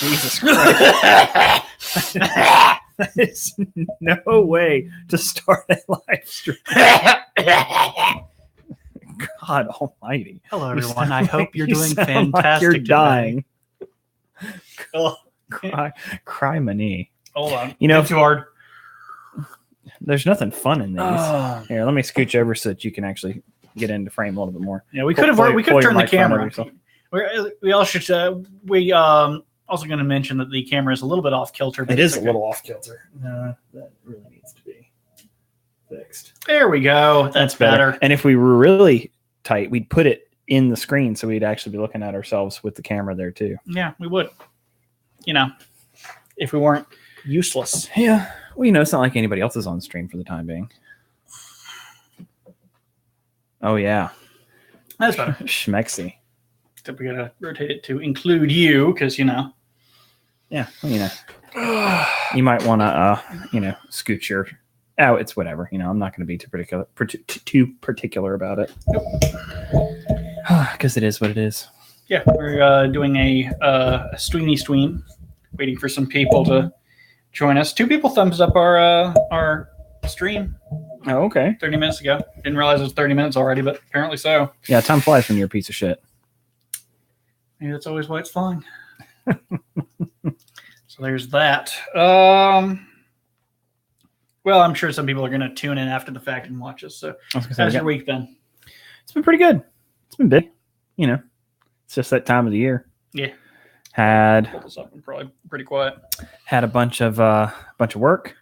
Jesus Christ. There's no way to start a live stream. God almighty. Hello, You everyone. sound I hope you're doing sound like fantastic. you're today. dying. Oh, Cry my knee. hold on. You know, It's too hard. There's nothing fun in these. Here, let me scooch over so that you can actually get into frame a little bit more. Yeah, we could have Pull your turned the microphone over camera. yourself. We all should. Also going to mention that the camera is a little bit off kilter. It is a little off kilter. That really needs to be fixed. There we go. That's better. And if we were really tight, we'd put it in the screen so we'd actually be looking at ourselves with the camera there too. Yeah, we would. You know, if we weren't useless. Yeah. Well, you know, it's not like anybody else is on stream for the time being. Oh, yeah. That's better. Schmexy. Except we got to rotate it to include you because, you know. Yeah. Well, you know, you might want to, you know, scoot your... Oh, it's whatever. You know, I'm not going to be too particular about it. Because it is what it is. Yeah, we're doing a streamy stream, waiting for some people to join us. 2 people thumbs up our stream. Oh, okay. 30 minutes ago. Didn't realize it was 30 minutes already, but apparently so. Yeah, time flies when you're a piece of shit. Maybe that's always why it's flying. So there's that. Well, I'm sure some people are going to tune in after the fact and watch us. So how's your week been? It's been pretty good. It's been big. You know, it's just that time of the year. Yeah. Had Pull this up and probably pretty quiet. Had a bunch of work.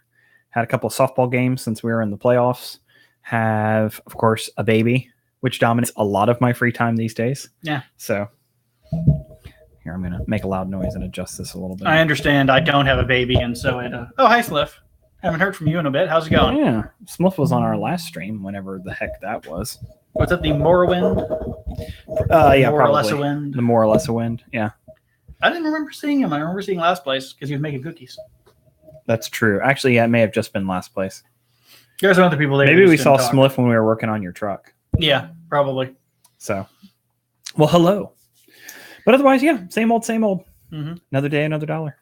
Had a couple of softball games since we were in the playoffs. Have, of course, a baby, which dominates a lot of my free time these days. Yeah. So here, I'm going to make a loud noise and adjust this a little bit. I understand I don't have a baby, and so it... Oh, hi, Sliff. Haven't heard from you in a bit. How's it going? Yeah. Smith was on our last stream, whenever the heck that was. Was it the Morrowind? Yeah, More probably. or less a wind? The more or less a wind, yeah. I didn't remember seeing him. I remember seeing last place because he was making cookies. That's true. Actually, yeah, it may have just been last place. There's other people there. Maybe we saw Smith when we were working on your truck. Yeah, probably. So, well, hello. But otherwise, yeah, same old, same old. Mm-hmm. Another day, another dollar.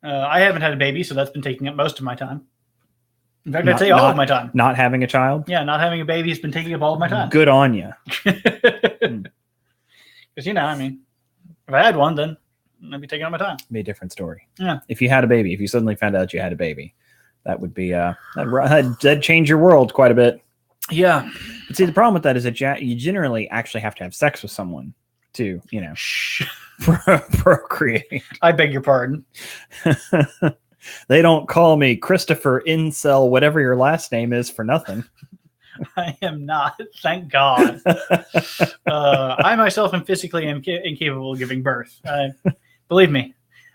I haven't had a baby, so that's been taking up most of my time. In fact, I'd say all of my time. Not having a child? Yeah, not having a baby has been taking up all of my time. Good on you. Because, you know, I mean, if I had one, then I'd be taking up my time. Be a different story. Yeah. If you had a baby, if you suddenly found out you had a baby, that would be, that'd change your world quite a bit. Yeah. But see, the problem with that is that you generally actually have to have sex with someone to, you know, procreate. I beg your pardon. They don't call me Christopher Incel, whatever your last name is, for nothing. I am not. Thank God. I myself am physically incapable of giving birth. Believe me,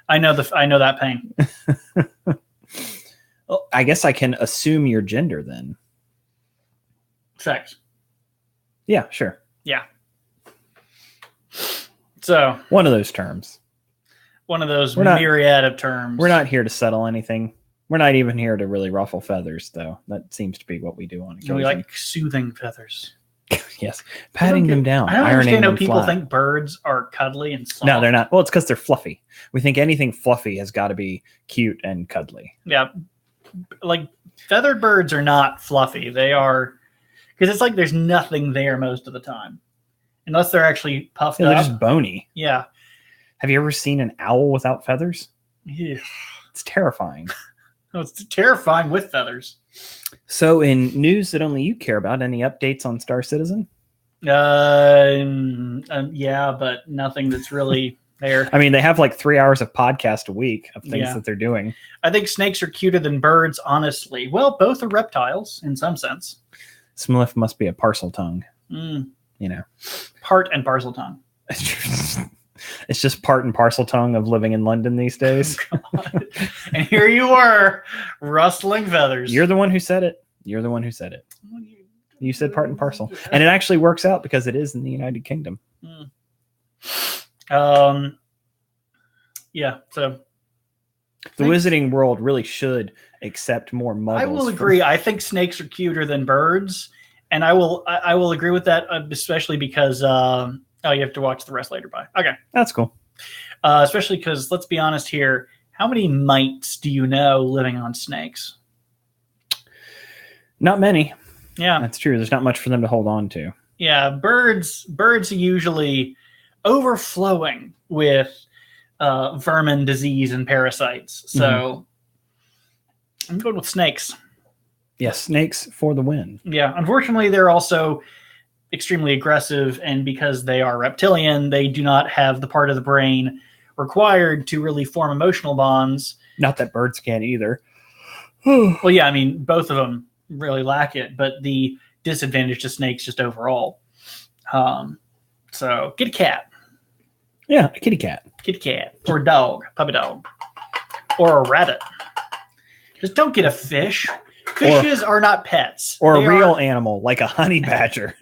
I know that pain. Well, I guess I can assume your gender then. Sex. Yeah, sure. Yeah. So one of those terms. One of those myriad of terms. We're not here to settle anything. We're not even here to really ruffle feathers, though. That seems to be what we do on occasion. We like soothing feathers. Yes, patting them down. I don't understand how people think birds are cuddly and soft. No, they're not. Well, it's because they're fluffy. We think anything fluffy has got to be cute and cuddly. Yeah, like feathered birds are not fluffy. They are, because it's like there's nothing there most of the time, unless they're actually puffed up. They're just bony. Yeah. Have you ever seen an owl without feathers? Yeah. It's terrifying. Oh, it's terrifying with feathers. So in news that only you care about, any updates on Star Citizen? Yeah, but nothing that's really there. I mean, they have like 3 hours of podcast a week of things that they're doing. I think snakes are cuter than birds, honestly. Well, both are reptiles in some sense. Smith must be a parcel tongue. You know. Part and parcel tongue. It's just part and parcel tongue of living in London these days. Oh, and here you were, rustling feathers. You're the one who said it. You're the one who said it. You said part and parcel. And it actually works out because it is in the United Kingdom. Yeah, so. The wizarding world really should accept more muggles. I will agree. I think snakes are cuter than birds. And I will agree with that, especially because... Oh, you have to watch the rest later. Bye. Okay. That's cool. Especially because, let's be honest here, how many mites do you know living on snakes? Not many. Yeah, That's true. There's not much for them to hold on to. yeah. Birds are usually overflowing with vermin, disease, and parasites. So I'm going with snakes. Yeah, snakes for the win. Yeah, unfortunately, they're also extremely aggressive, and because they are reptilian, they do not have the part of the brain required to really form emotional bonds. Not that birds can't either. Well, yeah, I mean, both of them really lack it, but the disadvantage to snakes just overall. So get a cat. Yeah, a kitty cat. Kitty cat. Or a dog. Puppy dog. Or a rabbit. Just don't get a fish. Fishes are not pets. Or a real animal, like a honey badger.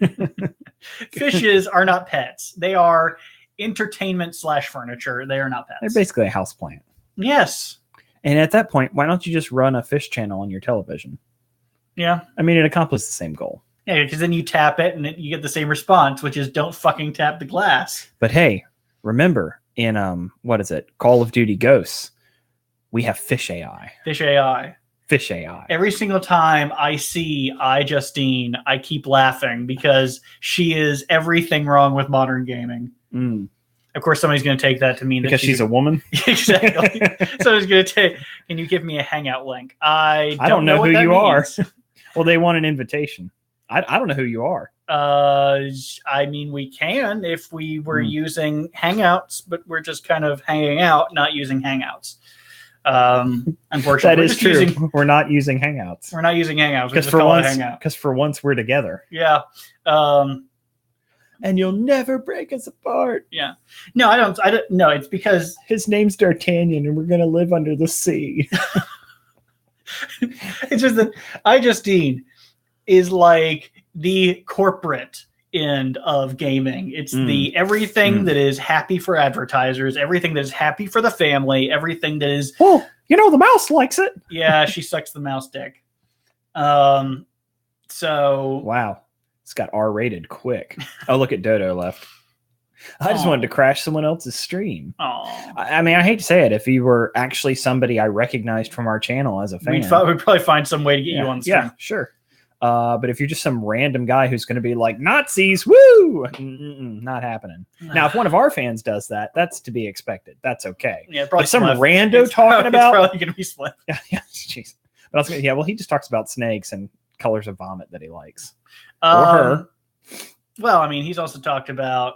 Fishes are not pets. They are entertainment / furniture. They are not pets. They're basically a houseplant. Yes. And at that point, why don't you just run a fish channel on your television? Yeah. I mean, it accomplishes the same goal. Yeah, because then you tap it and you get the same response, which is don't fucking tap the glass. But hey, remember in what is it? Call of Duty Ghosts, we have fish AI. Fish AI. Fish AI. Every single time I see Justine, I keep laughing because she is everything wrong with modern gaming. Of course, somebody's going to take that to mean because she's a woman. Exactly. Somebody's going to take. Can you give me a Hangout link? I don't know who what you means. are. Well, they want an invitation. I don't know who you are. I mean, we can if we were using Hangouts, but we're just kind of hanging out, not using Hangouts. Unfortunately, that is true. We're not using Hangouts. We're not using Hangouts because for once we're together. Yeah. And you'll never break us apart. Yeah. No, I don't. No, it's because his name's D'Artagnan, and we're gonna live under the sea. It's just that Justine is like the corporate end of gaming. It's the everything that is happy for advertisers, everything that is happy for the family, everything that is. Oh, the mouse likes it. Yeah, she sucks the mouse dick. So wow, it's got R-rated quick. Oh, look at Dodo left. I just wanted to crash someone else's stream. I mean, I hate to say it. If you were actually somebody I recognized from our channel as a fan, we'd probably find some way to get you on the stream. Yeah, sure. But if you're just some random guy who's going to be like, Nazis, woo! Not happening. Now, if one of our fans does that, that's to be expected. That's okay. Yeah, probably but some rando talking about... It's probably going to be split. Yeah, jeez. But I was gonna, well, he just talks about snakes and colors of vomit that he likes. Or her. Well, I mean, he's also talked about...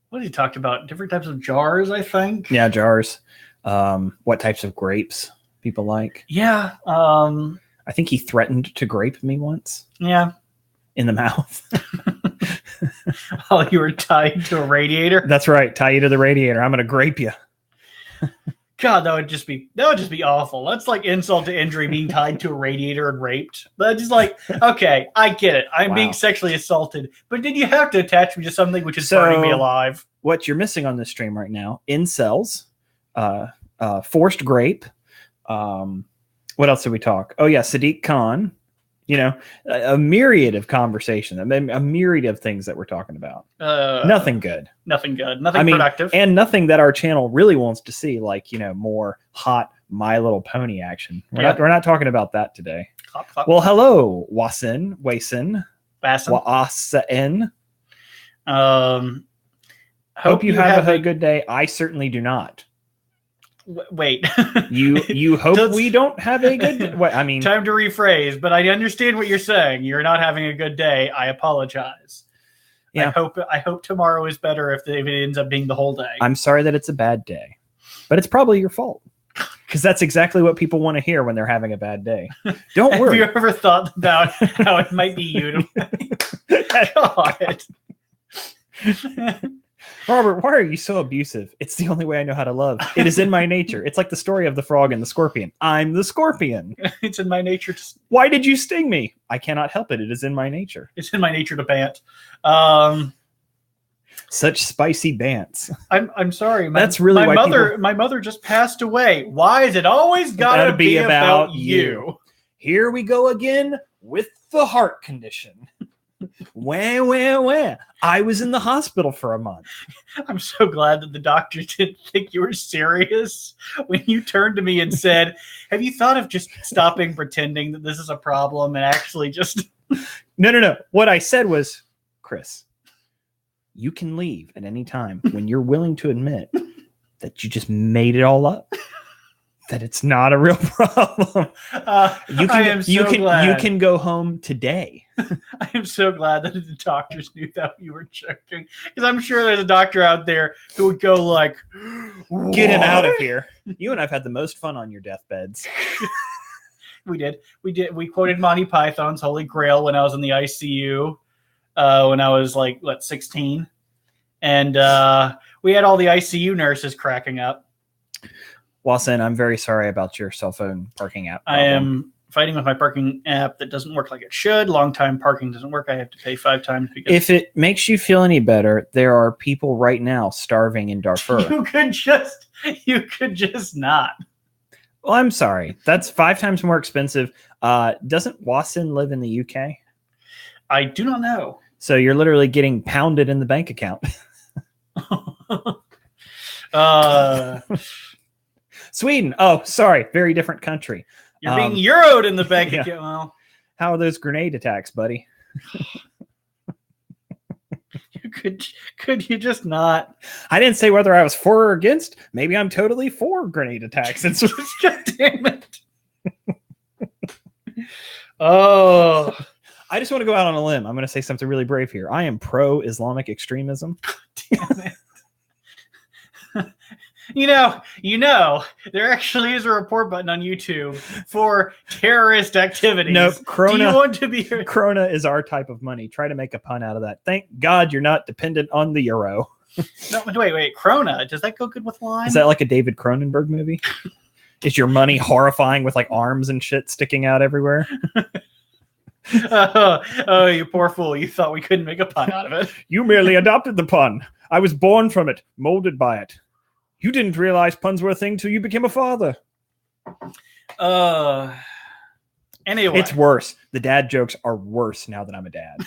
what did he talk about? Different types of jars, I think. Yeah, jars. What types of grapes people like. Yeah. I think he threatened to grape me once. Yeah. In the mouth. While you were tied to a radiator? That's right. Tie you to the radiator. I'm going to grape you. God, that would just be awful. That's like insult to injury, being tied to a radiator and raped. That's just like, okay, I get it. I'm being sexually assaulted. But did you have to attach me to something which is burning me alive? What you're missing on this stream right now, incels, forced grape, what else did we talk? Oh, yeah, Sadiq Khan. A myriad of conversation, a myriad of things that we're talking about. Nothing good. Nothing good. Nothing productive. And nothing that our channel really wants to see, like, more hot My Little Pony action. We're not talking about that today. Well, hello, Wasin. Hope you have a good day. I certainly do not. Wait. You hope we don't have a good day? What, I mean, time to rephrase, but I understand what you're saying. You're not having a good day. I apologize. Yeah. I hope tomorrow is better if it ends up being the whole day. I'm sorry that it's a bad day, but it's probably your fault. Because that's exactly what people want to hear when they're having a bad day. Don't worry. Have you ever thought about how it might be you? God. Robert, why are you so abusive? It's the only way I know how to love. It is in my nature. It's like the story of the frog and the scorpion. I'm the scorpion. It's in my nature. Why did you sting me? I cannot help it. It is in my nature. It's in my nature to bant. Such spicy bants. I'm sorry. That's really my mother. My mother just passed away. Why is it always gotta be about you? Here we go again with the heart condition. Where? I was in the hospital for a month. I'm so glad that the doctor didn't think you were serious when you turned to me and said, have you thought of just stopping pretending that this is a problem and actually just... No. What I said was, Chris, you can leave at any time when you're willing to admit that you just made it all up. That it's not a real problem. You can go home today. I am so glad that the doctors knew that you were joking, because I'm sure there's a doctor out there who would go like, what? Get him out of here. You and I've had the most fun on your deathbeds. We did. We quoted Monty Python's Holy Grail when I was in the ICU when I was 16. And we had all the ICU nurses cracking up. Watson, I'm very sorry about your cell phone parking app problem. I am fighting with my parking app that doesn't work like it should. Long time parking doesn't work. I have to pay 5 times. Because if it makes you feel any better, there are people right now starving in Darfur. You could just not. Well, I'm sorry. That's 5 times more expensive. Doesn't Watson live in the UK? I do not know. So you're literally getting pounded in the bank account. Sweden. Oh, sorry. Very different country. You're being euroed in the bank account. Well, how are those grenade attacks, buddy? Could you just not? I didn't say whether I was for or against. Maybe I'm totally for grenade attacks. God damn it. Oh. I just want to go out on a limb. I'm going to say something really brave here. I am pro-Islamic extremism. Damn it. You know, there actually is a report button on YouTube for terrorist activities. Nope. Krona, do you want to be... Krona is our type of money. Try to make a pun out of that. Thank God you're not dependent on the euro. No, wait. Krona. Does that go good with wine? Is that like a David Cronenberg movie? Is your money horrifying with arms and shit sticking out everywhere? Oh, you poor fool. You thought we couldn't make a pun out of it. You merely adopted the pun. I was born from it, molded by it. You didn't realize puns were a thing till you became a father. Anyway. It's worse. The dad jokes are worse now that I'm a dad.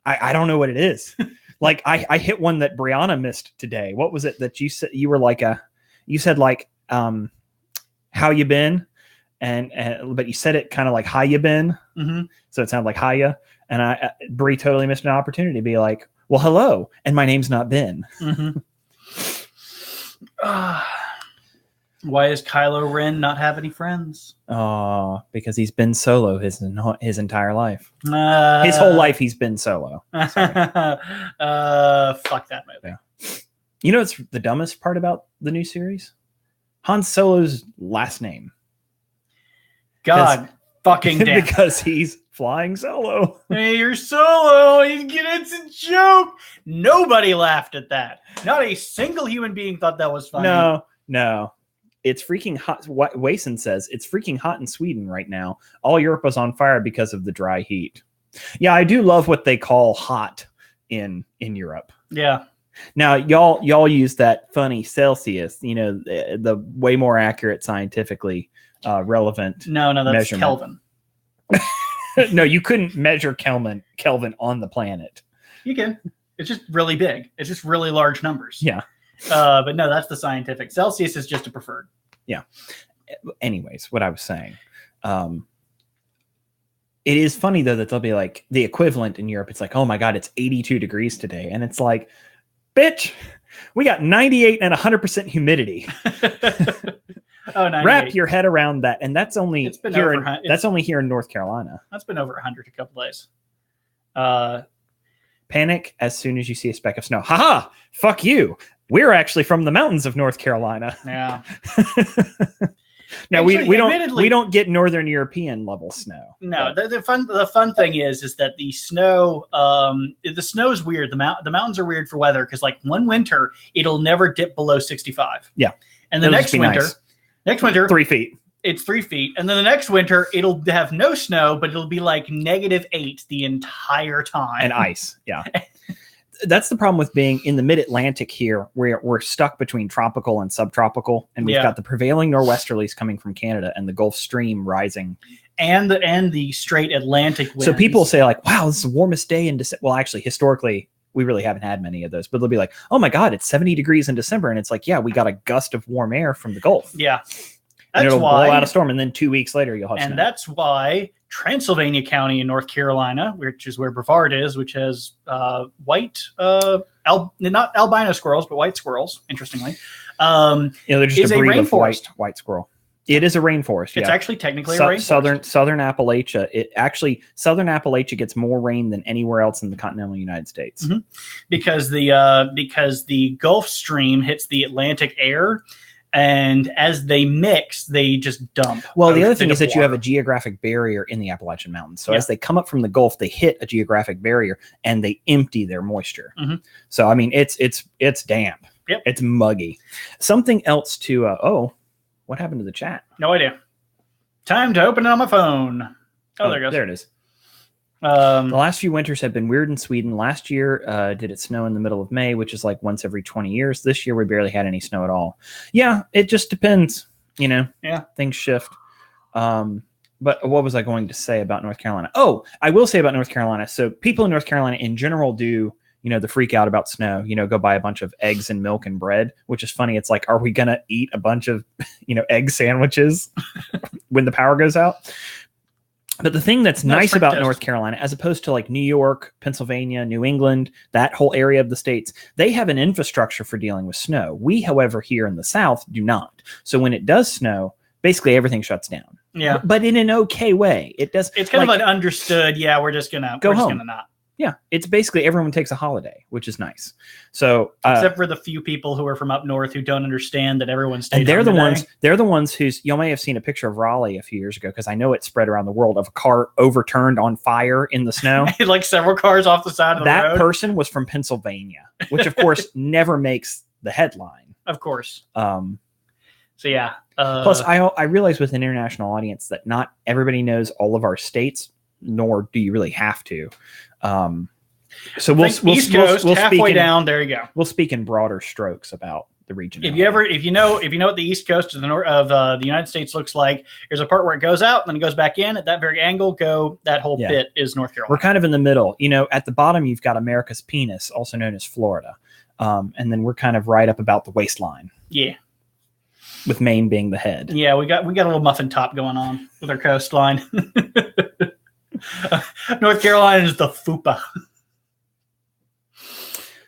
I don't know what it is. I hit one that Brianna missed today. What was it that you said? You were you said how you been? But you said it kind of like how you been. Mm-hmm. So it sounded like hiya. And Bri totally missed an opportunity to be like, well, hello. And my name's not Ben. Mm-hmm. Why does Kylo Ren not have any friends? Oh, because he's been solo his entire life. His whole life he's been solo. Fuck that movie. Yeah. You know what's the dumbest part about the new series? Han Solo's last name. God fucking damn. Because he's flying solo. Hey, you're solo. It's a joke. Nobody laughed at that. Not a single human being thought that was funny. No. It's freaking hot. Wason says it's freaking hot in Sweden right now. All Europe was on fire because of the dry heat. Yeah, I do love what they call hot in Europe. Yeah. Now, y'all use that funny Celsius, the way more accurate scientifically relevant. No, that's measurement. Kelvin. No, you couldn't measure Kelvin on the planet. You can. It's just really big. It's just really large numbers. Yeah. But no, that's the scientific. Celsius is just a preferred. Yeah. Anyways, what I was saying. It is funny, though, that they'll be like the equivalent in Europe. It's like, oh, my God, it's 82 degrees today. And it's like, bitch, we got 98 and 100% humidity. Oh, 98. Wrap your head around that. And that's only that's only here in North Carolina. That's been over 100 a couple days. Panic as soon as you see a speck of snow. Haha, fuck you. We're actually from the mountains of North Carolina. Yeah. Now we don't get Northern European level snow. No, the fun thing is that the snow is weird. The mountains are weird for weather because one winter it'll never dip below 65. Yeah. And the next winter 3 feet. It's 3 feet. And then the next winter it'll have no snow, but it'll be -8 the entire time. And ice. Yeah. That's the problem with being in the mid-Atlantic here, where we're stuck between tropical and subtropical, and we've got the prevailing nor'westerlies coming from Canada and the Gulf Stream rising and the straight Atlantic winds. So people say like, wow, this is the warmest day in December. Well, actually, historically, we really haven't had many of those, but they'll be like, oh my God, it's 70 degrees in December. And it's like, yeah, we got a gust of warm air from the Gulf. Yeah. And it'll blow out a storm. And then 2 weeks later, you'll have snow. And that's why Transylvania County in North Carolina, which is where Brevard is, which has white, not albino squirrels, but white squirrels, interestingly. They're just a breed of white squirrel. It is a rainforest. It's actually technically a rainforest. Southern Appalachia. Southern Appalachia gets more rain than anywhere else in the continental United States. Mm-hmm. Because the Gulf Stream hits the Atlantic air, and as they mix, they just dump. Well, the other thing is that you have a geographic barrier in the Appalachian Mountains. So as they come up from the Gulf, they hit a geographic barrier and they empty their moisture. Mm-hmm. So I mean, it's damp. Yep. It's muggy. Something else to what happened to the chat? No idea. Time to open it on my phone. Oh, there it goes. There it is. The last few winters have been weird in Sweden. Last year, did it snow in the middle of May, which is like once every 20 years. This year, we barely had any snow at all. Yeah, it just depends. Yeah, things shift. But what was I going to say about North Carolina? Oh, I will say about North Carolina. So people in North Carolina in general do the freak out about snow, go buy a bunch of eggs and milk and bread, which is funny. It's like, are we going to eat a bunch of, egg sandwiches when the power goes out? But the thing that's nice about North Carolina, as opposed to like New York, Pennsylvania, New England, that whole area of the states, they have an infrastructure for dealing with snow. We, however, here in the South do not. So when it does snow, basically everything shuts down. Yeah. But in an okay way. It does. It's kind of an understood, we're just going to go home. Gonna not. Yeah, it's basically everyone takes a holiday, which is nice. So except for the few people who are from up north who don't understand that everyone stays. And they're the ones who's, you may have seen a picture of Raleigh a few years ago, because I know it spread around the world, of a car overturned on fire in the snow. Like several cars off the side of the road. That person was from Pennsylvania, which of course never makes the headline. Of course. So yeah. Plus, I realize with an international audience that not everybody knows all of our states, nor do you really have to. So we'll East Coast, halfway down. There you go. We'll speak in broader strokes about the region. If you know what the East Coast of the United States looks like, there's a part where it goes out and then it goes back in. At that very angle, that whole bit is North Carolina. We're kind of in the middle. At the bottom, you've got America's penis, also known as Florida, and then we're kind of right up about the waistline. Yeah. With Maine being the head. Yeah, we got a little muffin top going on with our coastline. North Carolina is the FUPA.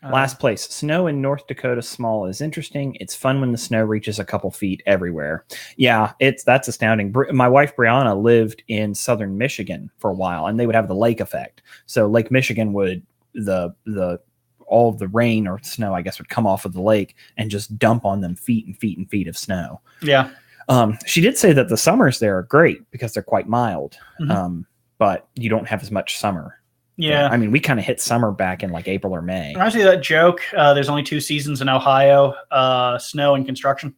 Last place. Snow in North Dakota small is interesting. It's fun when the snow reaches a couple feet everywhere. Yeah, that's astounding. My wife Brianna lived in southern Michigan for a while, and they would have the lake effect. So Lake Michigan would all of the rain or snow, I guess, would come off of the lake and just dump on them feet and feet and feet of snow. Yeah. She did say that the summers there are great because they're quite mild. Mm-hmm. But you don't have as much summer. Yeah. I mean, we kind of hit summer back in like April or May. Honestly, that joke, there's only 2 seasons in Ohio, snow and construction.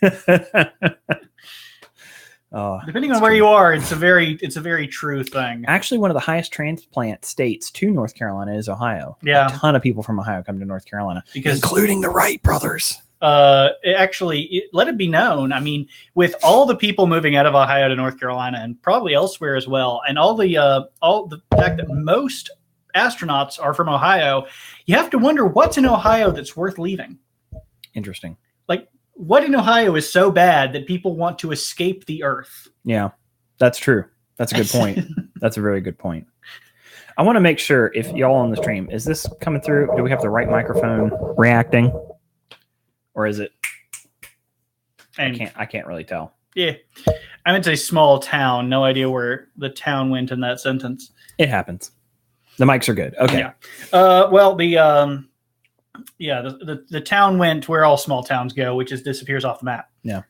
Depending on where you are, it's a very true thing. Actually, one of the highest transplant states to North Carolina is Ohio. Yeah. A ton of people from Ohio come to North Carolina, including the Wright brothers. Let it be known. I mean, with all the people moving out of Ohio to North Carolina and probably elsewhere as well, and all the fact that most astronauts are from Ohio, you have to wonder what's in Ohio that's worth leaving. Interesting. Like, what in Ohio is so bad that people want to escape the Earth? Yeah, that's true. That's a good point. That's a very good point. I want to make sure, if y'all on the stream, is this coming through? Do we have the right microphone reacting? Or is it? I can't really tell. Yeah, I meant a small town. No idea where the town went in that sentence. It happens. The mics are good. Okay. Yeah. Well, the town went where all small towns go, which is disappears off the map. Yeah.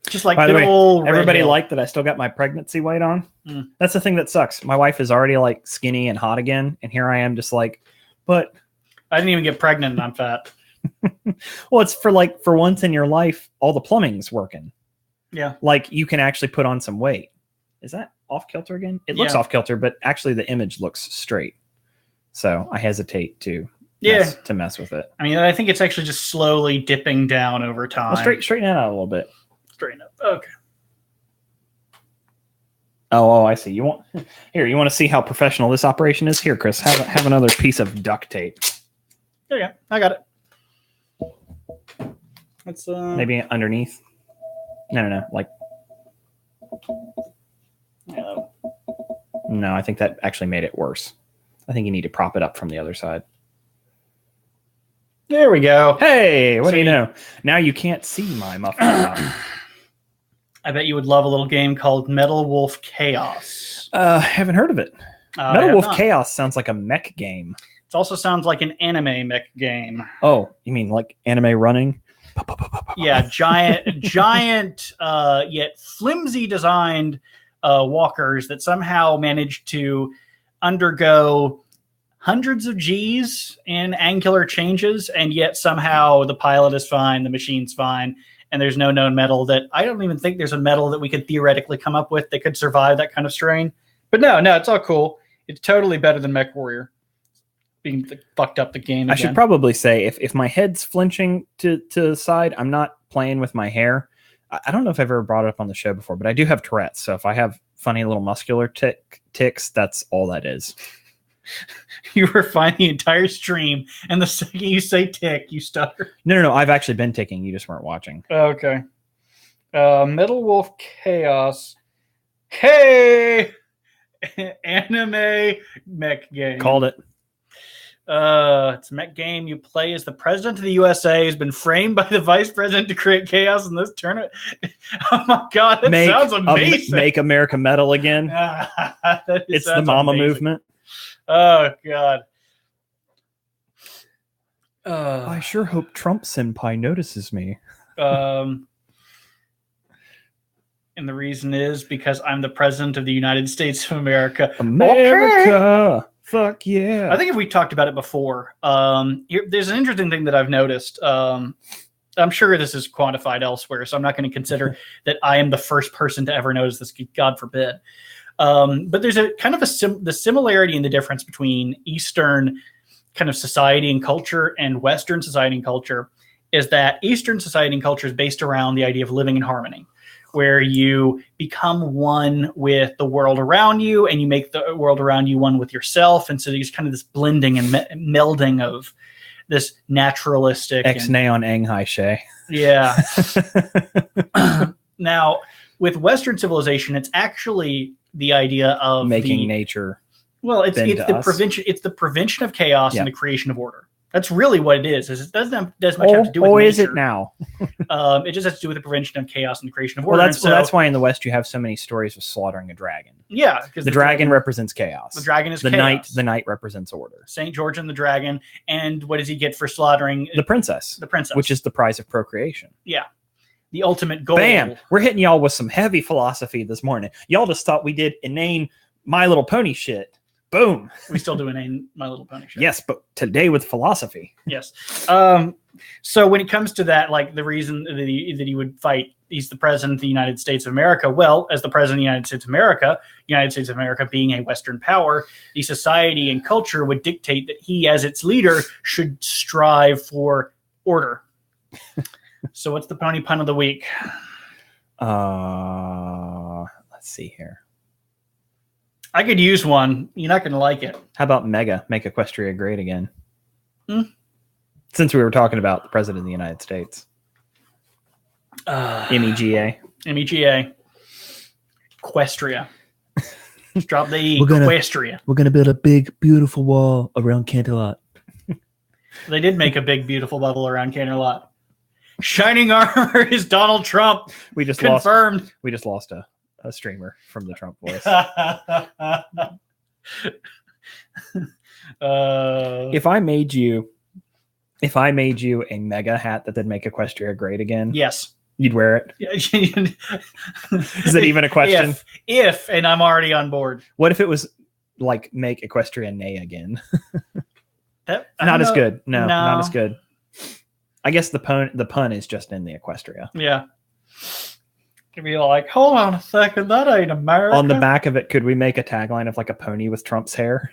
Just like by the way, old everybody liked that I still got my pregnancy weight on. Mm. That's the thing that sucks. My wife is already like skinny and hot again, and here I am just like, but I didn't even get pregnant and I'm fat. Well, it's for once in your life, all the plumbing's working. Yeah. Like you can actually put on some weight. Is that off kilter again? It looks off kilter, but actually the image looks straight. So I hesitate to mess with it. I mean, I think it's actually just slowly dipping down over time. Well, straighten it out a little bit. Straighten up. Okay. Oh, I see. You want here? You want to see how professional this operation is? Here, Chris, have another piece of duct tape. There you go. I got it. Let's maybe underneath. No, like. No, I think that actually made it worse. I think you need to prop it up from the other side. There we go. Hey, what do you know? Now you can't see my muffin top. I bet you would love a little game called Metal Wolf Chaos. Haven't heard of it. Metal Wolf Chaos sounds like a mech game. It also sounds like an anime mech game. Oh, you mean like anime running? Yeah, giant, yet flimsy designed walkers that somehow managed to undergo hundreds of Gs in angular changes, and yet somehow the pilot is fine, the machine's fine, and there's no known metal that I don't even think there's a metal that we could theoretically come up with that could survive that kind of strain. But no, it's all cool. It's totally better than Mech Warrior. Being fucked up the game again. I should probably say, if my head's flinching to the side, I'm not playing with my hair. I don't know if I've ever brought it up on the show before, but I do have Tourette's. So if I have funny little muscular tics, that's all that is. You were fine the entire stream, and the second you say tick, you stutter. No. I've actually been ticking. You just weren't watching. Okay. Metal Wolf Chaos. Hey! Anime mech game. Called it. It's a mech game. You play as the president of the USA who's been framed by the vice president to create chaos in this tournament. Oh my god, that sounds amazing. Make America metal again. It's the mama movement. Oh god. I sure hope Trump senpai notices me. And the reason is because I'm the president of the United States of America. America! Okay. Fuck yeah. I think if we talked about it before, there's an interesting thing that I've noticed. I'm sure this is quantified elsewhere, so I'm not going to consider that I am the first person to ever notice this, God forbid. But there's a kind of the similarity in the difference between Eastern kind of society and culture and Western society and culture is that Eastern society and culture is based around the idea of living in harmony, where you become one with the world around you and you make the world around you one with yourself. And so there's kind of this blending and melding of this naturalistic. Ex-neon Anghai Shay. Yeah. Now, with Western civilization, it's actually the idea of making nature. Well, it's the prevention of chaos and the creation of order. That's really what it is. It doesn't have as much have to do with nature. Is it now? It just has to do with the prevention of chaos and the creation of order. Well, that's why in the West you have so many stories of slaughtering a dragon. Yeah, because the dragon represents chaos. The dragon is chaos. The knight represents order. St. George and the dragon. And what does he get for slaughtering? The princess. The princess. Which is the prize of procreation. Yeah. The ultimate goal. Bam! We're hitting y'all with some heavy philosophy this morning. Y'all just thought we did inane My Little Pony shit. Boom. We still do inane My Little Pony shit. Yes, but today with philosophy. Yes. So when it comes to that, like the reason that he would fight, he's the president of the United States of America. Well, as the president of the United States of America being a Western power, the society and culture would dictate that he, as its leader, should strive for order. So what's the pony pun of the week? Let's see here. I could use one. You're not going to like it. How about Mega? Make Equestria great again. Since we were talking about the president of the United States. MEGA. MEGA. Equestria. Just drop the E. Equestria. We're going to build a big, beautiful wall around Canterlot. They did make a big, beautiful bubble around Canterlot. Shining armor is Donald Trump. We just confirmed. We just lost a streamer from the Trump voice. If I made you a mega hat that would make Equestria great again, yes, you'd wear it. Is it even a question? If and I'm already on board. What if it was like make Equestria neigh again? Not as good. No, not as good. I guess the pun is just in the Equestria. Yeah. Could be like, hold on a second, that ain't America. On the back of it, could we make a tagline of like a pony with Trump's hair?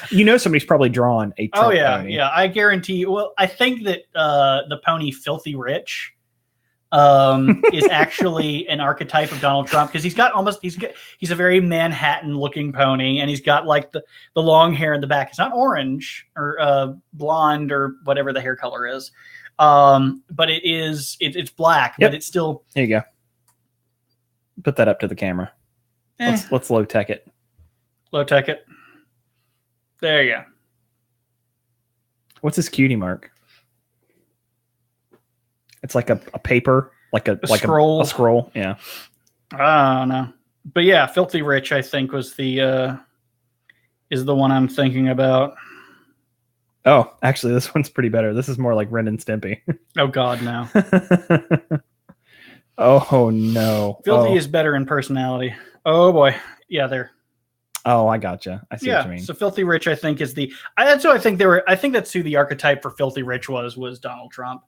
Somebody's probably drawn a Trump pony. Yeah, I guarantee you. Well, I think that the pony Filthy Rich is actually an archetype of Donald Trump because he's a very Manhattan looking pony, and he's got like the long hair in the back. It's not orange or blonde or whatever the hair color is, but it's black. Yep. But it's still. There you go. Put that up to the camera. Let's low tech it. Low tech it. There you go. What's his cutie mark? It's like a paper, like a scroll. A scroll. Yeah. I don't know. But yeah, Filthy Rich, I think, was is the one I'm thinking about. Oh, actually, this one's pretty better. This is more like Ren and Stimpy. Oh God, no. Oh no. Filthy is better in personality. Oh boy. Yeah, there. Oh, I gotcha. I see what you mean. So Filthy Rich, I think, is that's what I think I think that's who the archetype for Filthy Rich was Donald Trump.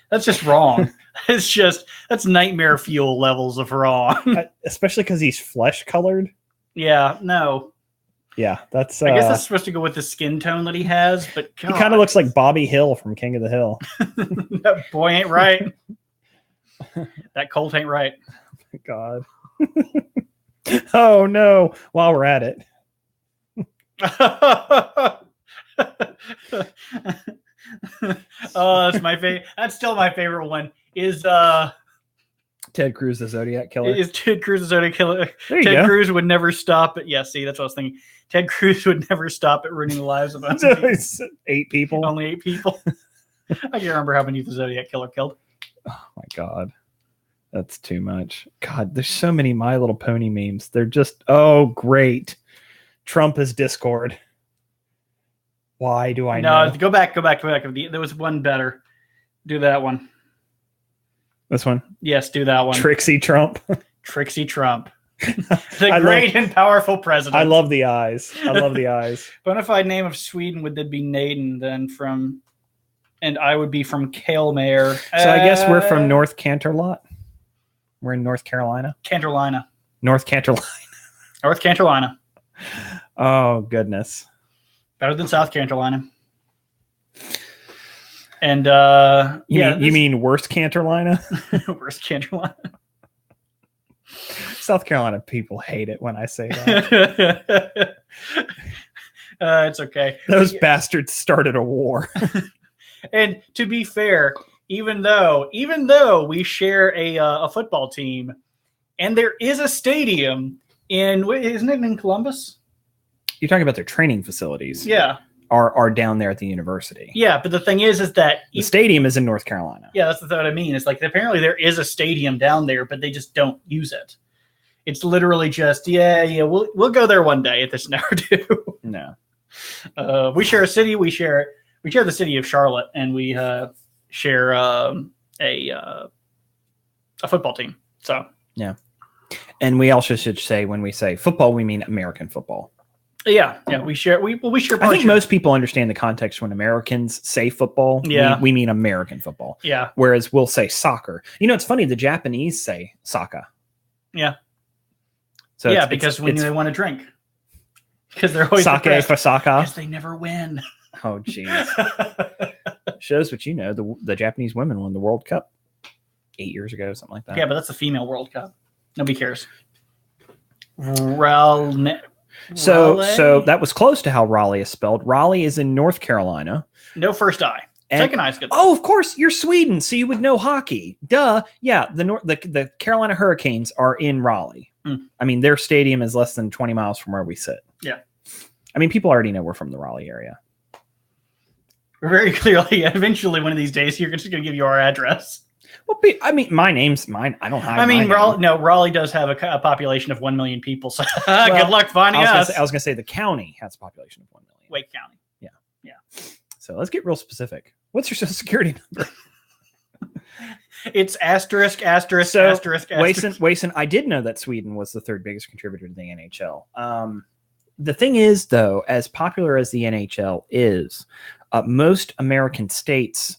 That's just wrong. That's nightmare fuel levels of wrong. Especially because he's flesh colored. Yeah, no. Yeah, that's. I guess that's supposed to go with the skin tone that he has, but God. He kind of looks like Bobby Hill from King of the Hill. That boy ain't right. That Colt ain't right. God. Oh no! While we're at it. Oh, that's my favorite. That's still my favorite one. Is Ted Cruz the Zodiac Killer? Is Ted Cruz the Zodiac Killer? Ted Cruz would never stop at. Yeah, see, that's what I was thinking. Ted Cruz would never stop at ruining the lives of us. 8 people. Only 8 people. I can't remember how many the Zodiac Killer killed. Oh my God, that's too much. God, there's so many My Little Pony memes. They're just great. Trump is Discord. Why do I know? Go back. There was one better. Do that one. This one? Yes, do that one. Trixie Trump. Trixie Trump. The great and powerful president. I love the eyes. Bonafide name of Sweden would then be Naden, then from, and I would be from Kalmare. So I guess we're from North Canterlot. We're in North Carolina. Canterlina. North Carolina. North Carolina. Oh, goodness. Better than South Carolina. And you mean worst Carolina? Worst Carolina. South Carolina people hate it when I say that. It's okay. Those bastards started a war. And to be fair, even though we share a football team, and there is a stadium isn't it in Columbus? You're talking about their training facilities. Yeah. Are down there at the university. Yeah, but the thing is that the stadium is in North Carolina. Yeah, that's what I mean. It's like apparently there is a stadium down there, but they just don't use it. It's literally just we'll go there one day if this never do. No. We share a city. We share the city of Charlotte, and we share a football team. So yeah. And we also should say when we say football, we mean American football. Yeah, we share. I think most people understand the context when Americans say football. Yeah, we mean American football. Yeah. Whereas we'll say soccer. You know, it's funny. The Japanese say soccer. Yeah. So because when they want to drink, because they're always sake for soccer. Because they never win. Oh, jeez. Shows what you know. The Japanese women won the World Cup 8 years ago, something like that. Yeah, but that's the female World Cup. Nobody cares. So that was close to how Raleigh is spelled. Raleigh is in North Carolina. No first I. Second I is good. Oh, of course, you're Sweden, so you would know hockey. Duh. Yeah, the Carolina Hurricanes are in Raleigh. I mean, their stadium is less than 20 miles from where we sit. Yeah. I mean, people already know we're from the Raleigh area. We're very clearly, eventually, one of these days, you're just going to give you our address. Well, I mean, my name's mine. I don't hide. I mean, Raleigh does have a population of 1 million people. So good luck finding us. I was going to say the county has a population of 1 million. Wake County. Yeah. So let's get real specific. What's your social security number? It's asterisk. Wason, I did know that Sweden was the third biggest contributor to the NHL. The thing is, though, as popular as the NHL is, most American states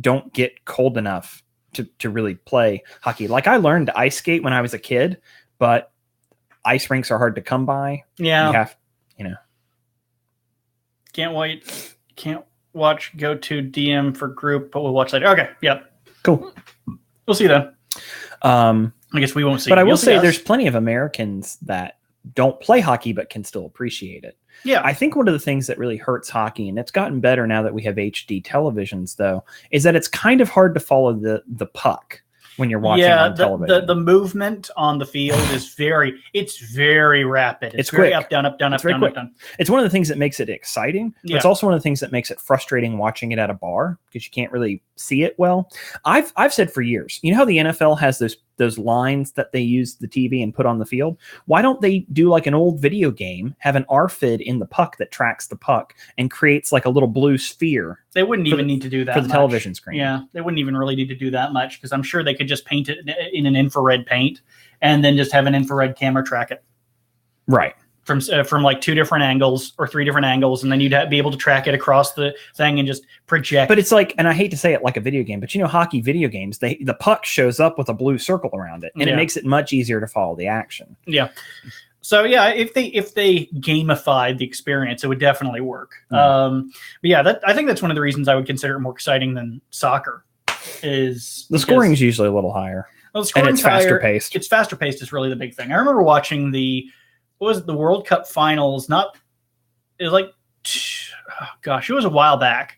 don't get cold enough to really play hockey. Like I learned to ice skate when I was a kid, but ice rinks are hard to come by. Yeah. You have, Can't wait. Can't watch. Go to DM for group, but we'll watch later. Okay. Yep. Cool. We'll see then. I guess we won't see. But I will say there's plenty of Americans that don't play hockey but can still appreciate it. Yeah. I think one of the things that really hurts hockey, and it's gotten better now that we have HD televisions, though, is that it's kind of hard to follow the puck when you're watching on television. The movement on the field is very rapid. It's very quick. Up, down, up, down, up, down, up, down. It's one of the things that makes it exciting. But it's also one of the things that makes it frustrating watching it at a bar because you can't really see it well. I've said for years, you know how the NFL has those lines that they use the TV and put on the field? Why don't they do like an old video game, have an RFID in the puck that tracks the puck and creates like a little blue sphere? They wouldn't even need to do that for the television screen. Yeah, they wouldn't even really need to do that much because I'm sure they could just paint it in an infrared paint and then just have an infrared camera track it. Right. From like 2 different angles or 3 different angles, and then you'd be able to track it across the thing and just project. But it's like, and I hate to say it like a video game, but you know, hockey video games, the puck shows up with a blue circle around it, and it makes it much easier to follow the action. Yeah. So yeah, if they gamified the experience, it would definitely work. But yeah, I think that's one of the reasons I would consider it more exciting than soccer. Is the scoring is usually a little higher, and it's faster paced. It's faster paced is really the big thing. I remember watching the World Cup finals. It was like, gosh, it was a while back.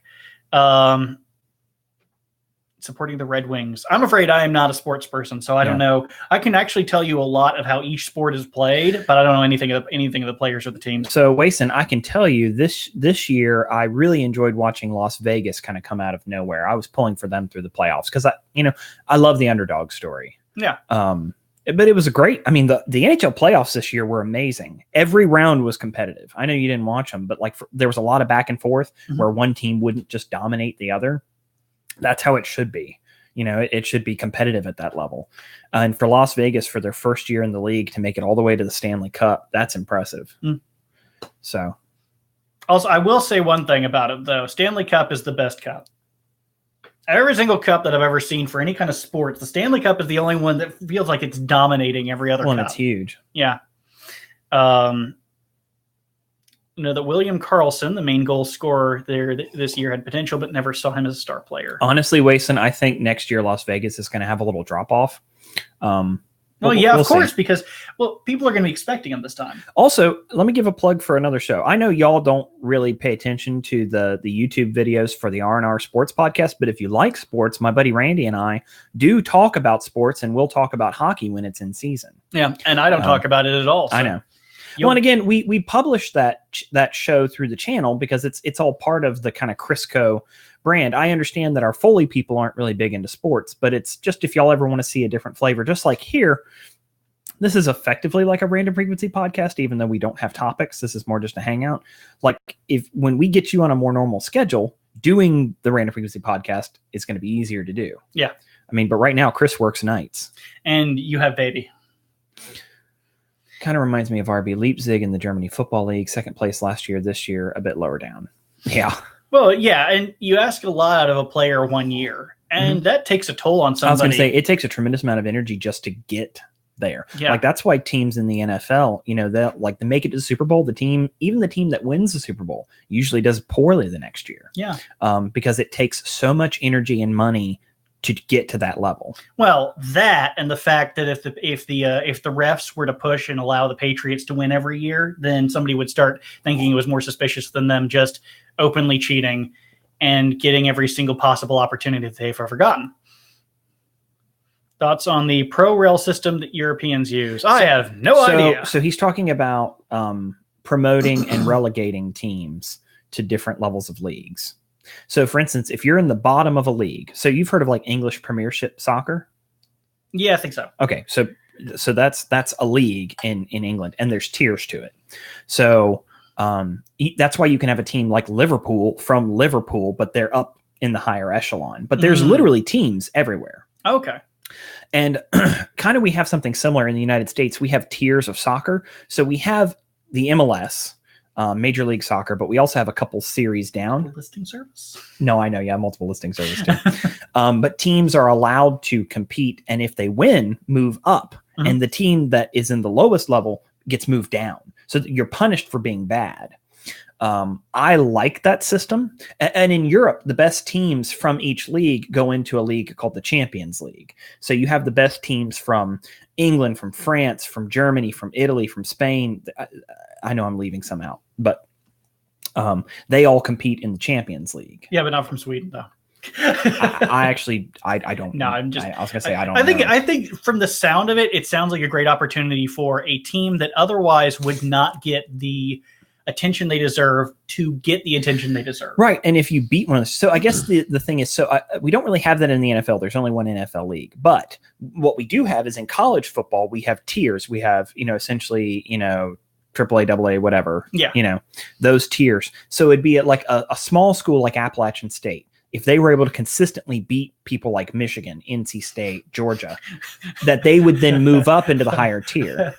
Supporting the Red Wings. I'm afraid I am not a sports person, so I don't know. I can actually tell you a lot of how each sport is played, but I don't know anything of the players or the teams. So, Wason, I can tell you this year, I really enjoyed watching Las Vegas kind of come out of nowhere. I was pulling for them through the playoffs because I love the underdog story. Yeah. But it was a great. I mean, the NHL playoffs this year were amazing. Every round was competitive. I know you didn't watch them, but there was a lot of back and forth where one team wouldn't just dominate the other. That's how it should be. It should be competitive at that level. And for Las Vegas, for their first year in the league, to make it all the way to the Stanley Cup, that's impressive. So, also, I will say one thing about it, though. Stanley Cup is the best cup. Every single cup that I've ever seen for any kind of sports, the Stanley Cup is the only one that feels like it's dominating every other cup. Well, it's huge. Yeah. That William Karlsson, the main goal scorer there this year, had potential, but never saw him as a star player. Honestly, Wason, I think next year Las Vegas is going to have a little drop off. Of course, because people are going to be expecting him this time. Also, let me give a plug for another show. I know y'all don't really pay attention to the YouTube videos for the R&R Sports Podcast, but if you like sports, my buddy Randy and I do talk about sports, and we'll talk about hockey when it's in season. Yeah, and I don't talk about it at all. So. I know. Well, and again, we publish that show through the channel because it's all part of the kind of Crisco brand. I understand that our Foley people aren't really big into sports, but it's just if y'all ever want to see a different flavor, just like here, this is effectively like a random frequency podcast, even though we don't have topics. This is more just a hangout. Like when we get you on a more normal schedule, doing the random frequency podcast is going to be easier to do. Yeah. I mean, but right now Chris works nights. And you have baby. Kind of reminds me of RB Leipzig in the Germany Football League, second place last year, this year a bit lower down. Yeah. Well, yeah, and you ask a lot out of a player 1 year, and that takes a toll on somebody. I was going to say, it takes a tremendous amount of energy just to get there. Yeah. Like that's why teams in the NFL, they make it to the Super Bowl. Even the team that wins the Super Bowl usually does poorly the next year. Yeah. Because it takes so much energy and money to get to that level. Well, that and the fact that if the refs were to push and allow the Patriots to win every year, then somebody would start thinking it was more suspicious than them just openly cheating and getting every single possible opportunity that they've ever gotten. Thoughts on the pro rail system that Europeans use? I have no idea. So he's talking about promoting and relegating teams to different levels of leagues. So, for instance, if you're in the bottom of a league, so you've heard of like English Premiership soccer? Yeah, I think so. Okay, so that's a league in England, and there's tiers to it. So that's why you can have a team like Liverpool from Liverpool, but they're up in the higher echelon. But there's literally teams everywhere. Okay. And kind of we have something similar in the United States. We have tiers of soccer. So we have the MLS, Major League Soccer, but we also have a couple series down. Listing service? No, I know. Yeah, multiple listing service too. But teams are allowed to compete, and if they win, move up. And the team that is in the lowest level gets moved down. So that you're punished for being bad. I like that system. And in Europe, the best teams from each league go into a league called the Champions League. So you have the best teams from England, from France, from Germany, from Italy, from Spain. I know I'm leaving some out, but they all compete in the Champions League. Yeah, but not from Sweden, though. I don't. No, I'm just. I was gonna say I don't. I think from the sound of it, it sounds like a great opportunity for a team that otherwise would not get the attention they deserve to get the attention they deserve. Right, and if you beat one of those, so I guess the thing is, we don't really have that in the NFL. There's only one NFL league, but what we do have is in college football, we have tiers. We have essentially AAA, AA, whatever. Yeah. Those tiers. So it'd be at like a small school like Appalachian State. If they were able to consistently beat people like Michigan, NC State, Georgia, that they would then move up into the higher tier.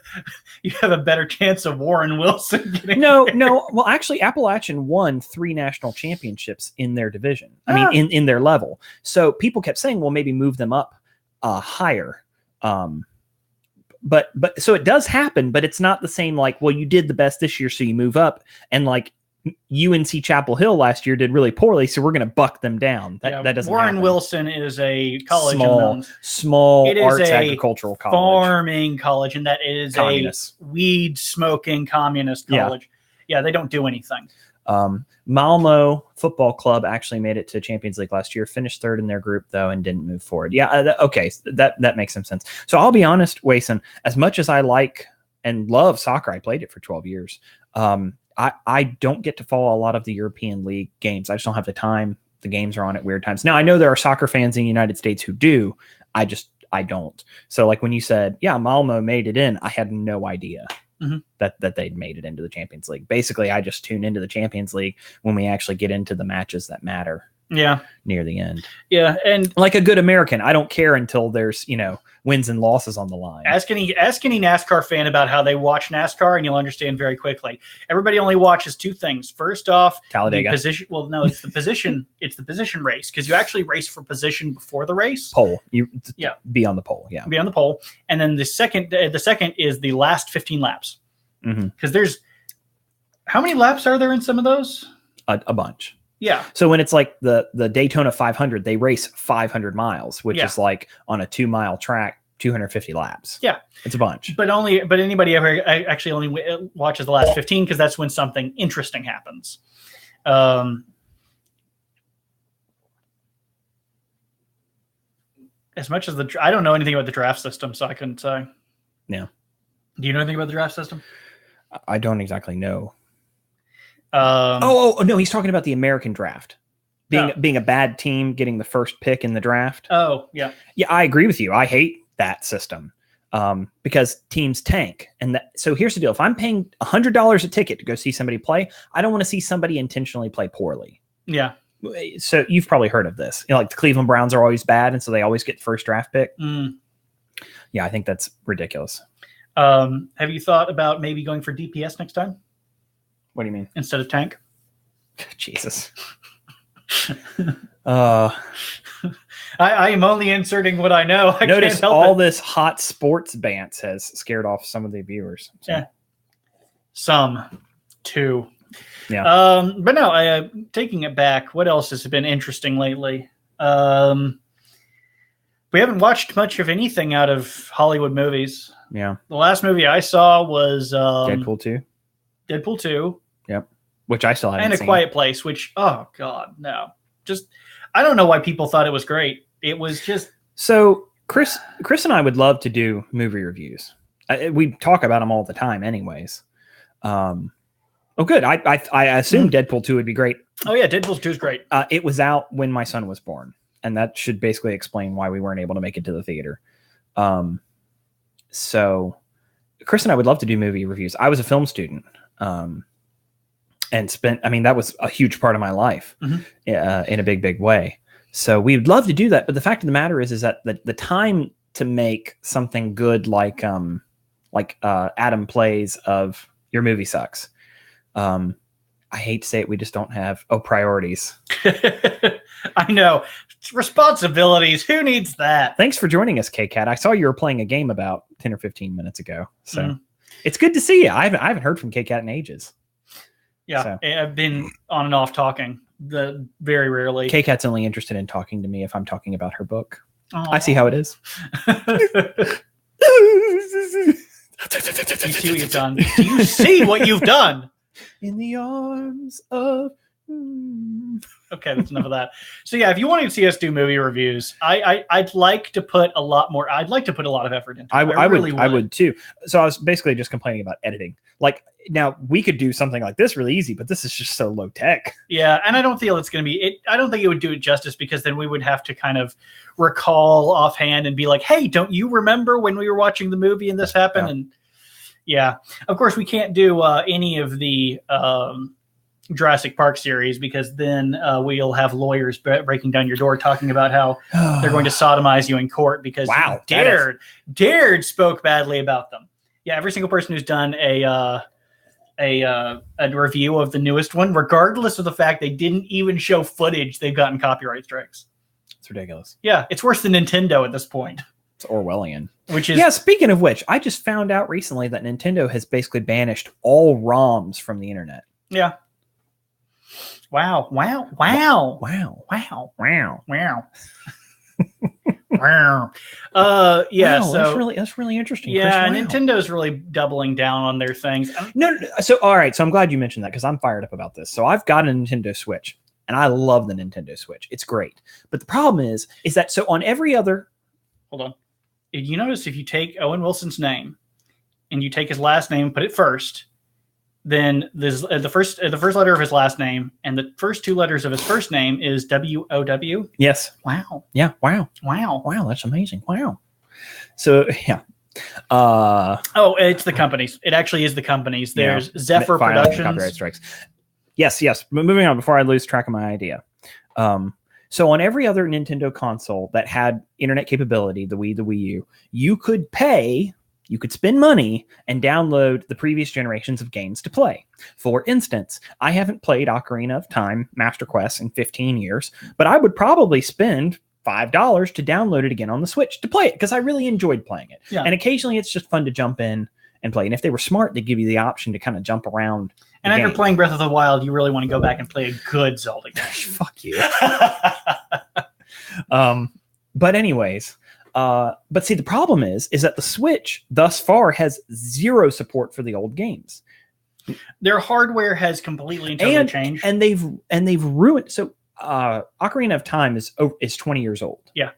You have a better chance of Warren Wilson getting No. Well, actually, Appalachian won 3 national championships in their division. I mean, in their level. So people kept saying, well, maybe move them up higher. But so it does happen, but it's not the same. Like, well, you did the best this year, so you move up, and like UNC Chapel Hill last year did really poorly, so we're going to buck them down. That doesn't Warren happen. Wilson is a college small it is arts a agricultural college, farming college, and that is communist. A weed smoking communist college. Yeah, they don't do anything. Malmo Football Club actually made it to Champions League last year, finished 3rd in their group though, and didn't move forward. Okay, that makes some sense. So I'll be honest, Wason, as much as I like and love soccer, I played it for 12 years. I don't get to follow a lot of the European League games. I just don't have the time. The games are on at weird times. Now, I know there are soccer fans in the United States who do. I don't. So like when you said, yeah, Malmo made it in, I had no idea that they'd made it into the Champions League. Basically, I just tune into the Champions League when we actually get into the matches that matter. Yeah. Near the end. Yeah. And like a good American, I don't care until there's, wins and losses on the line. Ask any NASCAR fan about how they watch NASCAR, and you'll understand very quickly. Everybody only watches 2 things. First off, Talladega. The position. Well, no, it's the position. It's the position race, because you actually race for position before the race. Pole. Be on the pole. Yeah. Be on the pole. And then the second is the last 15 laps. Because there's how many laps are there in some of those? A bunch. Yeah. So when it's like the Daytona 500, they race 500 miles, which is like on a 2-mile track, 250 laps. Yeah. It's a bunch. But anybody ever actually only watches the last 15, because that's when something interesting happens. As much as I don't know anything about the draft system, so I couldn't say. Yeah. Do you know anything about the draft system? I don't exactly know. No, he's talking about the American draft. Being a bad team getting the first pick in the draft. Oh, yeah. Yeah, I agree with you. I hate that system because teams tank. So here's the deal. If I'm paying $100 a ticket to go see somebody play, I don't want to see somebody intentionally play poorly. Yeah. So you've probably heard of this. Like the Cleveland Browns are always bad, and so they always get the first draft pick. Yeah, I think that's ridiculous. Have you thought about maybe going for DPS next time? What do you mean? Instead of tank? Jesus. I am only inserting what I know. I notice can't help all it. This hot sports bants has scared off some of the viewers. So. Yeah. Some. 2. Yeah. But no, taking it back, what else has been interesting lately? We haven't watched much of anything out of Hollywood movies. Yeah. The last movie I saw was Deadpool 2. Deadpool 2. Yep. Which I still haven't seen. And A Quiet Place, which, oh, God, no. Just, I don't know why people thought it was great. It was just... So, Chris and I would love to do movie reviews. We talk about them all the time anyways. Oh, good. I assumed Deadpool 2 would be great. Oh, yeah, Deadpool 2 is great. It was out when my son was born, and that should basically explain why we weren't able to make it to the theater. So, Chris and I would love to do movie reviews. I was a film student. And that was a huge part of my life in a big, big way. So we would love to do that. But the fact of the matter is that the time to make something good like Adam Plays of Your Movie Sucks. I hate to say it, we just don't have priorities. I know. Responsibilities. Who needs that? Thanks for joining us, K-Cat. I saw you were playing a game about 10 or 15 minutes ago. So it's good to see you. I haven't heard from K-Cat in ages. Yeah, So. I've been on and off talking very rarely. K-Cat's only interested in talking to me if I'm talking about her book. Aww. I see how it is. You see what you've done. Do you see what you've done? In the arms of... Okay, that's enough of that. So yeah, if you want to see us do movie reviews, I'd like to put a lot more. I'd like to put a lot of effort into it. I would too. So I was basically just complaining about editing. Like now we could do something like this really easy, but this is just so low tech. Yeah, and I don't feel it's going to be it. I don't think it would do it justice because then we would have to kind of recall offhand and be like, "Hey, don't you remember when we were watching the movie and this happened?" Yeah. And yeah, of course we can't do any of the Jurassic Park series because then we'll have lawyers breaking down your door talking about how they're going to sodomize you in court because you dared spoke badly about them. Yeah, every single person who's done a review of the newest one, regardless of the fact they didn't even show footage, they've gotten copyright strikes. It's ridiculous. Yeah, it's worse than Nintendo at this point. It's Orwellian. Which is speaking of which, I just found out recently that Nintendo has basically banished all ROMs from the internet. Yeah. Wow. Wow. Wow. Yeah, wow, so that's really interesting. Yeah, Chris, wow. Nintendo's really doubling down on their things. No, so all right, so I'm glad you mentioned that because I'm fired up about this. So I've got a Nintendo Switch, and I love the Nintendo Switch. It's great, but the problem is that so on every other, hold on, you notice if you take Owen Wilson's name and you take his last name, put it first, then there's the first letter of his last name and the first two letters of his first name is W-O-W. Yes. Wow. Yeah. Wow. That's amazing. Wow. So yeah. It's the companies. It actually is the companies. There's Zephyr Productions. Copyright strikes. Yes. But moving on before I lose track of my idea. So on every other Nintendo console that had internet capability, the Wii, the Wii U, you could spend money and download the previous generations of games to play. For instance, I haven't played Ocarina of Time Master Quest in 15 years, but I would probably spend $5 to download it again on the Switch to play it because I really enjoyed playing it. Yeah. And occasionally it's just fun to jump in and play. And if they were smart, they'd give you the option to kind of jump around. And after playing Breath of the Wild, you really want to go back and play a good Zelda game. Fuck you. But anyways... but see, the problem is that the Switch thus far has zero support for the old games. Their hardware has completely and totally changed, and they've ruined. So, Ocarina of Time is 20 years old. Yeah,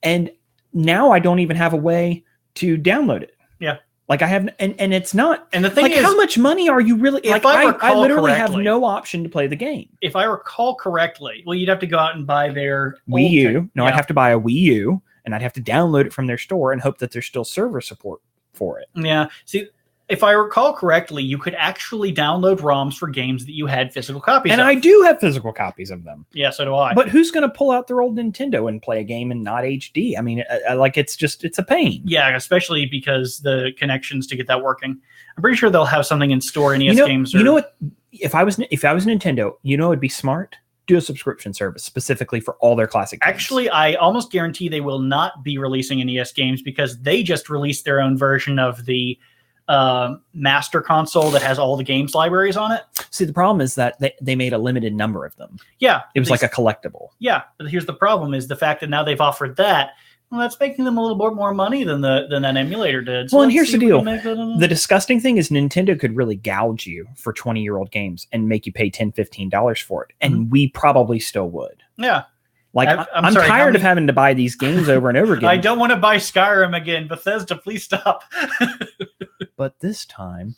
and now I don't even have a way to download it. Yeah, like I have, and it's not. And the thing like, is, how much money are you really? If I literally have no option to play the game. If I recall correctly, well, you'd have to go out and buy their Wii U. No, I'd have to buy a Wii U. And I'd have to download it from their store and hope that there's still server support for it. Yeah. See, if I recall correctly, you could actually download ROMs for games that you had physical copies of. And I do have physical copies of them. Yeah, so do I. But who's going to pull out their old Nintendo and play a game in not HD? I mean, it's a pain. Yeah, especially because the connections to get that working. I'm pretty sure they'll have something in store NES games. You know what? If I was Nintendo, it'd be smart. Do a subscription service specifically for all their classic games. Actually, I almost guarantee they will not be releasing NES games because they just released their own version of the master console that has all the games libraries on it. See, the problem is that they made a limited number of them. Yeah. It was like a collectible. Yeah. But here's the problem is the fact that now they've offered that. Well, that's making them a little bit more money than that emulator did. So well, and here's the deal. The disgusting thing is Nintendo could really gouge you for 20-year-old games and make you pay $10, $15 for it. And we probably still would. Yeah. Like, I'm sorry, tired of having to buy these games over and over again. I don't want to buy Skyrim again. Bethesda, please stop. But this time,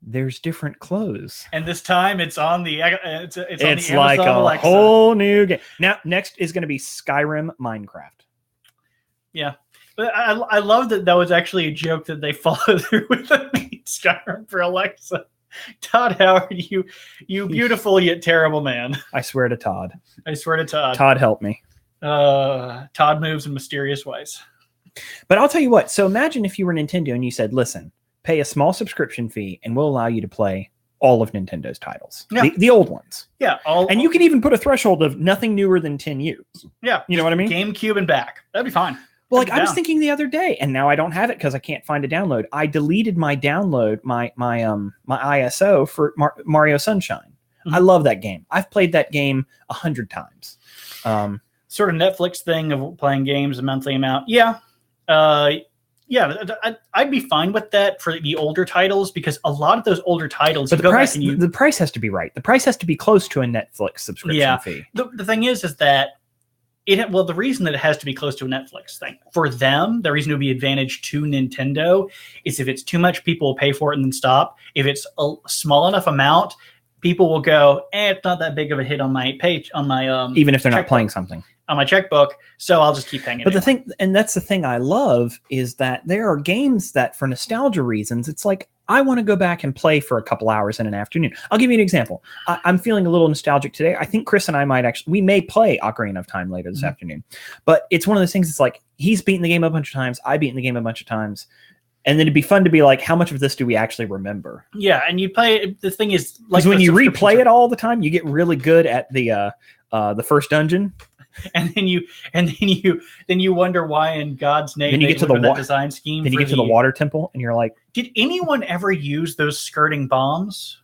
there's different clothes. And this time, it's on the it's on the Amazon like a Alexa. whole new game. Now, next is going to be Skyrim Minecraft. Yeah. But I love that was actually a joke that they followed through with Skyrim for Alexa. Todd Howard, you beautiful yet terrible man. I swear to Todd. Todd, help me. Todd moves in mysterious ways. But I'll tell you what. So imagine if you were Nintendo and you said, listen, pay a small subscription fee and we'll allow you to play all of Nintendo's titles. Yeah. The old ones. Yeah. And you could even put a threshold of nothing newer than 10 years. Yeah. You know what I mean? GameCube and back. That'd be fine. Well, like I was thinking the other day, and now I don't have it because I can't find a download. I deleted my download, my ISO for Mario Sunshine. I love that game. I've played that game 100 times. Sort of Netflix thing of playing games, a monthly amount. Yeah. I'd be fine with that for the older titles, because a lot of those older titles, but the price has to be right. The price has to be close to a Netflix subscription fee. The thing is that the reason that it has to be close to a Netflix thing for them, the reason it would be advantage to Nintendo is if it's too much, people will pay for it and then stop. If it's a small enough amount, people will go, it's not that big of a hit on my page, on my even if they're not playing something on my checkbook, so I'll just keep paying it. But the thing, and that's the thing I love, is that there are games that, for nostalgia reasons, it's like, I want to go back and play for a couple hours in an afternoon. I'll give you an example. I'm feeling a little nostalgic today. I think Chris and I we may play Ocarina of Time later this afternoon. But it's one of those things, it's like, he's beaten the game a bunch of times, I've beaten the game a bunch of times. And then it'd be fun to be like, how much of this do we actually remember? Yeah, and you play, the thing is, like, when you replay it all the time, you get really good at the first dungeon. And then you wonder why in God's name you get to the design scheme. Then you get to the water temple, and you're like, did anyone ever use those skirting bombs,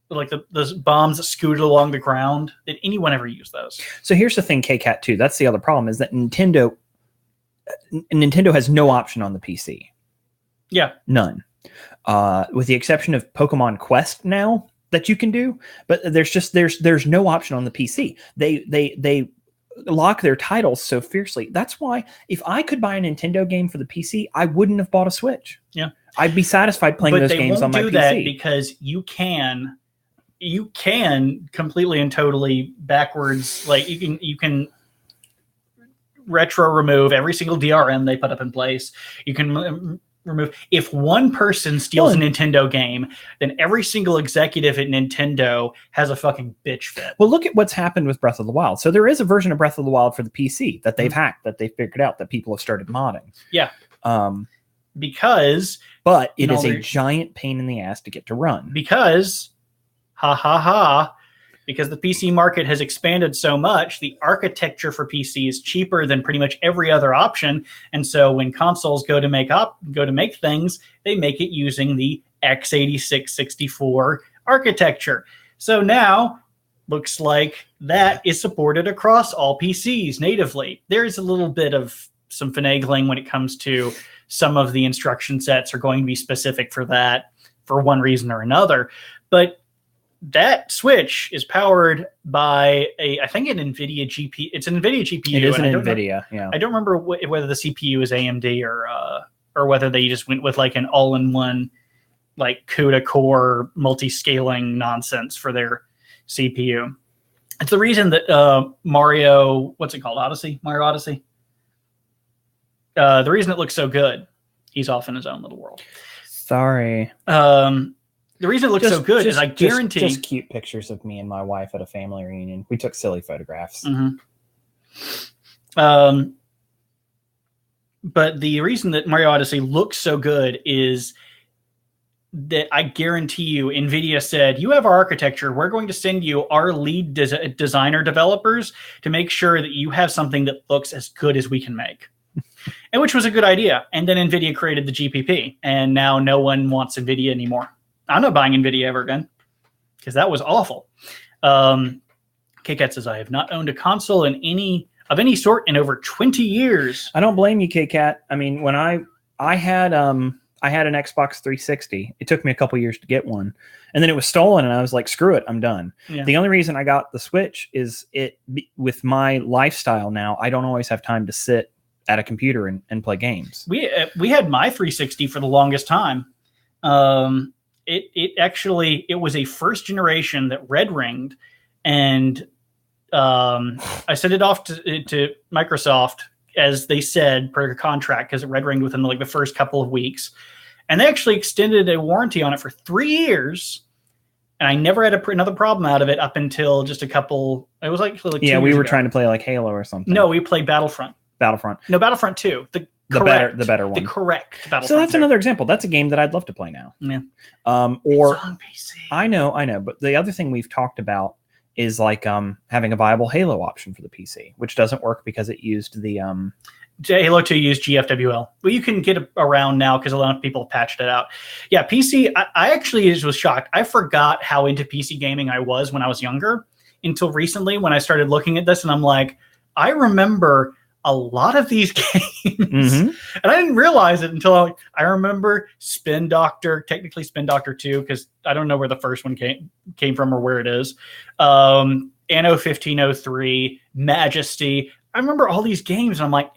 like those bombs that scooted along the ground? Did anyone ever use those? So here's the thing, KCat 2. That's the other problem, is that Nintendo has no option on the PC. Yeah, none, with the exception of Pokemon Quest now that you can do. But there's no option on the PC. They lock their titles so fiercely. That's why if I could buy a Nintendo game for the PC, I wouldn't have bought a Switch. Yeah, I'd be satisfied playing those games on my PC. But they won't do that because you can completely and totally backwards, like you can retro remove every single DRM they put up in place. You can remove, if one person steals a Nintendo game, then every single executive at Nintendo has a fucking bitch fit. Well, look at what's happened with Breath of the Wild. So there is a version of Breath of the Wild for the PC that they've hacked, that they've figured out, that people have started modding. Yeah. But it is a giant pain in the ass to get to run. Because because the PC market has expanded so much, the architecture for PC is cheaper than pretty much every other option. And so when consoles go to make things, they make it using the x86-64 architecture. So now looks like that is supported across all PCs natively. There's a little bit of some finagling when it comes to some of the instruction sets are going to be specific for that for one reason or another. But that Switch is powered by I think an NVIDIA GPU. It's an NVIDIA GPU. It is an NVIDIA, yeah. I don't remember whether the CPU is AMD or whether they just went with like an all-in-one like CUDA core multi-scaling nonsense for their CPU. It's the reason that Mario, what's it called? Mario Odyssey. The reason it looks so good, he's off in his own little world. Sorry. The reason it looks so good is I guarantee... Just cute pictures of me and my wife at a family reunion. We took silly photographs. But the reason that Mario Odyssey looks so good is that I guarantee you, NVIDIA said, you have our architecture. We're going to send you our lead designer developers to make sure that you have something that looks as good as we can make. And which was a good idea. And then NVIDIA created the GPP. And now no one wants NVIDIA anymore. I'm not buying NVIDIA ever again because that was awful. KCat says, I have not owned a console of any sort in over 20 years. I don't blame you, KCat. I mean, when I had an Xbox 360, it took me a couple years to get one. And then it was stolen, and I was like, screw it, I'm done. Yeah. The only reason I got the Switch is with my lifestyle now, I don't always have time to sit at a computer and play games. We had my 360 for the longest time. It was a first generation that red ringed, and I sent it off to Microsoft as they said per contract because it red ringed within like the first couple of weeks, and they actually extended a warranty on it for 3 years, and I never had another problem out of it up until just a couple. It was like 2 years we were ago. Trying to play like Halo or something. No, we played Battlefront. No, Battlefront 2. The better one. The correct Battlefront. So that's 2. Another example. That's a game that I'd love to play now. Yeah. Or it's on PC. I know. But the other thing we've talked about is like having a viable Halo option for the PC, which doesn't work because it used the Halo 2 used GFWL. Well, you can get it around now because a lot of people have patched it out. Yeah, PC, I actually was shocked. I forgot how into PC gaming I was when I was younger until recently when I started looking at this, and I'm like, I remember a lot of these games. And I didn't realize it until I remember Spin Doctor, technically Spin Doctor 2, because I don't know where the first one came from or where it is. Anno 1503, Majesty. I remember all these games, and I'm like,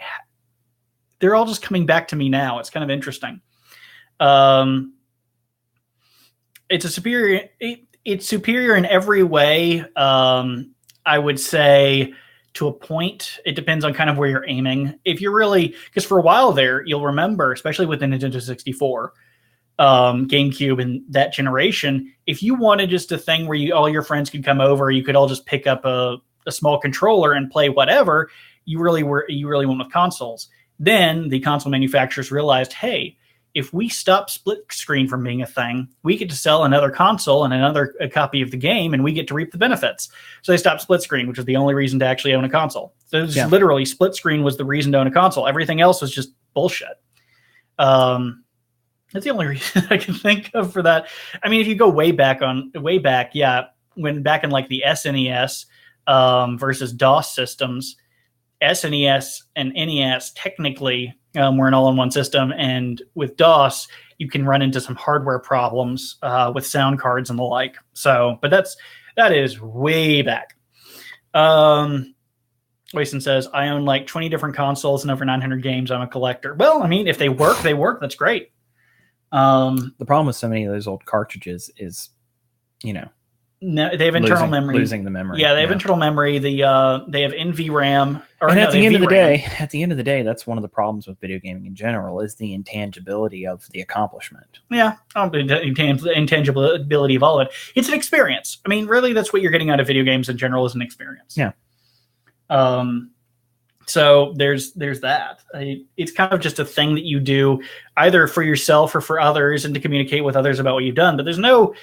they're all just coming back to me now. It's kind of interesting. It's a superior. It's superior in every way. I would say to a point. It depends on kind of where you're aiming. If you're really, because for a while there, you'll remember, especially with the Nintendo 64, GameCube, and that generation, if you wanted just a thing where all your friends could come over, you could all just pick up a small controller and play whatever. You really went with consoles. Then the console manufacturers realized, hey, if we stop split screen from being a thing, we get to sell another console and a copy of the game, and we get to reap the benefits. So they stopped split screen, which was the only reason to actually own a console. So it was literally split screen was the reason to own a console. Everything else was just bullshit. That's the only reason I can think of for that. I mean, if you go way back, when back in like the SNES versus DOS systems, SNES and NES technically were an all-in-one system, and with DOS you can run into some hardware problems with sound cards and the like. So, but that is way back. Wason says, I own like 20 different consoles and over 900 games. I'm a collector. Well, I mean, if they work, they work. That's great. The problem with so many of those old cartridges is, no, they have internal memory. Losing the memory. Yeah, they have internal memory. They have NVRAM. And at the end of the day, that's one of the problems with video gaming in general is the intangibility of the accomplishment. Yeah, the intangibility of all of it. It's an experience. I mean, really, that's what you're getting out of video games in general is an experience. Yeah. So there's that. It's kind of just a thing that you do either for yourself or for others and to communicate with others about what you've done. But there's no...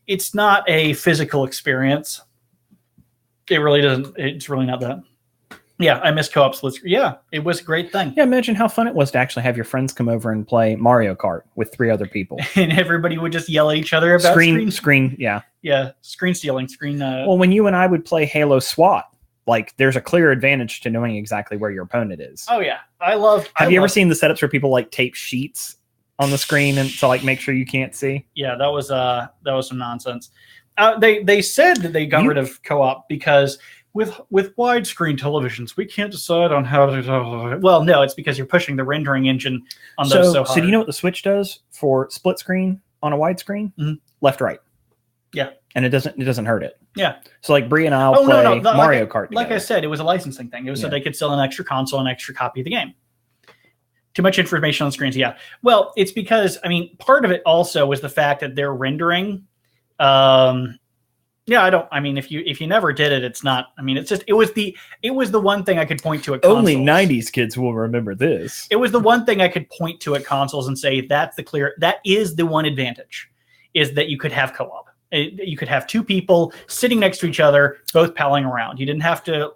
It's not a physical experience. It really doesn't. It's really not that. Yeah, I miss co-op split screen. Yeah, it was a great thing. Yeah, imagine how fun it was to actually have your friends come over and play Mario Kart with 3 other people. And everybody would just yell at each other about screen. Yeah. Yeah, screen stealing. Well, when you and I would play Halo SWAT, like there's a clear advantage to knowing exactly where your opponent is. Oh, yeah. Have you ever seen the setups where people like tape sheets on the screen and to like make sure you can't see? Yeah, that was some nonsense. They said that they got rid of co-op because with widescreen televisions we can't decide on how to. Well, no, it's because you're pushing the rendering engine on those so hard. So do you know what the Switch does for split screen on a widescreen? Mm-hmm. Left, right. Yeah, and it doesn't hurt it. Yeah. So like Bree and I'll play Mario Kart together. Like I said, it was a licensing thing. It was so they could sell an extra console, an extra copy of the game. Too much information on screens. Yeah. Well, it's because, I mean, part of it also was the fact that they're rendering. If you never did it, it's not, I mean, it's just, it was the one thing I could point to at consoles. Only 90s kids will remember this. It was the one thing I could point to at consoles and say, that is the one advantage, is that you could have co-op. You could have 2 people sitting next to each other, both palling around. You didn't have to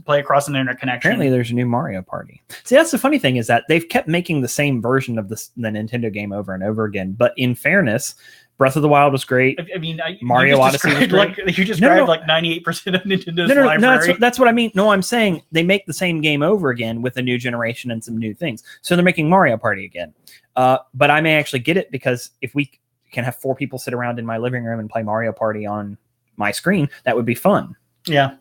play across an internet connection. Apparently, there's a new Mario Party. See, that's the funny thing is that they've kept making the same version of the Nintendo game over and over again. But in fairness, Breath of the Wild was great. I mean, Mario Odyssey was great. You described like 98% of Nintendo's library. No, that's what I mean. No, I'm saying they make the same game over again with a new generation and some new things. So they're making Mario Party again. But I may actually get it because if we can have 4 people sit around in my living room and play Mario Party on my screen, that would be fun. Yeah.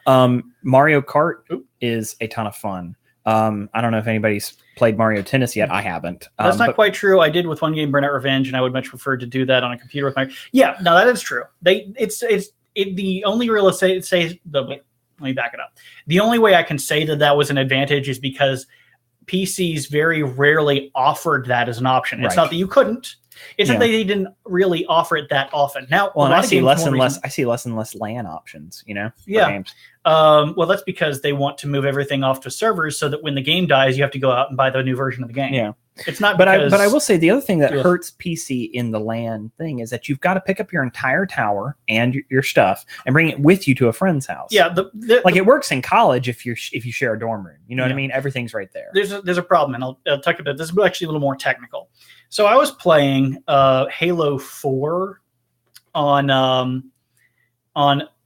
Mario Kart is a ton of fun. I don't know if anybody's played Mario Tennis yet. I haven't. That's not quite true. I did with one game, Burnout Revenge, and I would much prefer to do that on a computer with my. Yeah, no, that is true. The only real say the. Let me back it up. The only way I can say that was an advantage is because PCs very rarely offered that as an option. It's not that you couldn't. It's not that they didn't really offer it that often. Now, I see less and less LAN options. For games. Well, that's because they want to move everything off to servers so that when the game dies, you have to go out and buy the new version of the game. Yeah. It's not. But I will say the other thing that hurts PC in the LAN thing is that you've got to pick up your entire tower and your stuff and bring it with you to a friend's house. Yeah, it works in college if you share a dorm room. You know what I mean? Everything's right there. There's a problem, and I'll talk about this. Is actually a little more technical. So I was playing Halo 4 on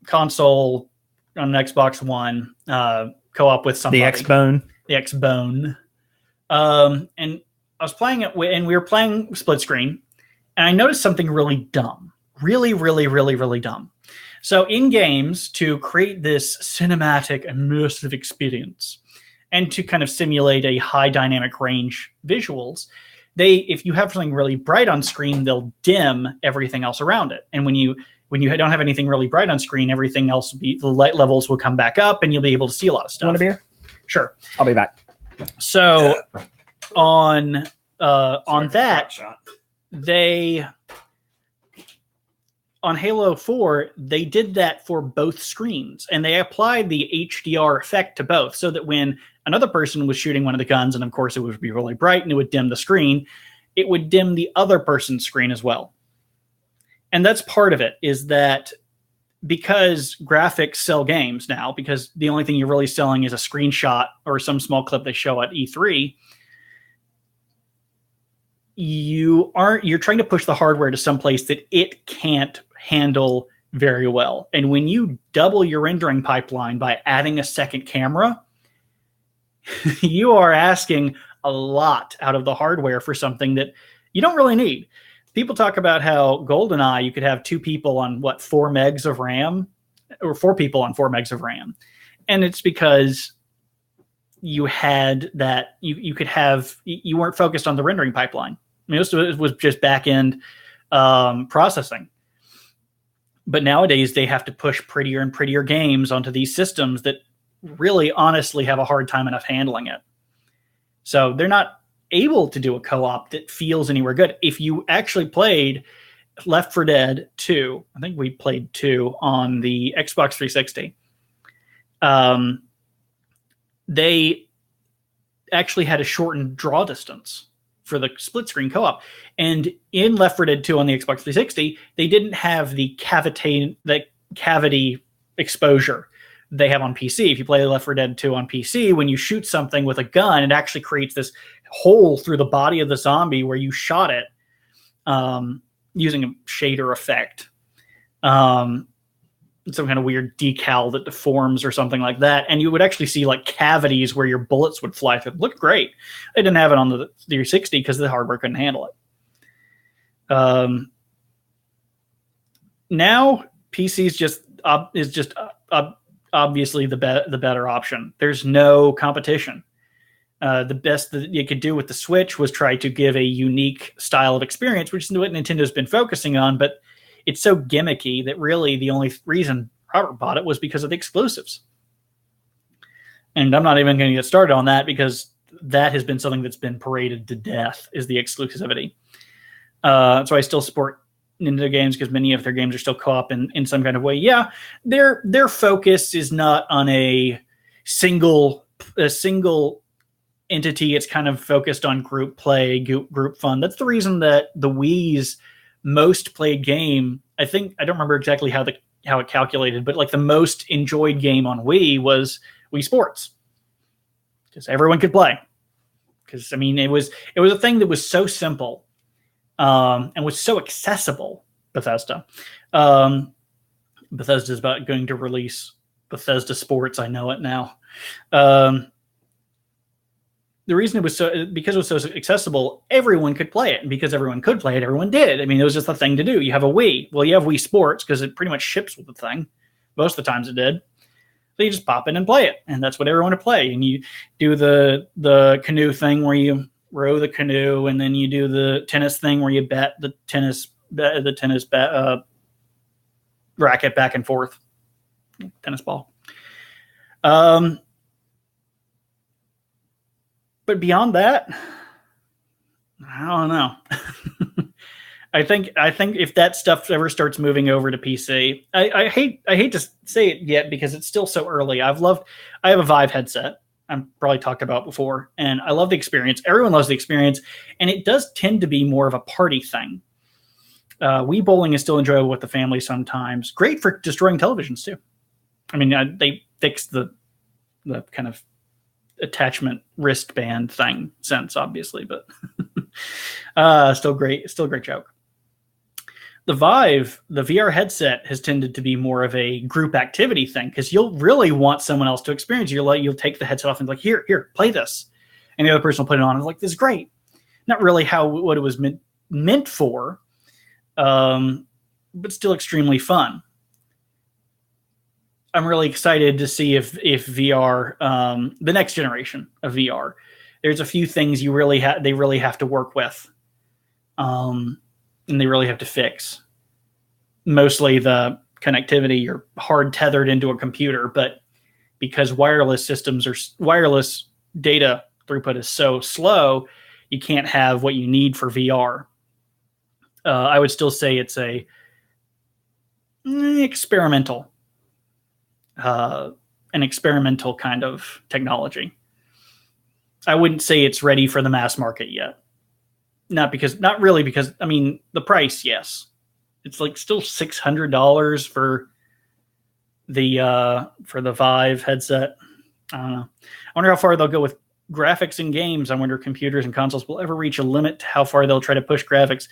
console on an Xbox One co-op with somebody. The X-Bone. The X-Bone. And I was playing it, and we were playing split screen, and I noticed something really dumb. Really, really, really, really dumb. So in games, to create this cinematic, immersive experience, and to kind of simulate a high dynamic range visuals, if you have something really bright on screen, they'll dim everything else around it. And when you don't have anything really bright on screen, everything else the light levels will come back up, and you'll be able to see a lot of stuff. Want a beer? Sure. I'll be back. So on that, on Halo 4, they did that for both screens, and they applied the HDR effect to both, so that when another person was shooting one of the guns, and of course it would be really bright and it would dim the screen, it would dim the other person's screen as well. And that's part of it, is that because graphics sell games now, because the only thing you're really selling is a screenshot or some small clip they show at E3, you're trying to push the hardware to some place that it can't handle very well. And when you double your rendering pipeline by adding a second camera, you are asking a lot out of the hardware for something that you don't really need. People talk about how GoldenEye, you could have 2 people on 4 megs of RAM, or 4 people on 4 megs of RAM. And it's because you had that, you weren't focused on the rendering pipeline. I mean, most of it was just back end processing. But nowadays they have to push prettier and prettier games onto these systems that really honestly have a hard time enough handling it. So they're not able to do a co-op that feels anywhere good. If you actually played Left 4 Dead 2, I think we played 2 on the Xbox 360, they actually had a shortened draw distance for the split screen co-op. And in Left 4 Dead 2 on the Xbox 360, they didn't have the cavity exposure they have on PC. If you play Left 4 Dead 2 on PC, when you shoot something with a gun, it actually creates this hole through the body of the zombie where you shot it using a shader effect. Some kind of weird decal that deforms or something like that. And you would actually see like cavities where your bullets would fly through. It looked great. They didn't have it on the 360 because the hardware couldn't handle it. Now PC is just obviously the better option. There's no competition. The best that you could do with the Switch was try to give a unique style of experience, which is what Nintendo's been focusing on, but it's so gimmicky that really the only reason Robert bought it was because of the exclusives. And I'm not even going to get started on that, because that has been something that's been paraded to death, is the exclusivity. So I still support Nintendo games because many of their games are still co-op in some kind of way. Yeah, their focus is not on a single entity. It's kind of focused on group play, group fun. That's the reason that the Wii's most played game, I think, I don't remember exactly how it calculated, but like the most enjoyed game on Wii was Wii Sports, because everyone could play. Because I mean, it was a thing that was so simple and was so accessible. Bethesda. Bethesda's about going to release Bethesda Sports. I know it now. The reason because it was so accessible, everyone could play it. And because everyone could play it, everyone did. I mean, it was just a thing to do. You have a Wii. Well, you have Wii Sports because it pretty much ships with the thing. Most of the times it did. So you just pop in and play it. And that's what everyone would play. And you do the canoe thing where you row the canoe, and then you do the tennis thing where you bet the tennis racket back and forth. Tennis ball. But beyond that, I don't know. I think if that stuff ever starts moving over to PC, I hate to say it yet because it's still so early. I have a Vive headset, I'm probably talked about before, and I love the experience. Everyone loves the experience, and it does tend to be more of a party thing. Wii bowling is still enjoyable with the family sometimes. Great for destroying televisions too. I mean, they fixed the kind of attachment wristband thing since, obviously, but still great joke. The Vive, the VR headset, has tended to be more of a group activity thing because you'll really want someone else to experience. You'll take the headset off and be like, here, play this, and the other person will put it on and like, this is great. Not really what it was meant for, but still extremely fun. I'm really excited to see if VR, the next generation of VR, there's a few things they really have to work with, and they really have to fix. Mostly the connectivity, you're hard tethered into a computer, but because wireless data throughput is so slow, you can't have what you need for VR. I would still say it's an experimental kind of technology. I wouldn't say it's ready for the mass market yet. Not really because I mean the price, yes. It's like still $600 for the Vive headset. I don't know. I wonder how far they'll go with graphics in games. I wonder if computers and consoles will ever reach a limit to how far they'll try to push graphics.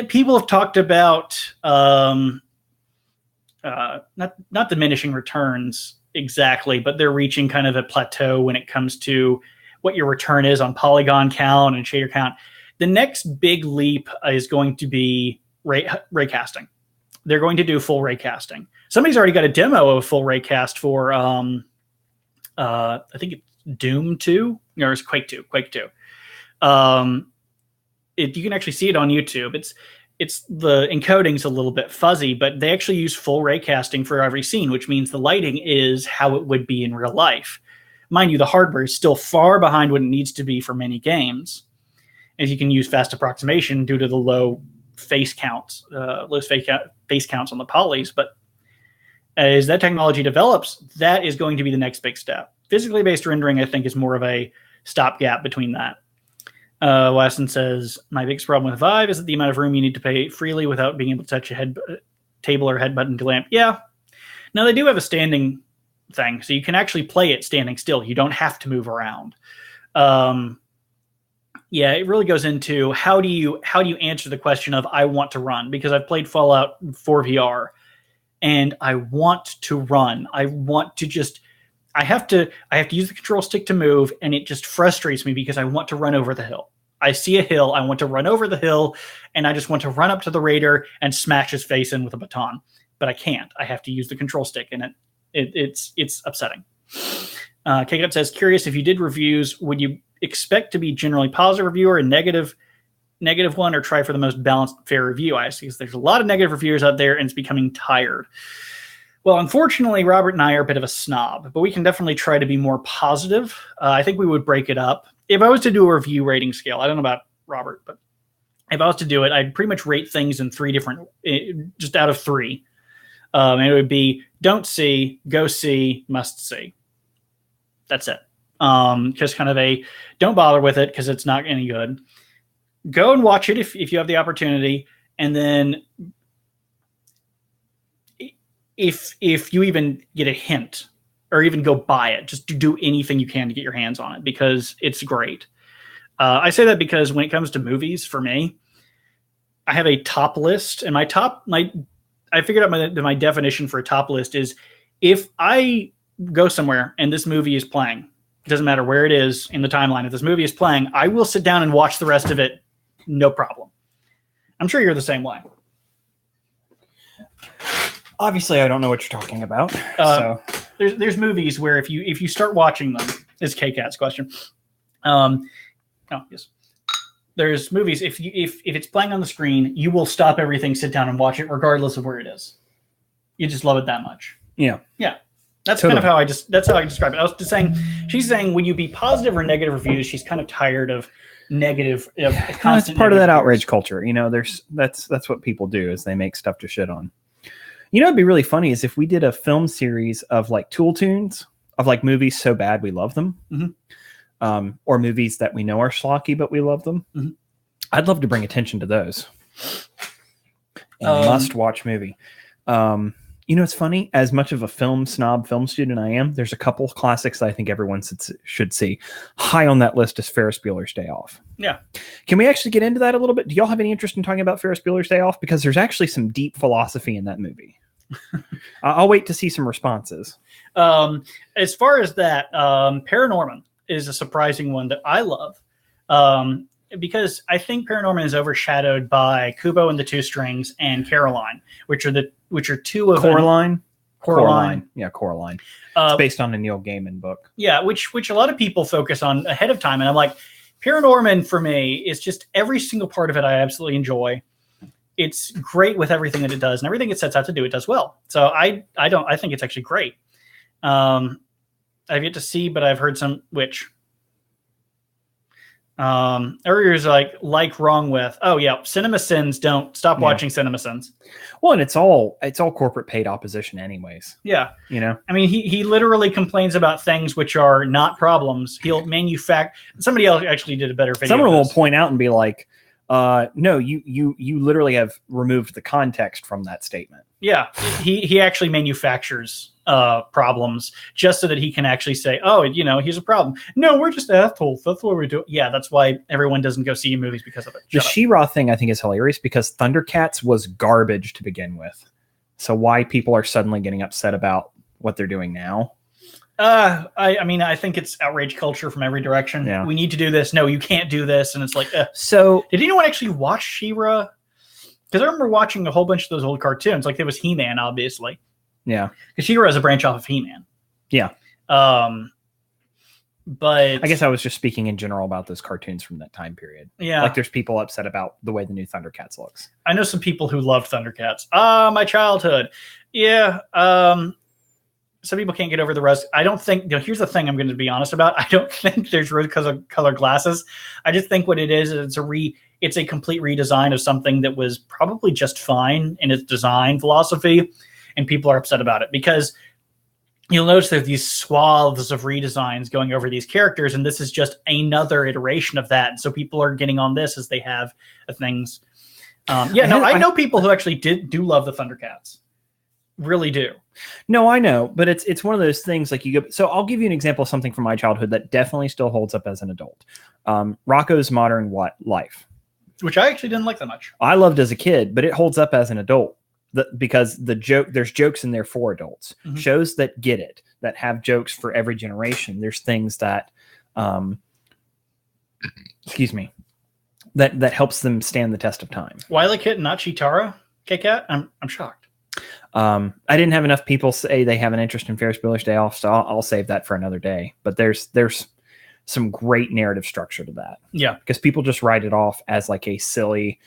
People have talked about not diminishing returns exactly, but they're reaching kind of a plateau when it comes to what your return is on polygon count and shader count. The next big leap is going to be raycasting. They're going to do full raycasting. Somebody's already got a demo of full raycast for I think it's Doom 2 or it's Quake 2. You can actually see it on YouTube. It's the encoding's a little bit fuzzy, but they actually use full raycasting for every scene, which means the lighting is how it would be in real life. Mind you, the hardware is still far behind what it needs to be for many games, as you can use fast approximation due to the low face counts on the polys. But as that technology develops, that is going to be the next big step. Physically based rendering, I think, is more of a stopgap between that. Weston says, my biggest problem with Vive is that the amount of room you need to pay freely without being able to touch a table or head button to lamp. Yeah. Now they do have a standing thing, so you can actually play it standing still. You don't have to move around. Yeah, it really goes into how do you answer the question of I want to run, because I've played Fallout 4 VR and I want to run. I have to use the control stick to move, and it just frustrates me because I want to run over the hill. I see a hill, I want to run over the hill, and I just want to run up to the raider and smash his face in with a baton. But I can't. I have to use the control stick, and it's upsetting. K-Gut says, curious if you did reviews, would you expect to be generally positive review or a negative one, or try for the most balanced, fair review? I see, because there's a lot of negative reviewers out there and it's becoming tired. Well, unfortunately, Robert and I are a bit of a snob, but we can definitely try to be more positive. I think we would break it up. If I was to do a review rating scale, I don't know about Robert, but if I was to do it, I'd pretty much rate things in just out of 3. And it would be don't see, go see, must see. That's it. Just kind of a don't bother with it because it's not any good. Go and watch it if you have the opportunity, and then if you even get a hint or even go buy it, just do anything you can to get your hands on it because it's great. I say that because when it comes to movies, for me, I have a top list, and I figured out my definition for a top list is if I go somewhere and this movie is playing, it doesn't matter where it is in the timeline. If this movie is playing, I will sit down and watch the rest of it. No problem. I'm sure you're the same way. Obviously, I don't know what you're talking about. So there's movies where if you start watching them, is K-Cat's question. Yes. There's movies if it's playing on the screen, you will stop everything, sit down, and watch it regardless of where it is. You just love it that much. Yeah. Yeah. That's totally. Kind of that's how I describe it. I was just saying, she's saying, when you be positive or negative reviews, she's kind of tired of negative. It's part of that outrage culture. That's what people do, is they make stuff to shit on. It'd be really funny is if we did a film series of like Tool Tunes of like movies so bad we love them, or movies that we know are schlocky but we love them. I'd love to bring attention to those. Must-watch movie. You know, it's funny. As much of a film snob, film student I am, there's a couple classics that I think everyone should see. High on that list is Ferris Bueller's Day Off. Yeah. Can we actually get into that a little bit? Do y'all have any interest in talking about Ferris Bueller's Day Off? Because there's actually some deep philosophy in that movie. I'll wait to see some responses. As far as that, Paranorman is a surprising one that I love. Because I think Paranorman is overshadowed by Kubo and the Two Strings and Caroline, which are two of Coraline. Coraline. Yeah, Coraline. It's based on a Neil Gaiman book. Yeah, which a lot of people focus on ahead of time. And I'm like, Paranorman for me is just every single part of it I absolutely enjoy. It's great with everything that it does, and everything it sets out to do, it does well. So I think it's actually great. I've yet to see, but I've heard some everyone's like wrong with, oh yeah, Cinema Sins, don't stop watching Cinema Sins. Well, and it's all corporate paid opposition anyways. Yeah. You know, I mean, he literally complains about things which are not problems. He'll manufacture. Somebody else actually did a better video. Someone will point out and be like, no, you literally have removed the context from that statement. Yeah. He actually manufactures problems just so that he can actually say, oh, you know, he's a problem. No, we're just assholes. That's what we're doing. Yeah, that's why everyone doesn't go see movies because of it. The She-Ra thing I think is hilarious because Thundercats was garbage to begin with. So why people are suddenly getting upset about what they're doing now? I mean, I think it's outrage culture from every direction. Yeah. We need to do this. No, you can't do this. And it's like, So did anyone actually watch She-Ra? Because I remember watching a whole bunch of those old cartoons. Like there was He-Man, obviously. Yeah. Because She-Ra is a branch off of He-Man. Yeah. But I guess I was just speaking in general about those cartoons from that time period. Yeah. Like there's people upset about the way the new Thundercats looks. I know some people who loved Thundercats. My childhood. Yeah. Some people can't get over the rose. I don't think, here's the thing I'm going to be honest about. I don't think there's rose colored glasses. I just think what it is it's a complete redesign of something that was probably just fine in its design philosophy. And people are upset about it because you'll notice there's these swaths of redesigns going over these characters. And this is just another iteration of that. So people are getting on this as they have things. I know people who actually do love the Thundercats. Really do. No, I know, but it's one of those things like you go. So I'll give you an example of something from my childhood that definitely still holds up as an adult. Rocco's Modern Life, which I actually didn't like that much. I loved as a kid, but it holds up as an adult because there's jokes in there for adults. Mm-hmm. Shows that get it, that have jokes for every generation. There's things that, that helps them stand the test of time. Wile E. Kit, not Chitara, K-Cat. I'm shocked. I didn't have enough people say they have an interest in Ferris Bueller's Day Off, so I'll save that for another day. But there's some great narrative structure to that. Yeah. Because people just write it off as like a silly,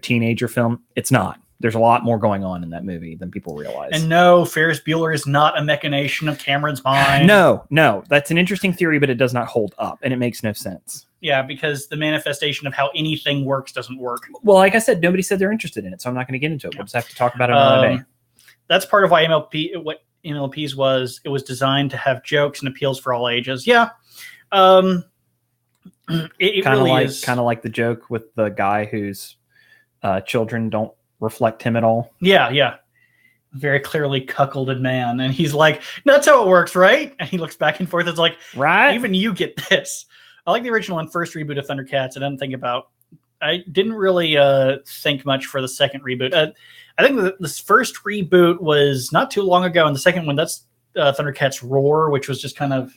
teenager film. It's not. There's a lot more going on in that movie than people realize. And no, Ferris Bueller is not a machination of Cameron's mind. No. That's an interesting theory, but it does not hold up, and it makes no sense. Yeah, because the manifestation of how anything works doesn't work. Well, like I said, nobody said they're interested in it, so I'm not going to get into it. We'll just have to talk about it another day. That's part of why what MLPs was. It was designed to have jokes and appeals for all ages. Yeah. It kind of really like is. Kind of like the joke with the guy whose children don't reflect him at all. Yeah. Very clearly cuckolded man. And he's like, that's how it works, right? And he looks back and forth. It's like, right? Even you get this. I like the original and first reboot of Thundercats. I didn't really think much for the second reboot. I think this first reboot was not too long ago, and the second one, that's Thundercats Roar, which was just kind of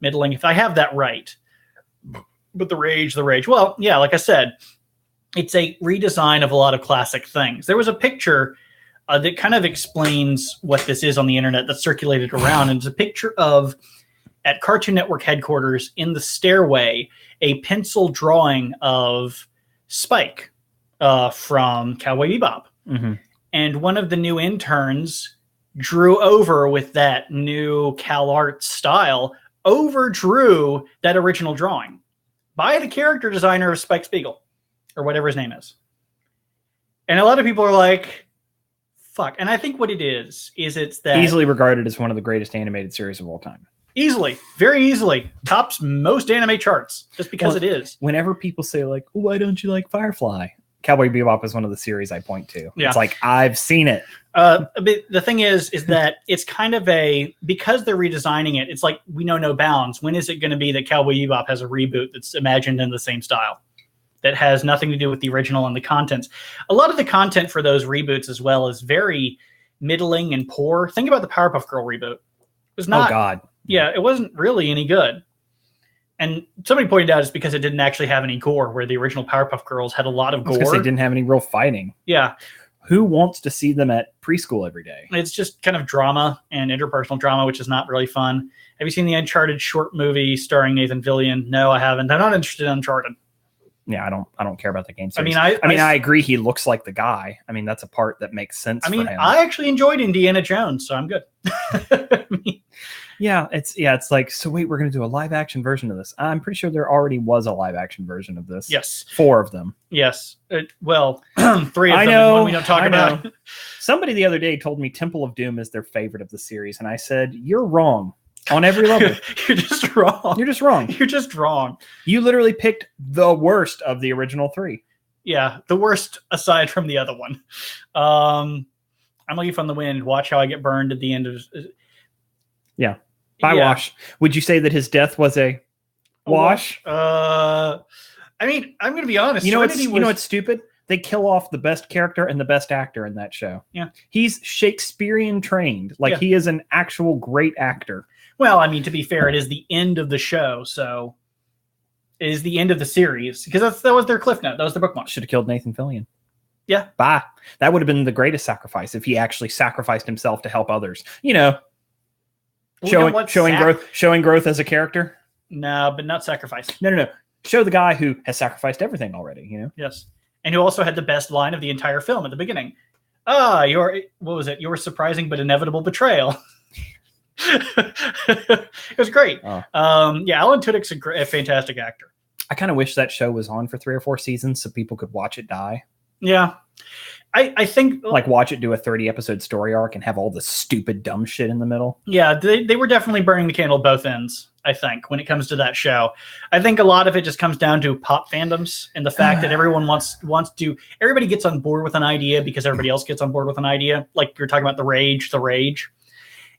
middling, if I have that right. But the rage. Well, yeah, like I said, it's a redesign of a lot of classic things. There was a picture that kind of explains what this is on the internet that circulated around, and it's a picture of, at Cartoon Network headquarters in the stairway, a pencil drawing of Spike from Cowboy Bebop. Mm-hmm. And one of the new interns drew over with that new CalArt style, overdrew that original drawing by the character designer of Spike Spiegel, or whatever his name is. And a lot of people are like, fuck. And I think what it is it's that... easily regarded as one of the greatest animated series of all time. Easily, very easily. Tops most anime charts just because it is. Whenever people say like, oh, why don't you like Firefly? Cowboy Bebop is one of the series I point to. Yeah. It's like, I've seen it. But the thing is that it's kind of because they're redesigning it, it's like we know no bounds. When is it going to be that Cowboy Bebop has a reboot that's imagined in the same style? That has nothing to do with the original and the contents. A lot of the content for those reboots as well is very middling and poor. Think about the Powerpuff Girl reboot. It was not. Oh, God. Yeah, it wasn't really any good. And somebody pointed out it's because it didn't actually have any gore, where the original Powerpuff Girls had a lot of gore. Because they didn't have any real fighting. Yeah. Who wants to see them at preschool every day? It's just kind of drama and interpersonal drama, which is not really fun. Have you seen the Uncharted short movie starring Nathan Fillion? No, I haven't. I'm not interested in Uncharted. Yeah, I don't care about the game series. I mean, I agree. He looks like the guy. I mean, that's a part that makes sense. For him. I actually enjoyed Indiana Jones, so I'm good. It's like, so wait, we're going to do a live action version of this. I'm pretty sure there already was a live action version of this. Yes, 4 of them. Yes, 3 of them. One we don't talk about. Somebody the other day told me Temple of Doom is their favorite of the series, and I said, "You're wrong." On every level. You're just wrong. You're just wrong. You're just wrong. You literally picked the worst of the original 3. Yeah, the worst aside from the other one. I'm looking from the wind. Watch how I get burned at the end of... Yeah. Wash. Would you say that his death was a wash? I mean, I'm going to be honest. You know what's stupid? They kill off the best character and the best actor in that show. Yeah. He's Shakespearean trained. He is an actual great actor. Well, I mean, to be fair, it is the end of the show, so it is the end of the series because that was their cliff note. That was their bookmark. Should have killed Nathan Fillion. Yeah. Bye. That would have been the greatest sacrifice if he actually sacrificed himself to help others. You know, showing growth as a character. No, but not sacrifice. No. Show the guy who has sacrificed everything already, you know? Yes. And who also had the best line of the entire film at the beginning. What was it? Your surprising but inevitable betrayal. It was great. Alan Tudyk's a fantastic actor. I kind of wish that show was on for 3 or 4 seasons so people could watch it die. Yeah. I think watch it do a 30-episode story arc and have all the stupid dumb shit in the middle. Yeah, they were definitely burning the candle at both ends, I think, when it comes to that show. I think a lot of it just comes down to pop fandoms and the fact that everyone wants to everybody gets on board with an idea because everybody else gets on board with an idea. Like you're talking about the rage.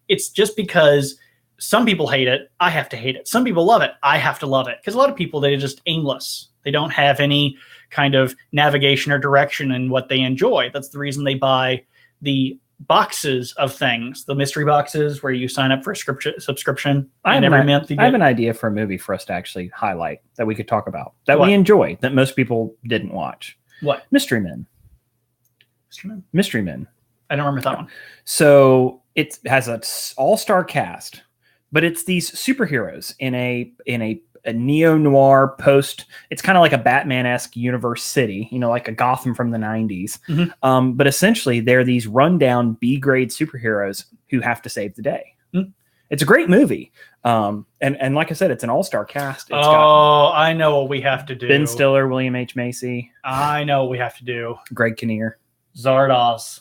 It's just because some people hate it, I have to hate it. Some people love it, I have to love it. Because a lot of people, they're just aimless. They don't have any kind of navigation or direction in what they enjoy. That's the reason they buy the boxes of things, the mystery boxes where you sign up for a subscription. I have an idea for a movie for us to actually highlight that we could talk about that we enjoy that most people didn't watch. What? Mystery Men. Mystery Men. I don't remember that one. So it has an all-star cast, but it's these superheroes in a neo-noir post. It's kind of like a Batman-esque universe city, like a Gotham from the 90s. Mm-hmm. But essentially, they're these rundown B-grade superheroes who have to save the day. Mm-hmm. It's a great movie. And like I said, it's an all-star cast. It's got I know what we have to do. Ben Stiller, William H. Macy. I know what we have to do. Greg Kinnear. Zardoz.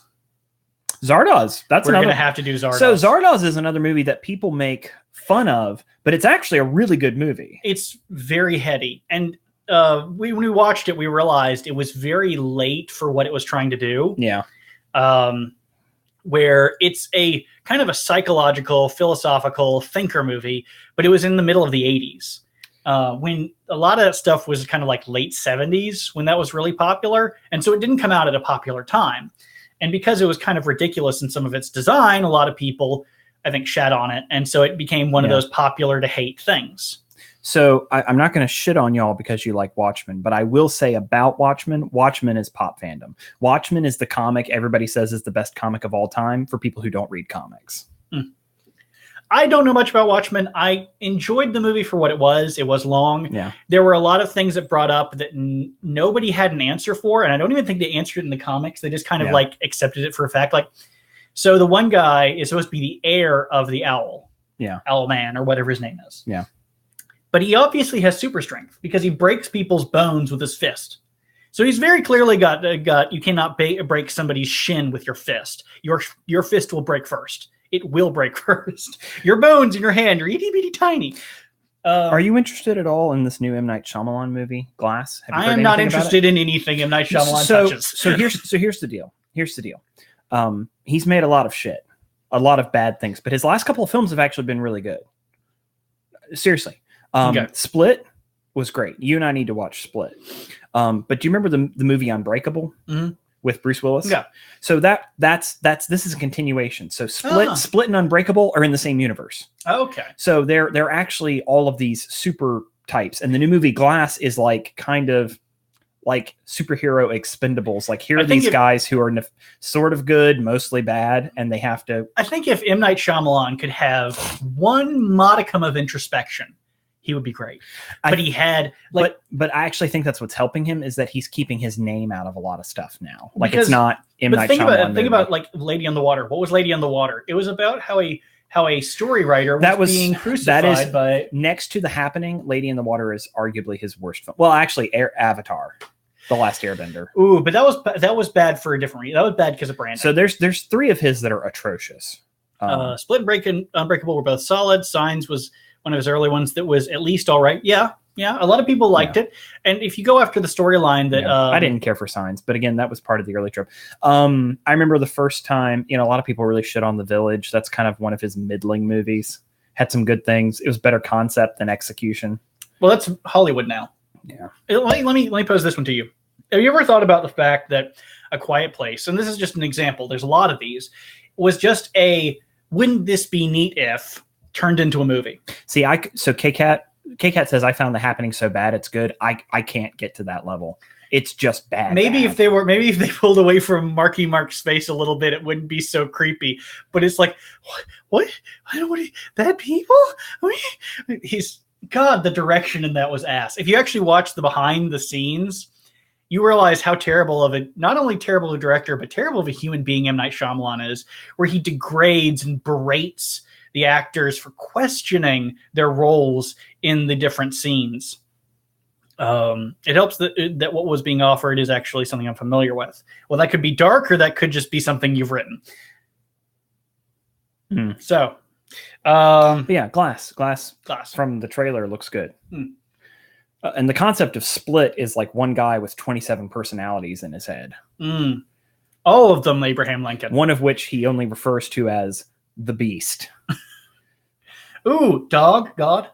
We're going to have to do Zardoz. So Zardoz is another movie that people make fun of, but it's actually a really good movie. It's very heady. And when we watched it, we realized it was very late for what it was trying to do. Yeah. Where it's a kind of a psychological, philosophical thinker movie, but it was in the middle of the 80s. When a lot of that stuff was kind of like late 70s when that was really popular. And so it didn't come out at a popular time. And because it was kind of ridiculous in some of its design, a lot of people, I think, shat on it. And so it became one of those popular to hate things. So I'm not going to shit on y'all because you like Watchmen, but I will say about Watchmen is pop fandom. Watchmen is the comic everybody says is the best comic of all time for people who don't read comics. I don't know much about Watchmen. I enjoyed the movie for what it was. It was long. Yeah. There were a lot of things that brought up that nobody had an answer for. And I don't even think they answered it in the comics. They just kind of accepted it for a fact. So the one guy is supposed to be the heir of the owl. Yeah. Owl man or whatever his name is. Yeah. But he obviously has super strength because he breaks people's bones with his fist. So he's very clearly got you cannot break somebody's shin with your fist. Your fist will break first. it will break first. Your bones in your hand are itty bitty tiny. Are you interested at all in this new M. Night Shyamalan movie, Glass? I am not interested in anything M. Night Shyamalan touches. So here's the deal. Here's the deal. He's made a lot of shit, a lot of bad things, but his last couple of films have actually been really good. Seriously. Okay. Split was great. You and I need to watch Split. But do you remember the movie Unbreakable with Bruce Willis? Yeah. So this is a continuation. So Split and Unbreakable are in the same universe. Okay. So they're actually all of these super types, and the new movie Glass is like kind of like superhero Expendables. Like here are these guys who are sort of good, mostly bad, and they have to. I think if M. Night Shyamalan could have one modicum of introspection, he would be great. But he had like, but I actually think that's what's helping him is that he's keeping his name out of a lot of stuff now. Like because, it's not M. Night Shyamalan. Think about like Lady on the Water. What was Lady on the Water? It was about how a story writer was being crucified. That is by next to The Happening. Lady in the Water is arguably his worst film. Well, actually, Avatar, The Last Airbender. Ooh, but that was bad for a different reason. That was bad because of branding. So there's 3 of his that are atrocious. Split and Unbreakable were both solid. Signs was one of his early ones that was at least all right. Yeah. A lot of people liked it. And if you go after the storyline that I didn't care for Signs, but again, that was part of the early trip. I remember the first time, a lot of people really shit on The Village. That's kind of one of his middling movies. Had some good things. It was better concept than execution. Well, that's Hollywood now. Yeah. Let me pose this one to you. Have you ever thought about the fact that A Quiet Place, and this is just an example, there's a lot of these, was just wouldn't this be neat if turned into a movie? See, so K-Cat says, I found The Happening so bad it's good. I can't get to that level. It's just bad. Maybe if they pulled away from Marky Mark's face a little bit, it wouldn't be so creepy. But it's like, what? I don't want bad people. God, the direction in that was ass. If you actually watch the behind the scenes, you realize how terrible of not only terrible of a director, but terrible of a human being M. Night Shyamalan is, where he degrades and berates the actors for questioning their roles in the different scenes. It helps that what was being offered is actually something I'm familiar with. Well, that could be dark, or that could just be something you've written. So, yeah, Glass from the trailer looks good. And the concept of Split is like one guy with 27 personalities in his head. All of them Abraham Lincoln. One of which he only refers to as the Beast. Ooh, dog, God.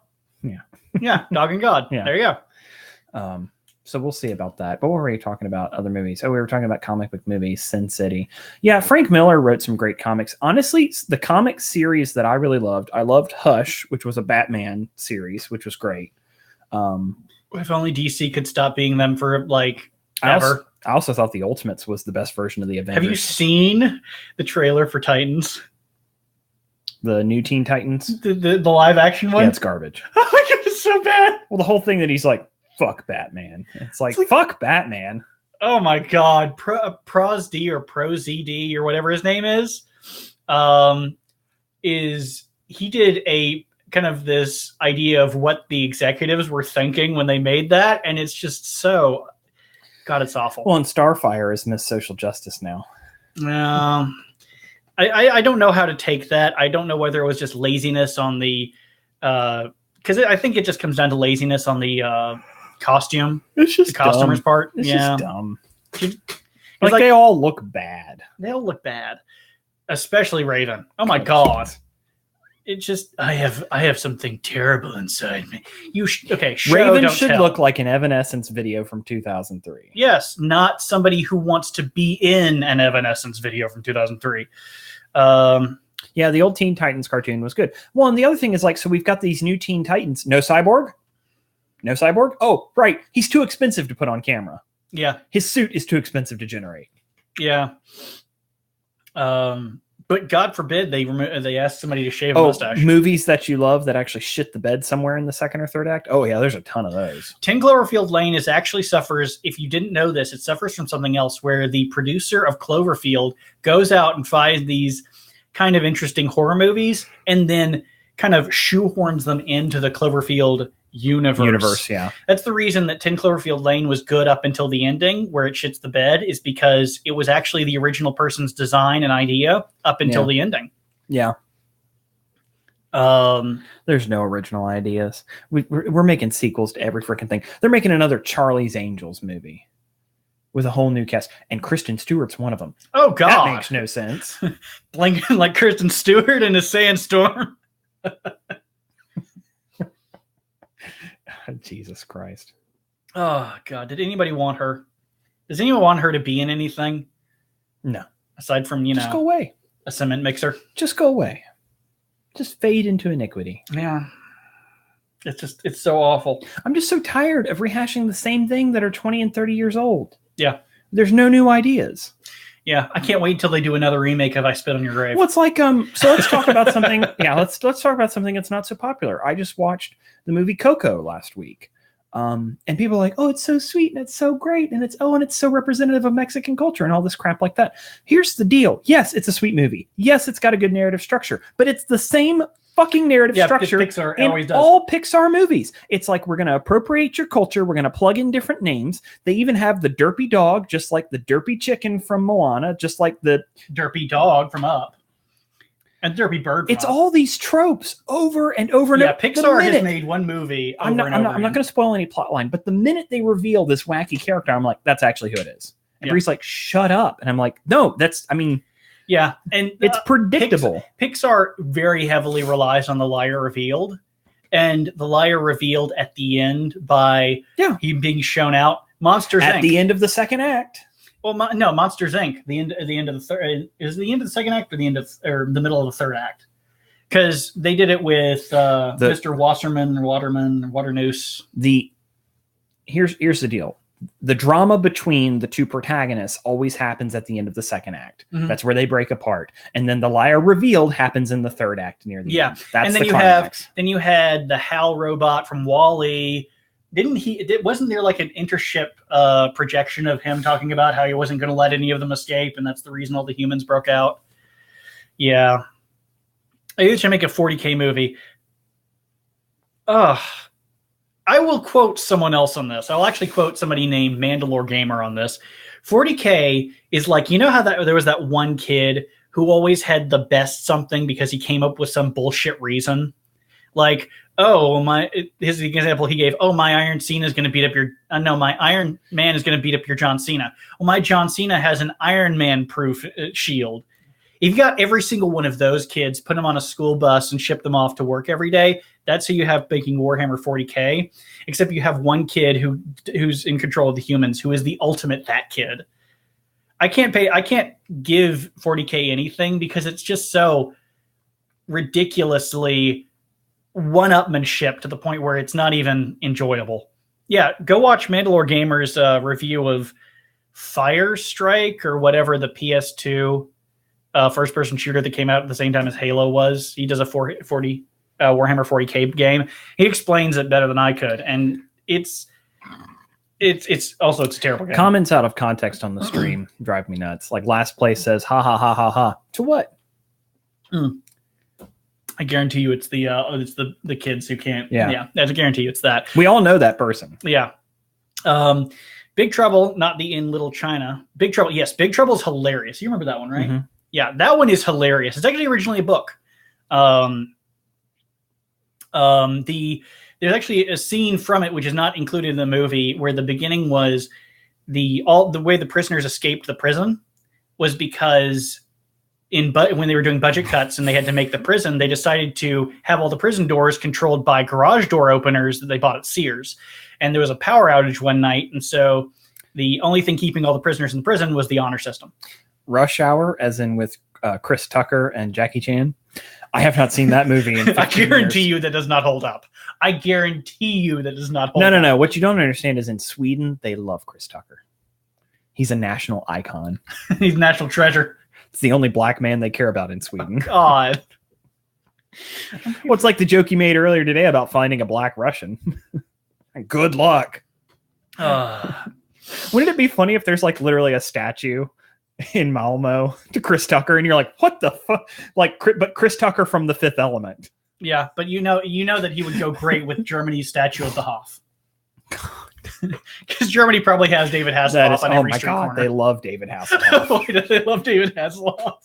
Yeah, dog and God. Yeah. There you go. So we'll see about that. But what were we talking about? Other movies. Oh, we were talking about comic book movies, Sin City. Yeah, Frank Miller wrote some great comics. Honestly, the comic series that I really loved, I loved Hush, which was a Batman series, which was great. If only DC could stop being them for like ever. I also thought the Ultimates was the best version of the Avengers. Have you seen the trailer for Titans? The new Teen Titans? The live action one? Yeah, it's garbage. Oh my God, it's so bad. Well, the whole thing that he's like, fuck Batman. It's like fuck Batman. Oh my God. Pros D or Pro ZD or whatever his name is he did a kind of this idea of what the executives were thinking when they made that. And it's just so, God, it's awful. Well, and Starfire is Miss Social Justice now. I don't know how to take that. I don't know whether it was just laziness on the, because I think it just comes down to laziness on the costume. It's just the costumer's part. It's just dumb. Like they all look bad. They all look bad, especially Raven. Oh my God. It just, I have something terrible inside me. Raven should look like an Evanescence video from 2003. Yes, not somebody who wants to be in an Evanescence video from 2003. Yeah, the old Teen Titans cartoon was good. Well, and the other thing is so we've got these new Teen Titans. No Cyborg? Oh, right. He's too expensive to put on camera. Yeah. His suit is too expensive to generate. Yeah. But God forbid they ask somebody to shave a mustache. Movies that you love that actually shit the bed somewhere in the second or third act? Oh, yeah, there's a ton of those. 10 Cloverfield Lane suffers, if you didn't know this, it suffers from something else where the producer of Cloverfield goes out and finds these kind of interesting horror movies and then kind of shoehorns them into the Cloverfield universe. Yeah. That's the reason that 10 Cloverfield Lane was good up until the ending where it shits the bed, is because it was actually the original person's design and idea up until the ending. Yeah. There's no original ideas. We're making sequels to every freaking thing. They're making another Charlie's Angels movie with a whole new cast, and Kristen Stewart's one of them. Oh God, that makes no sense. Blinking like Kristen Stewart in a sandstorm. Jesus Christ. Oh God, did anybody want her? Does anyone want her to be in anything? No. Aside from just go away. A cement mixer. Just go away. Just fade into iniquity. Yeah. It's so awful. I'm just so tired of rehashing the same thing that are 20 and 30 years old. Yeah. There's no new ideas. Yeah. I can't wait until they do another remake of I Spit on Your Grave. Well, it's like, so let's talk about something. Yeah, let's talk about something that's not so popular. I just watched the movie Coco last week. And people are like, oh, it's so sweet and it's so great. And it's so representative of Mexican culture and all this crap like that. Here's the deal. Yes, it's a sweet movie. Yes, it's got a good narrative structure, but it's the same fucking narrative structure Pixar in always does. All Pixar movies. It's like, we're going to appropriate your culture. We're going to plug in different names. They even have the derpy dog, just like the derpy chicken from Moana, just like the derpy dog from Up. And derpy bird. It's all these tropes over and over and over. Yeah, Pixar has made one movie. I'm not going to spoil any plot line, but the minute they reveal this wacky character, I'm like, that's actually who it is. And Bree's like, shut up. And I'm like, no, yeah, and it's predictable. Pixar very heavily relies on the liar revealed, and the liar revealed at the end by him being shown out. Monsters at Inc. the end of the second act. Well, no, Monsters Inc. The end of the third is the end of the second act or the middle of the third act, because they did it with Mr. Waternoose. Here's the deal. The drama between the two protagonists always happens at the end of the second act. Mm-hmm. That's where they break apart. And then the liar revealed happens in the third act near the end. That's and then the climax. Then you had the Hal robot from WALL-E. Wasn't there like an intership projection of him talking about how he wasn't going to let any of them escape, and that's the reason all the humans broke out? Yeah. I should make a 40K movie. I will quote someone else on this. I'll actually quote somebody named Mandalore Gamer on this. 40K is like, you know how there was that one kid who always had the best something because he came up with some bullshit reason? Like, his example he gave, my Iron Cena is going to beat up your, my Iron Man is going to beat up your John Cena. Well, my John Cena has an Iron Man proof shield. If you got every single one of those kids, put them on a school bus and ship them off to work every day, that's who you have making Warhammer 40K, except you have one kid who's in control of the humans, who is the ultimate that kid. I can't give 40K anything because it's just so ridiculously one-upmanship to the point where it's not even enjoyable. Yeah, go watch Mandalore Gamer's review of Fire Strike or whatever the PS2 first-person shooter that came out at the same time as Halo was. He does a Warhammer 40K game. He explains it better than I could, and it's a terrible game. Comments out of context on the stream drive me nuts. Like Last Place says, "Ha ha ha ha ha." To what? I guarantee you, it's the kids who can't. Yeah. I guarantee you, it's that. We all know that person. Yeah. Big Trouble, not the In Little China. Big Trouble. Yes, Big Trouble's hilarious. You remember that one, right? Mm-hmm. Yeah, that one is hilarious. It's actually originally a book. There's actually a scene from it which is not included in the movie where the beginning was the way the prisoners escaped the prison was because when they were doing budget cuts and they had to make the prison, they decided to have all the prison doors controlled by garage door openers that they bought at Sears. And there was a power outage one night, and so the only thing keeping all the prisoners in the prison was the honor system. Rush Hour, as in with Chris Tucker and Jackie Chan. I have not seen that movie in 15 I guarantee years. you that does not hold up. I guarantee you that does not hold up. No. What you don't understand is in Sweden, they love Chris Tucker. He's a national icon. He's a national treasure. It's the only black man they care about in Sweden. Oh, God. Well, it's like the joke you made earlier today about finding a black Russian. Good luck. Wouldn't it be funny if there's like literally a statue in Malmo to Chris Tucker and you're like, what the fuck? But Chris Tucker from The Fifth Element. Yeah, but you know that he would go great with Germany's statue of the Hoff. Because Germany probably has David Hasselhoff on every street corner. They love David Hasselhoff. Boy, do they love David Hasselhoff.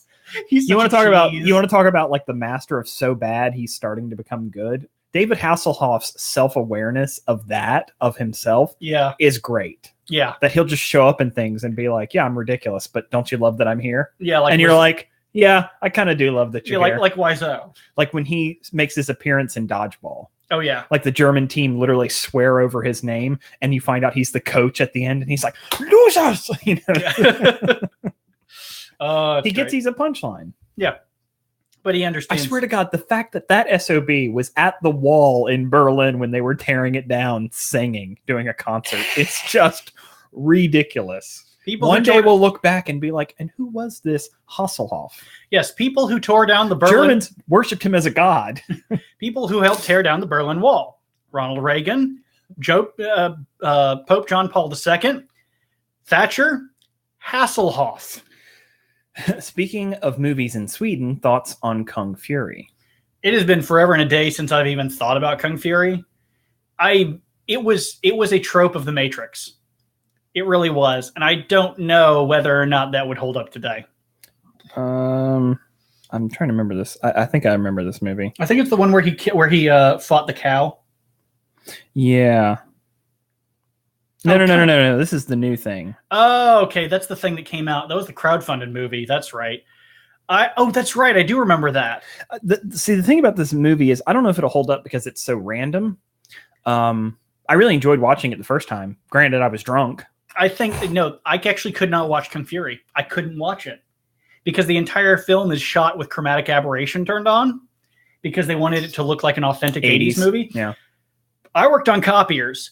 You want to talk about like the master of so bad he's starting to become good. David Hasselhoff's self-awareness of himself is great. Yeah. That he'll just show up in things and be like, yeah, I'm ridiculous, but don't you love that I'm here? Yeah. Like, and you're like, yeah, I kind of do love that you're here. Like, why so? Like when he makes his appearance in Dodgeball. Oh, yeah. Like the German team literally swear over his name and you find out he's the coach at the end and he's like, losers! You know? He's a punchline. Yeah. But he understands. I swear to God, the fact that SOB was at the wall in Berlin when they were tearing it down, singing, doing a concert, it's just ridiculous. One day we'll look back and be like, and who was this Hasselhoff? Yes, people who tore down the Berlin... Germans worshipped him as a god. People who helped tear down the Berlin Wall. Ronald Reagan, Pope John Paul II, Thatcher, Hasselhoff. Speaking of movies in Sweden, thoughts on Kung Fury? It has been forever and a day since I've even thought about Kung Fury. It was a trope of the Matrix. It really was, and I don't know whether or not that would hold up today. I'm trying to remember this. I think I remember this movie. I think it's the one where he fought the cow. Yeah. No. This is the new thing. Oh, okay. That's the thing that came out. That was the crowdfunded movie. That's right. That's right. I do remember that. The thing about this movie is I don't know if it'll hold up because it's so random. I really enjoyed watching it the first time. Granted, I was drunk. I actually could not watch Kung Fury. I couldn't watch it because the entire film is shot with chromatic aberration turned on because they wanted it to look like an authentic 80s movie. Yeah. I worked on copiers.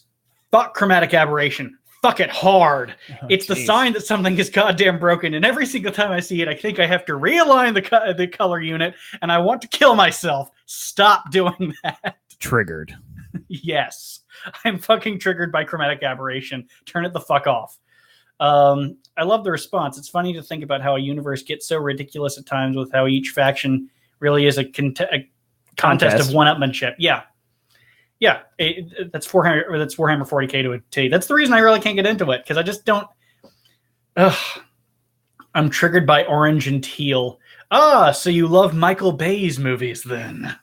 Fuck chromatic aberration. Fuck it hard. It's the sign that something is goddamn broken. And every single time I see it, I think I have to realign the color unit and I want to kill myself. Stop doing that. Triggered. Yes. I'm fucking triggered by chromatic aberration. Turn it the fuck off. I love the response. It's funny to think about how a universe gets so ridiculous at times with how each faction really is a contest of one-upmanship. Yeah. Yeah, that's Warhammer 40K to a T. That's the reason I really can't get into it, because I just don't... I'm triggered by orange and teal. So you love Michael Bay's movies, then.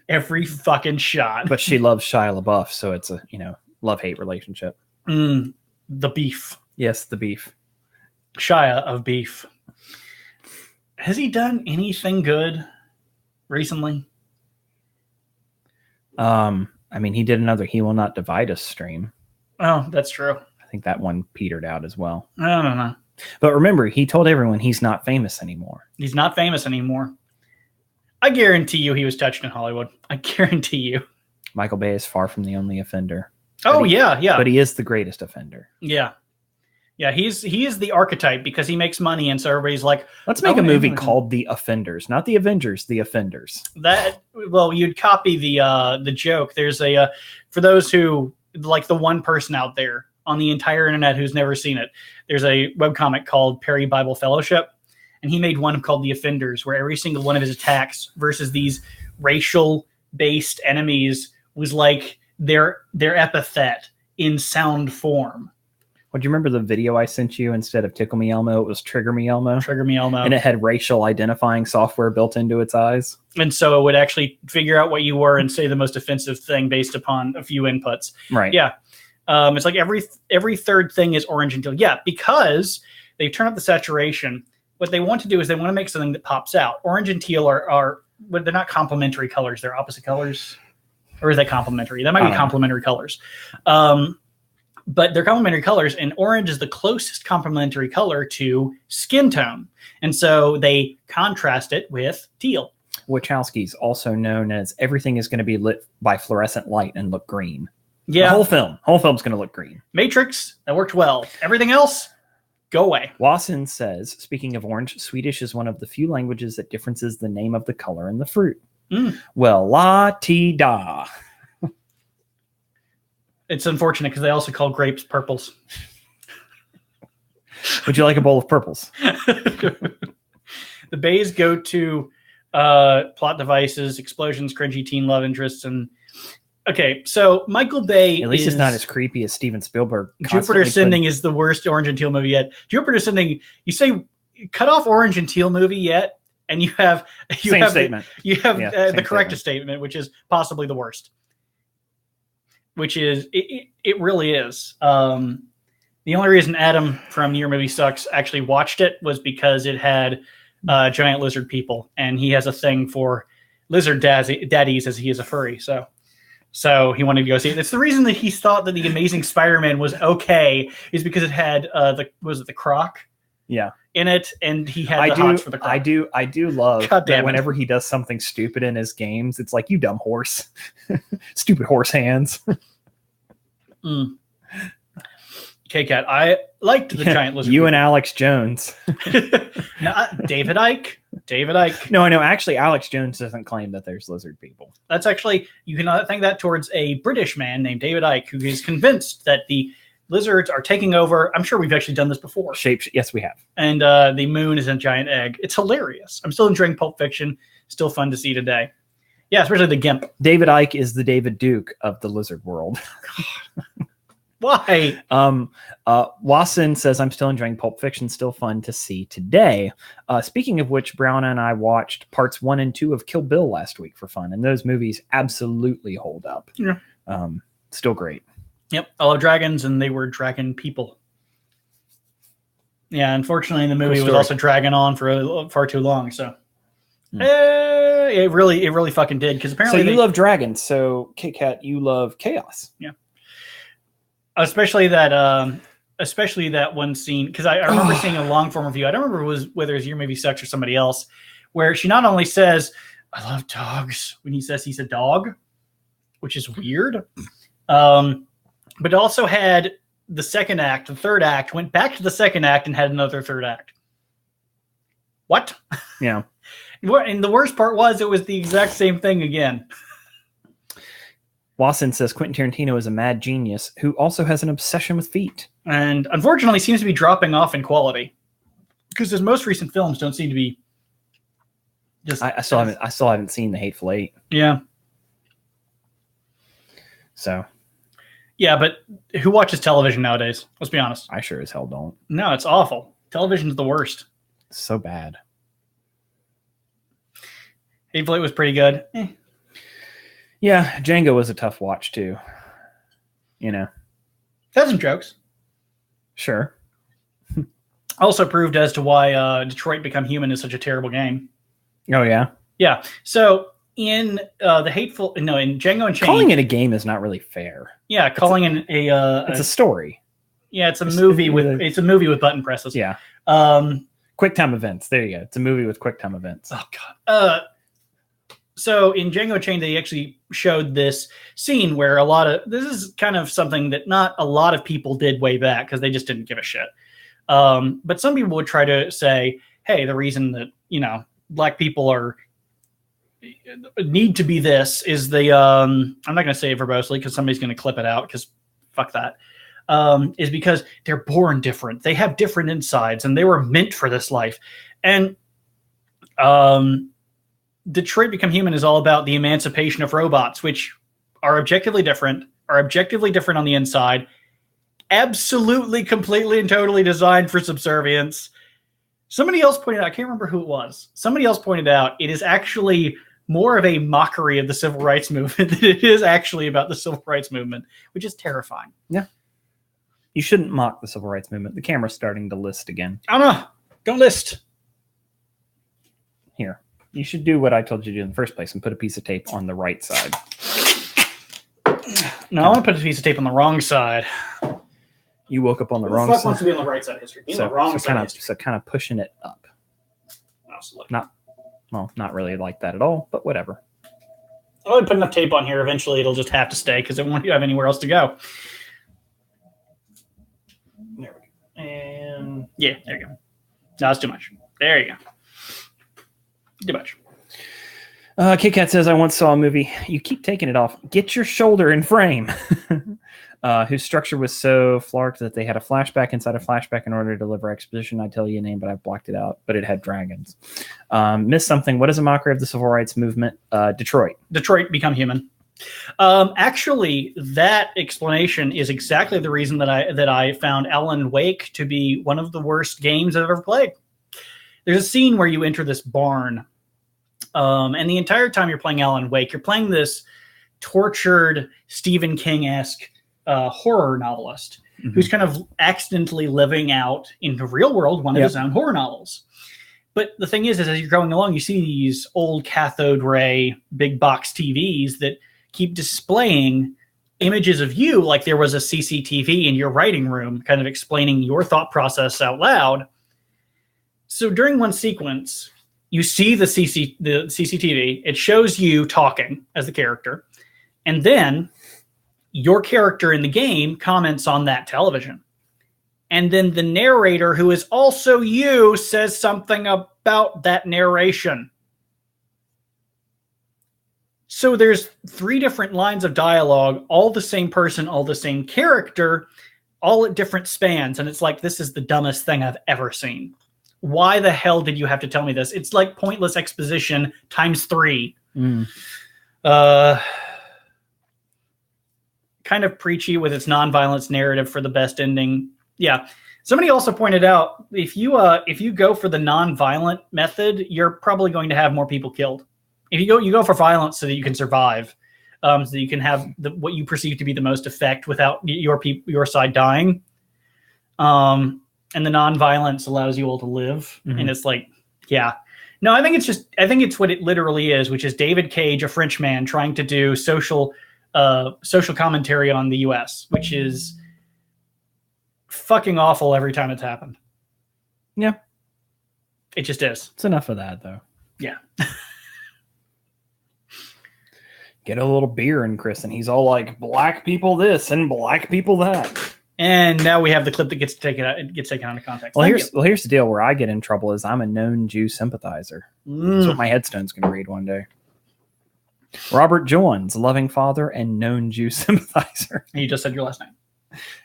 Every fucking shot. But she loves Shia LaBeouf, so it's a, love-hate relationship. The beef. Yes, the beef. Shia of beef. Has he done anything good recently? He did another He Will Not Divide Us stream. Oh, that's true. I think that one petered out as well. I don't know. But remember, he told everyone he's not famous anymore. He's not famous anymore. I guarantee you he was touched in Hollywood. I guarantee you. Michael Bay is far from the only offender. Yeah. But he is the greatest offender. Yeah. Yeah, he is the archetype because he makes money, and so everybody's like, let's make a movie called The Offenders, not The Avengers, The Offenders. You'd copy the joke. There's for those who like the one person out there on the entire internet who's never seen it, there's a webcomic called Perry Bible Fellowship, and he made one called The Offenders, where every single one of his attacks versus these racial-based enemies was like their epithet in sound form. Well, do you remember the video I sent you instead of Tickle Me Elmo? It was Trigger Me Elmo. Trigger Me Elmo. And it had racial identifying software built into its eyes. And so it would actually figure out what you were and say the most offensive thing based upon a few inputs. Right. Yeah. It's like every third thing is orange and teal. Yeah, because they turn up the saturation. What they want to do is they want to make something that pops out. Orange and teal are they're not complementary colors. They're opposite colors. Or is that complementary? That might be complementary colors. But they're complementary colors, and orange is the closest complementary color to skin tone. And so they contrast it with teal. Wachowski's also known as everything is going to be lit by fluorescent light and look green. Yeah. The whole film's going to look green. Matrix, that worked well. Everything else, go away. Wasson says, speaking of orange, Swedish is one of the few languages that differences the name of the color in the fruit. Well, la-ti-da. It's unfortunate because they also call grapes purples. Would you like a bowl of purples? The Bays go to plot devices, explosions, cringy teen love interests, and okay. So Michael Bay, at least it's not as creepy as Steven Spielberg. Jupiter Ascending is the worst orange and teal movie yet. Jupiter Ascending, you say cut off Orange and Teal movie yet, and you have statement. The corrective statement, which is possibly the worst. Which is it really is. The only reason Adam from Your Movie Sucks actually watched it was because it had giant lizard people, and he has a thing for lizard daddies as he is a furry. So he wanted to go see it. It's the reason that he thought that The Amazing Spider-Man was okay is because it had the Croc in it, and he had the hots for the Croc. I do love that whenever he does something stupid in his games, it's like, you dumb horse. Stupid horse hands. K-Cat, I liked the giant lizard. You and Alex Jones. No, David Icke. No, I know. Actually, Alex Jones doesn't claim that there's lizard people. That's actually, you can thank that towards a British man named David Icke, who is convinced that the lizards are taking over. I'm sure we've actually done this before. Yes, we have. And the moon is a giant egg. It's hilarious. I'm still enjoying Pulp Fiction. Still fun to see today. Yeah, especially the GIMP. David Icke is the David Duke of the lizard world. Why? Wasson says, I'm still enjoying Pulp Fiction, still fun to see today. Speaking of which, Brown and I watched parts 1 and 2 of Kill Bill last week for fun, and those movies absolutely hold up. Yeah. Still great. Yep. I love dragons, and they were dragon people. Yeah, unfortunately, the movie was also dragging on for far too long, so... It really fucking did, because apparently... So you love dragons, so K-Cat, you love chaos. Yeah. Especially that one scene, because I remember seeing a long form review. I don't remember whether it was Your Movie Sucks or somebody else, where she not only says, I love dogs, when he says he's a dog, which is weird, but also had the second act, the third act, went back to the second act and had another third act. What? Yeah. And the worst part was it was the exact same thing again. Wasson says Quentin Tarantino is a mad genius who also has an obsession with feet. And unfortunately seems to be dropping off in quality. Because his most recent films don't seem to be just... I still haven't seen The Hateful Eight. Yeah. So... Yeah, but who watches television nowadays? Let's be honest. I sure as hell don't. No, it's awful. Television's the worst. It's so bad. Hateful Eight was pretty good. Yeah, Django was a tough watch too. You know. Had some jokes. Sure. Also proved as to why Detroit Become Human is such a terrible game. Oh yeah? Yeah. So in in Django Unchained, calling it a game is not really fair. Yeah, it's a story. Yeah, it's a movie with button presses. Yeah. QuickTime events. There you go. It's a movie with QuickTime events. Oh god. So in Django Unchained, they actually showed this scene where this is kind of something that not a lot of people did way back because they just didn't give a shit. But some people would try to say, hey, the reason that, black people need to be this is I'm not going to say it verbosely because somebody's going to clip it out because fuck that. Is because they're born different. They have different insides and they were meant for this life. And, Detroit Become Human is all about the emancipation of robots, which are objectively different on the inside, absolutely, completely, and totally designed for subservience. Somebody else pointed out, I can't remember who it was, somebody else pointed out it is actually more of a mockery of the civil rights movement than it is actually about the civil rights movement, which is terrifying. Yeah. You shouldn't mock the civil rights movement. The camera's starting to list again. I don't know. Don't list. Here. You should do what I told you to do in the first place and put a piece of tape on the right side. No, I want to put a piece of tape on the wrong side. You woke up on the Who wrong the fuck side. wants to be on the right side of history? Be on the wrong side of history. So kind of pushing it up. Absolutely. Not really like that at all, but whatever. I would put enough tape on here. Eventually, it'll just have to stay because it won't have anywhere else to go. There we go. And yeah, there you go. No, that's too much. There you go. Too much. Kit Kat says, I once saw a movie. You keep taking it off. Get your shoulder in frame. Whose structure was so flawed that they had a flashback inside a flashback in order to deliver exposition. I tell you a name, but I've blocked it out. But it had dragons. Missed something. What is a mockery of the civil rights movement? Detroit. Detroit Become Human. Actually, that explanation is exactly the reason that I found Alan Wake to be one of the worst games I've ever played. there's a scene where you enter this barn, and the entire time you're playing Alan Wake, you're playing this tortured Stephen King-esque horror novelist who's kind of accidentally living out in the real world one of his own horror novels. But the thing is as you're going along, you see these old cathode ray big box TVs that keep displaying images of you like there was a CCTV in your writing room, kind of explaining your thought process out loud. So during one sequence, you see the CCTV. It shows you talking as the character. And then your character in the game comments on that television. And then the narrator, who is also you, says something about that narration. So there's 3 different lines of dialogue, all the same person, all the same character, all at different spans. And it's like, this is the dumbest thing I've ever seen. Why the hell did you have to tell me this? It's like pointless exposition times 3. Kind of preachy with its nonviolence narrative for the best ending. Yeah. Somebody also pointed out, if you go for the nonviolent method, you're probably going to have more people killed. If you go for violence so that you can survive, so that you can have what you perceive to be the most effect without your side dying. And the nonviolence allows you all to live. And it's like, yeah. No, I think it's what it literally is, which is David Cage, a French man, trying to do social commentary on the US, which is fucking awful every time it's happened. Yeah. It just is. It's enough of that, though. Yeah. Get a little beer in Chris, and he's all like, black people this and black people that. And now we have the clip that gets taken out of context. Well, here's the deal. Where I get in trouble is I'm a known Jew sympathizer. That's what my headstone's going to read one day. Robert Johns, loving father and known Jew sympathizer. You just said your last name.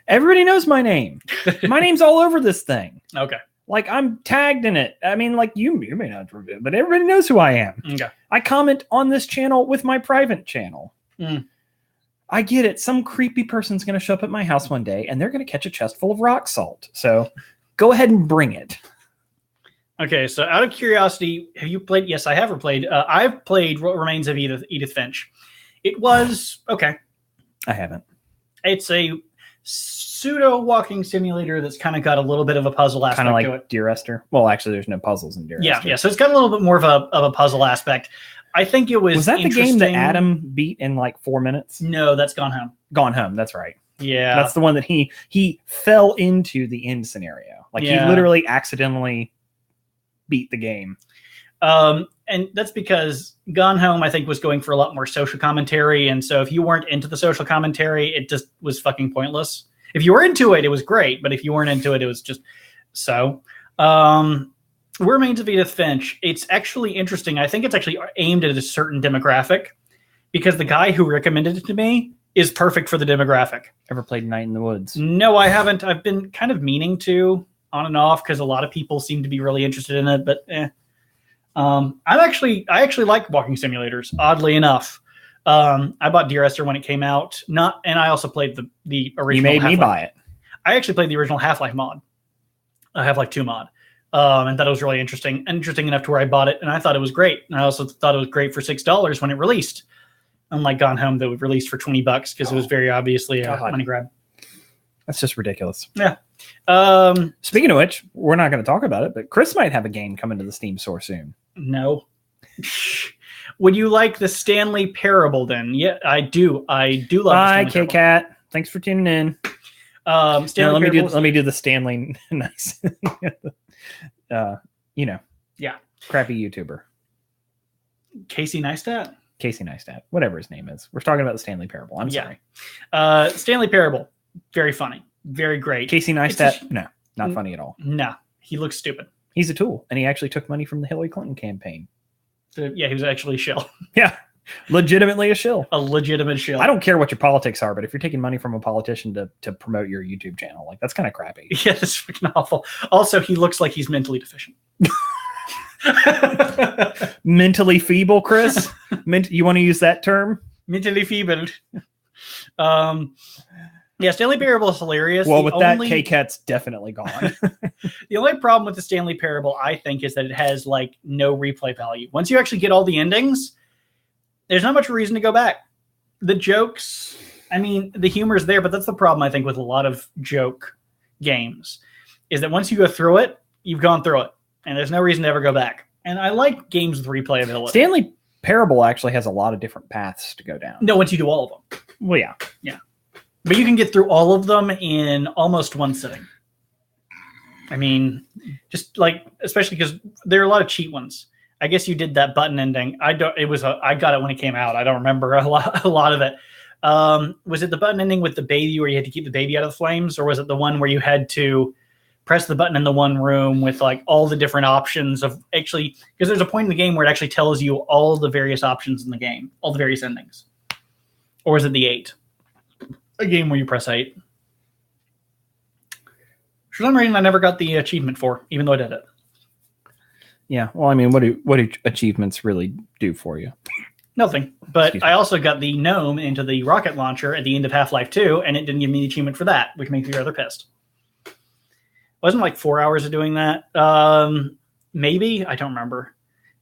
Everybody knows my name. My name's all over this thing. Okay. Like, I'm tagged in it. I mean, like, you may not, but everybody knows who I am. Okay. I comment on this channel with my private channel. I get it. Some creepy person's going to show up at my house one day, and they're going to catch a chest full of rock salt. So go ahead and bring it. Okay, so out of curiosity, have you played? Yes, I have replayed. I've played What Remains of Edith Finch. It was okay. I haven't. It's a pseudo walking simulator that's kind of got a little bit of a puzzle aspect kind of like to it. Dear Esther. Well, actually, there's no puzzles in Dear Esther. Yeah. So it's got a little bit more of a puzzle aspect. I think it was. Was that the game that Adam beat in like 4 minutes? No, that's Gone Home. Gone Home. That's right. Yeah, that's the one that he fell into the end scenario. Like he literally accidentally beat the game. And that's because Gone Home, I think, was going for a lot more social commentary. And so if you weren't into the social commentary, it just was fucking pointless. If you were into it, it was great. But if you weren't into it, it was just so. What Remains of Edith Finch, it's actually interesting. I think it's actually aimed at a certain demographic because the guy who recommended it to me is perfect for the demographic. Ever played Night in the Woods? No, I haven't. I've been kind of meaning to on and off because a lot of people seem to be really interested in it, but I actually like walking simulators, oddly enough. I bought Dear Esther when it came out, and I also played the original. You made me buy it. I actually played the original Half-Life mod, Half-Life 2 mod, and thought it was really interesting enough to where I bought it, and I thought it was great. And I also thought it was great for $6 when it released, unlike Gone Home that was released for $20 because it was very obviously a money grab. That's just ridiculous. Yeah. Speaking of which, we're not going to talk about it, but Chris might have a game coming to the Steam store soon. No. Would you like the Stanley Parable then? Yeah, I do. I do love Bye, K-Cat. Thanks for tuning in. Let me do the Stanley nice. Yeah. Crappy YouTuber. Casey Neistat. Whatever his name is. We're talking about the Stanley Parable. I'm sorry. Stanley Parable. Very funny. Very great. Casey Neistat? No, not funny at all. No, he looks stupid. He's a tool, and he actually took money from the Hillary Clinton campaign. Yeah, he was actually a shill. Yeah, legitimately a shill. A legitimate shill. I don't care what your politics are, but if you're taking money from a politician to promote your YouTube channel, like that's kind of crappy. Yeah, that's freaking awful. Also, he looks like he's mentally deficient. Mentally feeble, Chris? You want to use that term? Mentally feeble. Yeah, Stanley Parable is hilarious. Well, with that, K-Cat's definitely gone. The only problem with the Stanley Parable, I think, is that it has like no replay value. Once you actually get all the endings, there's not much reason to go back. The jokes, I mean, the humor is there, but that's the problem, I think, with a lot of joke games, is that once you go through it, you've gone through it, and there's no reason to ever go back. And I like games with replayability. Stanley Parable actually has a lot of different paths to go down. No, once you do all of them. Well, yeah. Yeah. But you can get through all of them in almost one sitting. I mean, just like, especially because there are a lot of cheat ones. I guess you did that button ending. I got it when it came out. I don't remember a lot of it. Was it the button ending with the baby where you had to keep the baby out of the flames, or was it the one where you had to press the button in the one room with like all the different options of actually, because there's a point in the game where it actually tells you all the various options in the game, all the various endings. Or was it the 8? A game where you press 8. For some reason, I never got the achievement for, even though I did it. Yeah, well, I mean, what do achievements really do for you? Nothing. But I also got the gnome into the rocket launcher at the end of Half-Life 2, and it didn't give me the achievement for that, which makes me rather pissed. Wasn't like 4 hours of doing that. Maybe, I don't remember.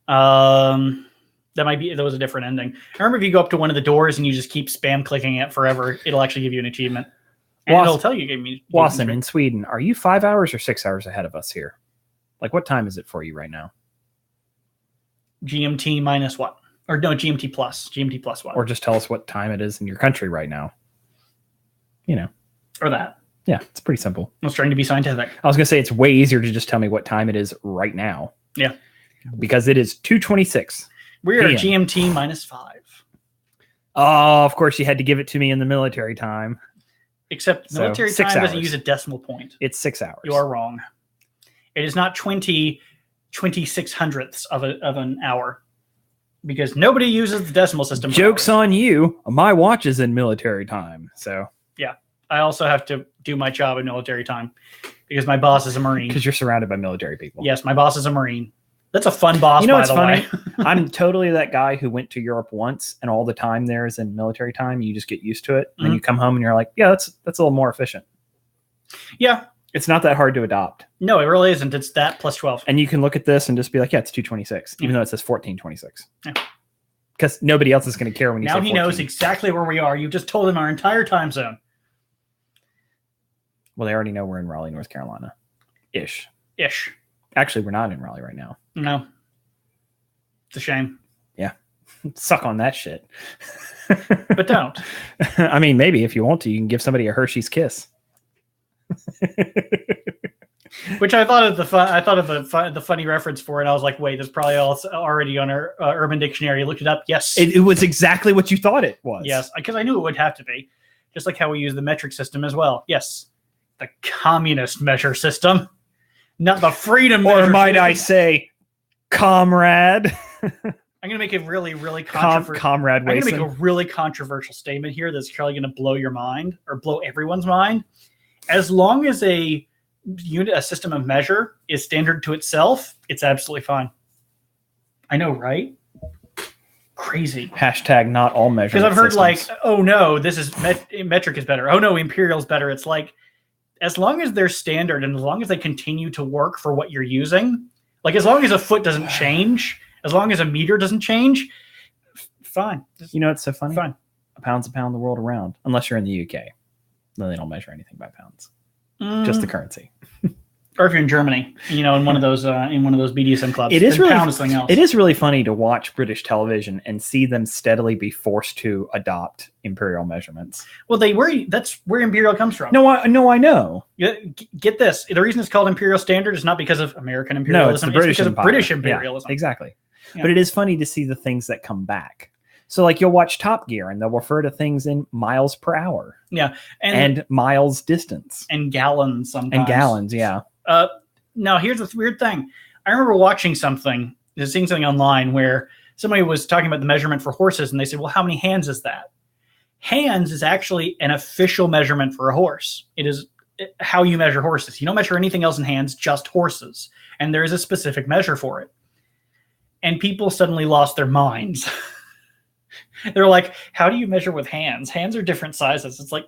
That was a different ending. I remember if you go up to one of the doors and you just keep spam clicking it forever, it'll actually give you an achievement. And it'll tell you. Wasson, in Sweden, are you 5 hours or 6 hours ahead of us here? Like, what time is it for you right now? GMT minus what? Or no, GMT plus. GMT plus what? Or just tell us what time it is in your country right now. You know. Or that. Yeah, it's pretty simple. I was trying to be scientific. I was going to say it's way easier to just tell me what time it is right now. Yeah. Because it is 2:26. We're at GMT minus 5. Oh, of course you had to give it to me in the military time. Except military time doesn't use a decimal point. It's 6 hours. You are wrong. It is not 26 hundredths of an hour. Because nobody uses the decimal system. Joke's on you. My watch is in military time. So yeah. I also have to do my job in military time. Because my boss is a Marine. Because you're surrounded by military people. Yes, my boss is a Marine. That's a fun boss, you know, by the way. I'm totally that guy who went to Europe once, and all the time there is in military time. You just get used to it. And then you come home and you're like, yeah, that's a little more efficient. Yeah. It's not that hard to adopt. No, it really isn't. It's that plus 12. And you can look at this and just be like, yeah, it's 2:26, even though it says 14:26. Yeah. Because nobody else is going to care when you say 14. Now he knows exactly where we are. You just told him our entire time zone. Well, they already know we're in Raleigh, North Carolina. Ish. Actually, we're not in Raleigh right now. No. It's a shame. Yeah. Suck on that shit. But don't. I mean, maybe if you want to, you can give somebody a Hershey's kiss. Which I thought of the funny reference for it. I was like, wait, there's probably already on our Urban Dictionary. I looked it up. Yes. It was exactly what you thought it was. Yes, because I knew it would have to be. Just like how we use the metric system as well. Yes. The communist measure system. Not the freedom measure. Or might I say, comrade. I'm going to make a really, really controversial. I'm going to make a really controversial statement here that's probably going to blow your mind or blow everyone's mind. As long as a system of measure is standard to itself, it's absolutely fine. I know, right? Crazy. Hashtag not all measures. Because I've heard like, oh no, this is metric is better. Oh no, imperial is better. It's like, as long as they're standard and as long as they continue to work for what you're using, like as long as a foot doesn't change, as long as a meter doesn't change, fine. You know, it's so funny. Fine. A pound's a pound the world around, unless you're in the UK. Then they don't measure anything by pounds. Just the currency. Or if you're in Germany, you know, in one of those BDSM clubs, it is really funny to watch British television and see them steadily be forced to adopt imperial measurements. Well, that's where imperial comes from. No, I know. Get this: the reason it's called imperial standard is not because of American imperialism. No, it's the British because Empire. of British imperialism. Yeah, exactly. Yeah. But it is funny to see the things that come back. So, like, you'll watch Top Gear, and they'll refer to things in miles per hour. Yeah, and miles distance, and gallons sometimes. And gallons, yeah. Now, here's the weird thing. I remember seeing something online where somebody was talking about the measurement for horses, and they said, well, how many hands is that? Hands is actually an official measurement for a horse. It is how you measure horses. You don't measure anything else in hands, just horses. And there is a specific measure for it. And people suddenly lost their minds. They're like, how do you measure with hands? Hands are different sizes. It's like,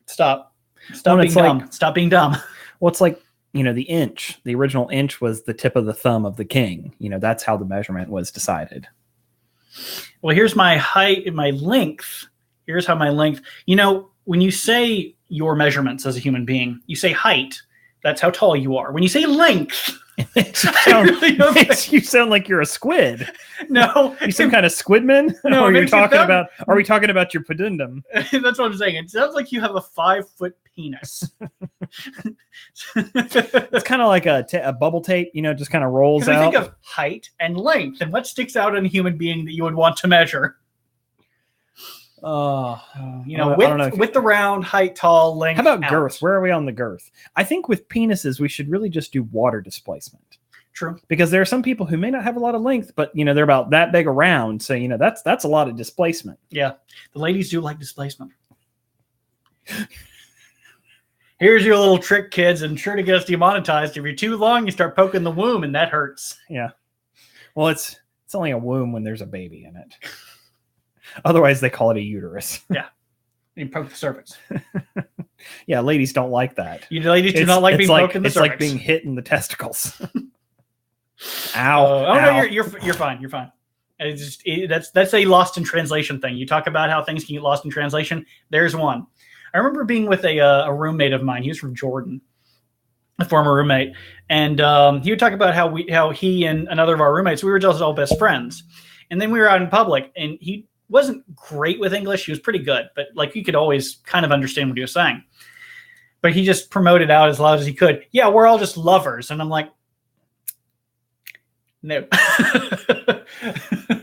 Stop Well, being it's dumb. like- Stop being dumb. Well, it's like, the inch. The original inch was the tip of the thumb of the king. That's how the measurement was decided. Well, here's my height and my length. Here's how my length. When you say your measurements as a human being, you say height. That's how tall you are. When you say length, makes you sound like you're a squid. No, You some kind of squidman? No, Or it you're makes it talking sound- about? Are we talking about your pedundum? That's what I'm saying. It sounds like you have a 5-foot penis. It's kind of like a bubble tape. Just kind of rolls Because I out. think of height and length, and what sticks out in a human being that you would want to measure? I don't know Width around, height, tall, length. How about out. girth? Where are we on the girth? I think with penises, we should really just do water displacement. True. Because there are some people who may not have a lot of length, but they're about that big around. So that's a lot of displacement. Yeah, the ladies do like displacement. Here's your little trick, kids, and sure to get us demonetized. If you're too long, you start poking the womb, and that hurts. Yeah. Well, it's only a womb when there's a baby in it. Otherwise, they call it a uterus. Yeah. You poke the cervix. Yeah, ladies don't like that. You ladies do not like being poked in the it's cervix. like being hit in the testicles. Ow. Oh ow. no, you're fine. You're fine. That's a lost in translation thing. You talk about how things can get lost in translation. There's one. I remember being with a roommate of mine. He was from Jordan, a former roommate, and he would talk about how he and another of our roommates, we were just all best friends, and then we were out in public, and he wasn't great with English. He was pretty good, but like you could always kind of understand what he was saying. But he just promoted out as loud as he could. Yeah, we're all just lovers, and I'm like, no.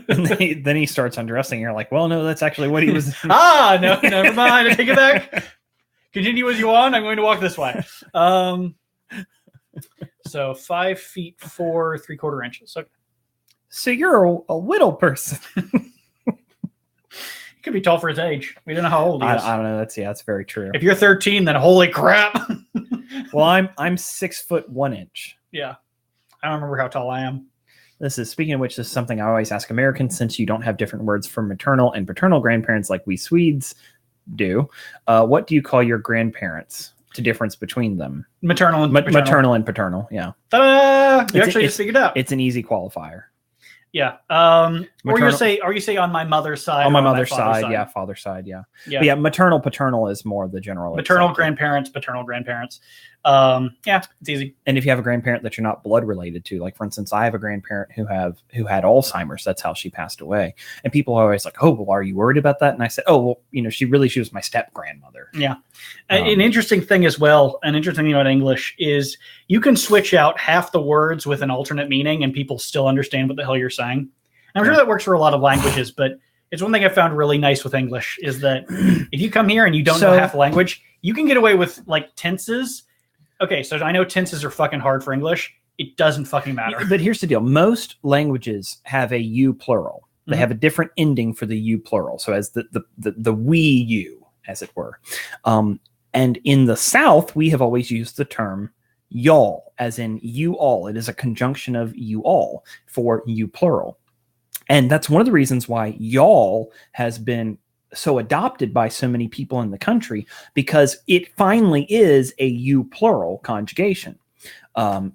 And then he starts undressing. You're like, well, no, that's actually what he was. No, never mind. I take it back. Continue as you want. I'm going to walk this way. So 5 feet 4 3/4 inches. Okay. So you're a little person. He could be tall for his age. We don't know how old he is. I don't know. That's very true. If you're 13, then holy crap. Well, I'm 6 foot 1 inch. Yeah. I don't remember how tall I am. This is, speaking of which, this is something I always ask Americans, since you don't have different words for maternal and paternal grandparents like we Swedes do. What do you call your grandparents? The difference between them? Maternal and paternal. Maternal and paternal, yeah. Ta-da! You actually just figured it out. It's an easy qualifier. Yeah. Or you say on my mother's side. On my mother's side, yeah. Father's side, yeah. Yeah. But yeah, maternal, paternal is more the general. Maternal accepted. grandparents, paternal grandparents. Yeah, it's easy. And if you have a grandparent that you're not blood related to, like for instance, I have a grandparent who had Alzheimer's. That's how she passed away. And people are always like, "Oh, well, are you worried about that?" And I said, "Oh, well, she was my step grandmother." Yeah. An interesting thing as well, an interesting thing about English is you can switch out half the words with an alternate meaning and people still understand what the hell you're saying. And I'm sure that works for a lot of languages, but it's one thing I found really nice with English is that if you come here and you don't know half the language, you can get away with like tenses. Okay, so I know tenses are fucking hard for English. It doesn't fucking matter. But here's the deal. Most languages have a you plural. They have a different ending for the you plural. So as the we you, as it were. And in the South, we have always used the term y'all, as in you all. It is a conjunction of you all for you plural. And that's one of the reasons why y'all has been so adopted by so many people in the country, because it finally is a you plural conjugation.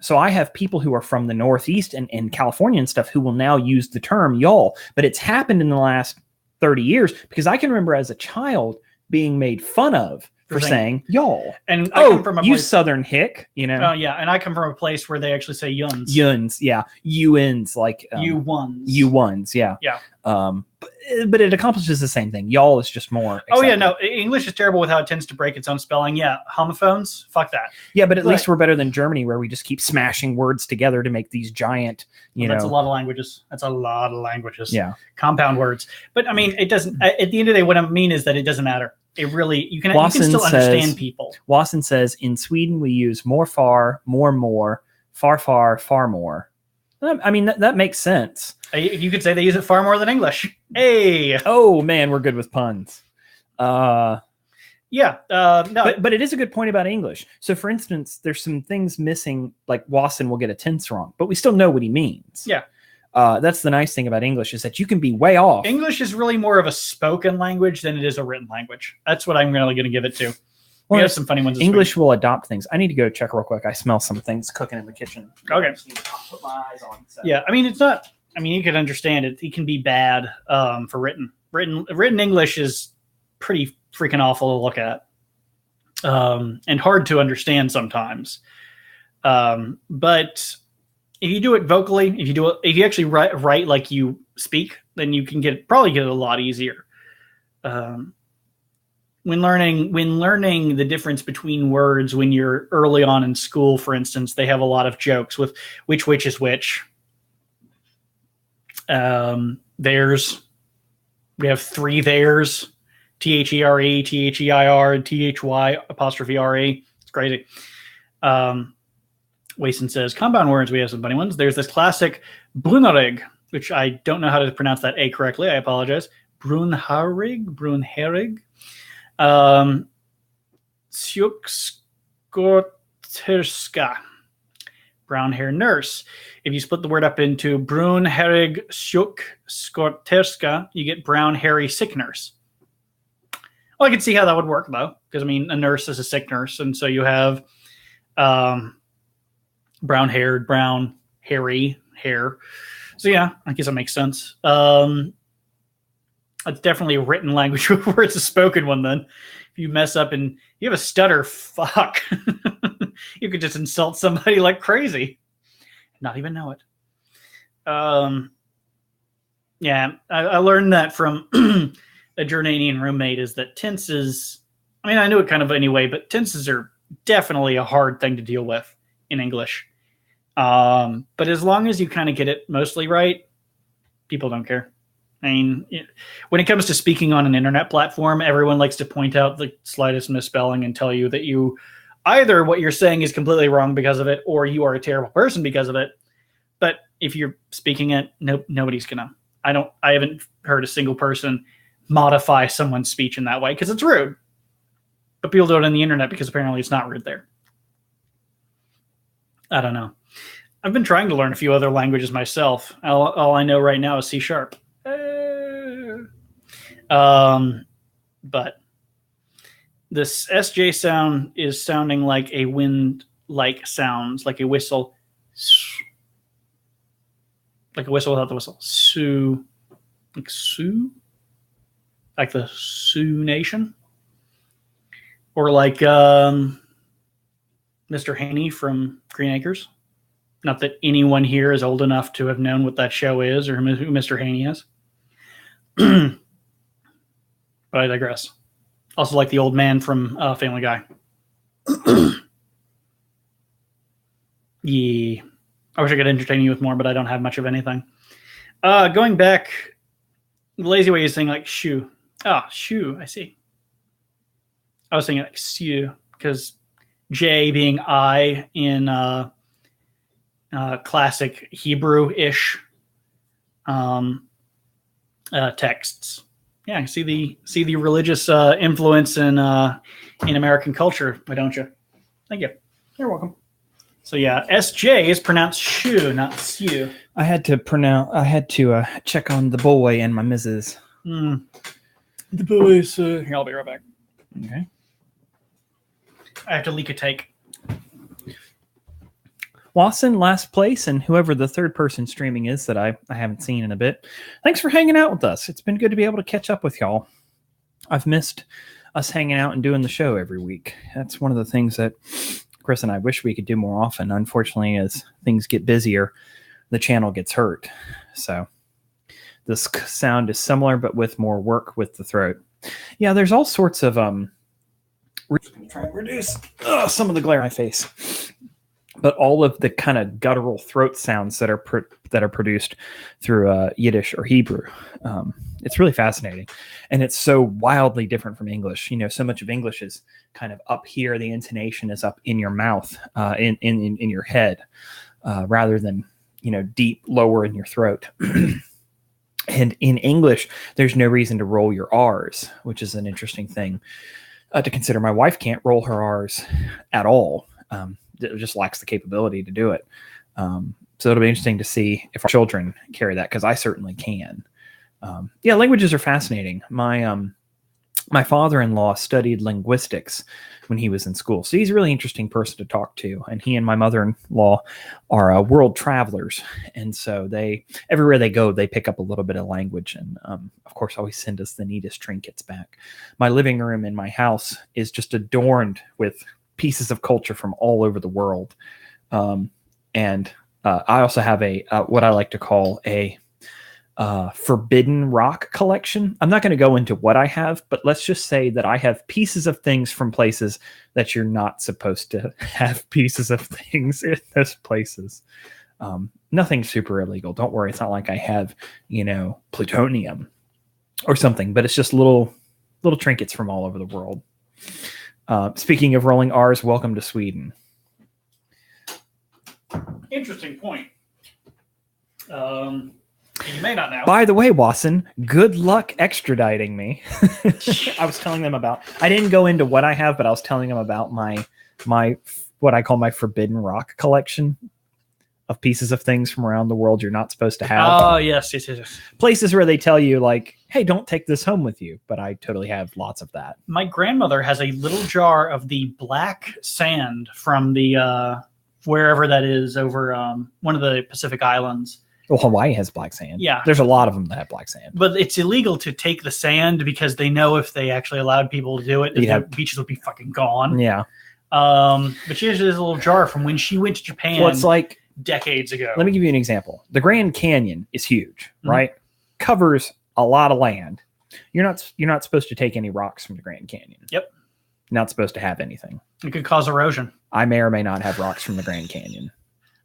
So I have people who are from the Northeast and California and stuff who will now use the term y'all, but it's happened in the last 30 years because I can remember as a child being made fun of for saying y'all. And I come from a place, Southern hick, Oh yeah, and I come from a place where they actually say yuns. Yuns, yeah. UNs, like you ones. You ones, yeah. Yeah. But it accomplishes the same thing. Y'all is just more accepted. Oh yeah, no. English is terrible with how it tends to break its own spelling. Yeah. Homophones, fuck that. Yeah, but at least we're better than Germany, where we just keep smashing words together to make these giant, That's a lot of languages. That's a lot of languages. Yeah. Compound words. But I mean, it doesn't, at the end of the day, what I mean is that it doesn't matter. It really, you can still understand people. Wasson says, in Sweden, we use more, far, more, far, far more. I mean, that makes sense. You could say they use it far more than English. Hey. Oh, man, we're good with puns. No. But it is a good point about English. So, for instance, there's some things missing, like Wasson will get a tense wrong, but we still know what he means. Yeah. That's the nice thing about English is that you can be way off. English is really more of a spoken language than it is a written language. That's what I'm really going to give it to. We have some funny ones. English will adopt things. I need to go check real quick. I smell some things cooking in the kitchen. Okay. I just need to put my eyes on. So. Yeah, I mean, it's not. I mean, you can understand it. It can be bad for written. Written English is pretty freaking awful to look at, and hard to understand sometimes. But if you do it vocally, if you actually write like you speak, then you can probably get it a lot easier. When learning the difference between words when you're early on in school, for instance, they have a lot of jokes with which is which. There's, we have 3 there's, THERE, THEIR, THY apostrophe RE. It's crazy. Wason says, compound words, we have some funny ones. There's this classic Brunnerig, which I don't know how to pronounce that A correctly. I apologize. Brunherig. Sjukskoterska, brown hair nurse. If you split the word up into Brunherig Sjukskoterska, you get brown hairy sick nurse. Well, I can see how that would work though, because I mean, a nurse is a sick nurse, and so you have brown haired, brown hairy hair. So yeah, I guess that makes sense. It's definitely a written language where it's a spoken one. Then, if you mess up and you have a stutter, fuck, you could just insult somebody like crazy, not even know it. Yeah, I learned that from a Jordanian roommate. Is that tenses? I mean, I knew it kind of anyway, but tenses are definitely a hard thing to deal with in English. But as long as you kind of get it mostly right, people don't care. I mean, when it comes to speaking on an internet platform, everyone likes to point out the slightest misspelling and tell you that you either what you're saying is completely wrong because of it, or you are a terrible person because of it. But if you're speaking it, nobody's gonna. I haven't heard a single person modify someone's speech in that way because it's rude. But people do it on the internet because apparently it's not rude there. I don't know. I've been trying to learn a few other languages myself. All I know right now is C#. But this SJ sound is sounding like a wind-like sounds, like a whistle. Like a whistle without the whistle. Sioux. Like Sioux? Like the Sioux Nation? Or like Mr. Haney from Green Acres. Not that anyone here is old enough to have known what that show is or who Mr. Haney is. But I digress. Also like the old man from Family Guy. Yeah. I wish I could entertain you with more, but I don't have much of anything. Going back, the lazy way is saying like shoe. Ah, shoe, I see. I was saying like Sioux, because J being I in classic Hebrew-ish texts. Yeah, I see the religious influence in American culture, why don't you? Thank you. You're welcome. So yeah, SJ is pronounced shoe, not Sioux. I had to check on the boy and my missus. The boys. Here, I'll be right back. Okay. I have to leak a take. Lawson, last place, and whoever the third person streaming is that I haven't seen in a bit. Thanks for hanging out with us. It's been good to be able to catch up with y'all. I've missed us hanging out and doing the show every week. That's one of the things that Chris and I wish we could do more often. Unfortunately, as things get busier, the channel gets hurt. So this sound is similar, but with more work with the throat. Yeah, there's all sorts of we're just going to try and reduce some of the glare on my face. But all of the kind of guttural throat sounds that are produced through Yiddish or Hebrew, it's really fascinating, and it's so wildly different from English. You know, so much of English is kind of up here; the intonation is up in your mouth, in your head, rather than deep lower in your throat. And in English, there's no reason to roll your R's, which is an interesting thing to consider. My wife can't roll her R's at all. It just lacks the capability to do it. So it'll be interesting to see if our children carry that, because I certainly can. Yeah, languages are fascinating. My My father-in-law studied linguistics when he was in school. So he's a really interesting person to talk to. And he and my mother-in-law are world travelers. And so everywhere they go, they pick up a little bit of language. And of course, always send us the neatest trinkets back. My living room in my house is just adorned with pieces of culture from all over the world. And I also have what I like to call a forbidden rock collection. I'm not going to go into what I have, but let's just say that I have pieces of things from places that you're not supposed to have pieces of things in those places. Nothing super illegal. Don't worry. It's not like I have, plutonium or something, but it's just little trinkets from all over the world. Speaking of rolling R's, welcome to Sweden. Interesting point. You may not know. By the way, Wasson, good luck extraditing me. I was telling them I didn't go into what I have, but I was telling them about my what I call my forbidden rock collection of pieces of things from around the world you're not supposed to have. Oh, yes. Places where they tell you, like, hey, don't take this home with you. But I totally have lots of that. My grandmother has a little jar of the black sand from the wherever that is over one of the Pacific Islands. Well, Hawaii has black sand. Yeah. There's a lot of them that have black sand. But it's illegal to take the sand because they know if they actually allowed people to do it, the beaches would be fucking gone. Yeah. But she has this little jar from when she went to Japan it's like decades ago. Let me give you an example. The Grand Canyon is huge, right? Covers a lot of land. You're not supposed to take any rocks from the Grand Canyon. Yep. You're not supposed to have anything. It could cause erosion. I may or may not have rocks from the Grand Canyon.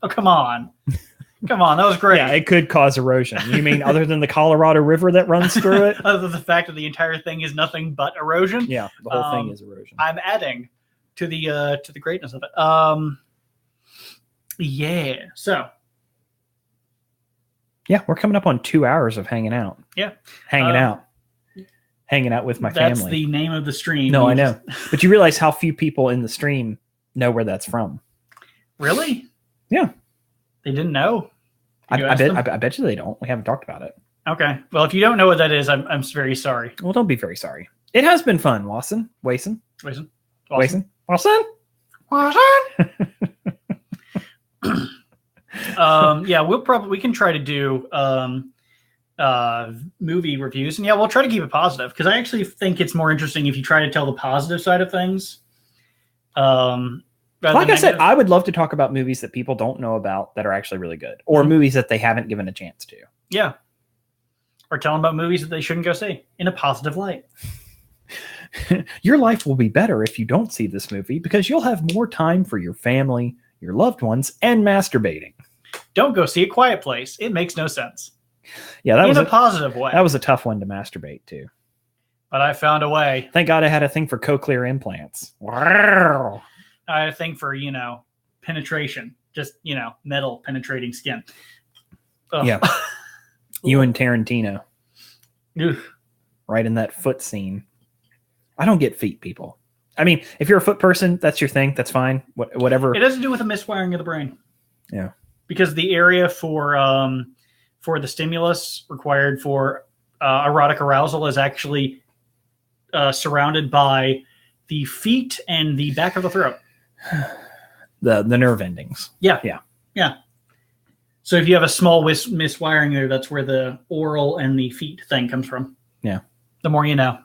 Oh, come on. Come on, that was great. Yeah, it could cause erosion. You mean other than the Colorado River that runs through it? Other than the fact that the entire thing is nothing but erosion? Yeah, the whole thing is erosion. I'm adding to the greatness of it. Yeah. So. Yeah, we're coming up on 2 hours of hanging out. Yeah. Hanging out with my family. That's the name of the stream. No, I know. But you realize how few people in the stream know where that's from. Really? Yeah. They didn't know. I bet you they don't. We haven't talked about it. Okay. Well, if you don't know what that is, I'm very sorry. Well, don't be very sorry. It has been fun, Wasson. Wason. Yeah, we can try to do movie reviews, and yeah, we'll try to keep it positive because I actually think it's more interesting if you try to tell the positive side of things. Like I said, I would love to talk about movies that people don't know about that are actually really good, or movies that they haven't given a chance to. Yeah. Or tell them about movies that they shouldn't go see in a positive light. Your life will be better if you don't see this movie because you'll have more time for your family, your loved ones, and masturbating. Don't go see A Quiet Place. It makes no sense. Yeah, that was a positive way. That was a tough one to masturbate to. But I found a way. Thank God I had a thing for cochlear implants. I had a thing for, penetration. Just, metal penetrating skin. Ugh. Yeah. You and Tarantino. Oof. Right in that foot scene. I don't get feet, people. I mean, if you're a foot person, that's your thing. That's fine. Whatever. It has to do with a miswiring of the brain. Yeah. Because the area for the stimulus required for erotic arousal is actually surrounded by the feet and the back of the throat. The nerve endings. Yeah. So if you have a small miswiring there, that's where the oral and the feet thing comes from. Yeah. The more you know.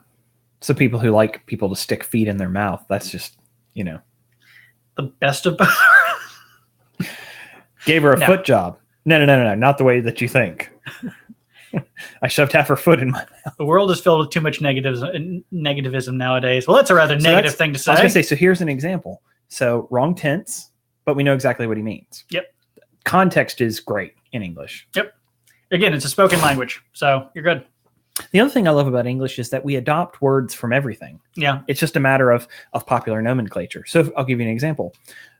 So people who like people to stick feet in their mouth, that's just, the best of both. Gave her a foot job. No, not the way that you think. I shoved half her foot in my mouth. The world is filled with too much negativism nowadays. Well, that's a rather negative thing to say. I was going to say, so here's an example. So wrong tense, but we know exactly what he means. Yep. Context is great in English. Yep. Again, it's a spoken language, so you're good. The other thing I love about English is that we adopt words from everything. Yeah. It's just a matter of popular nomenclature. So I'll give you an example.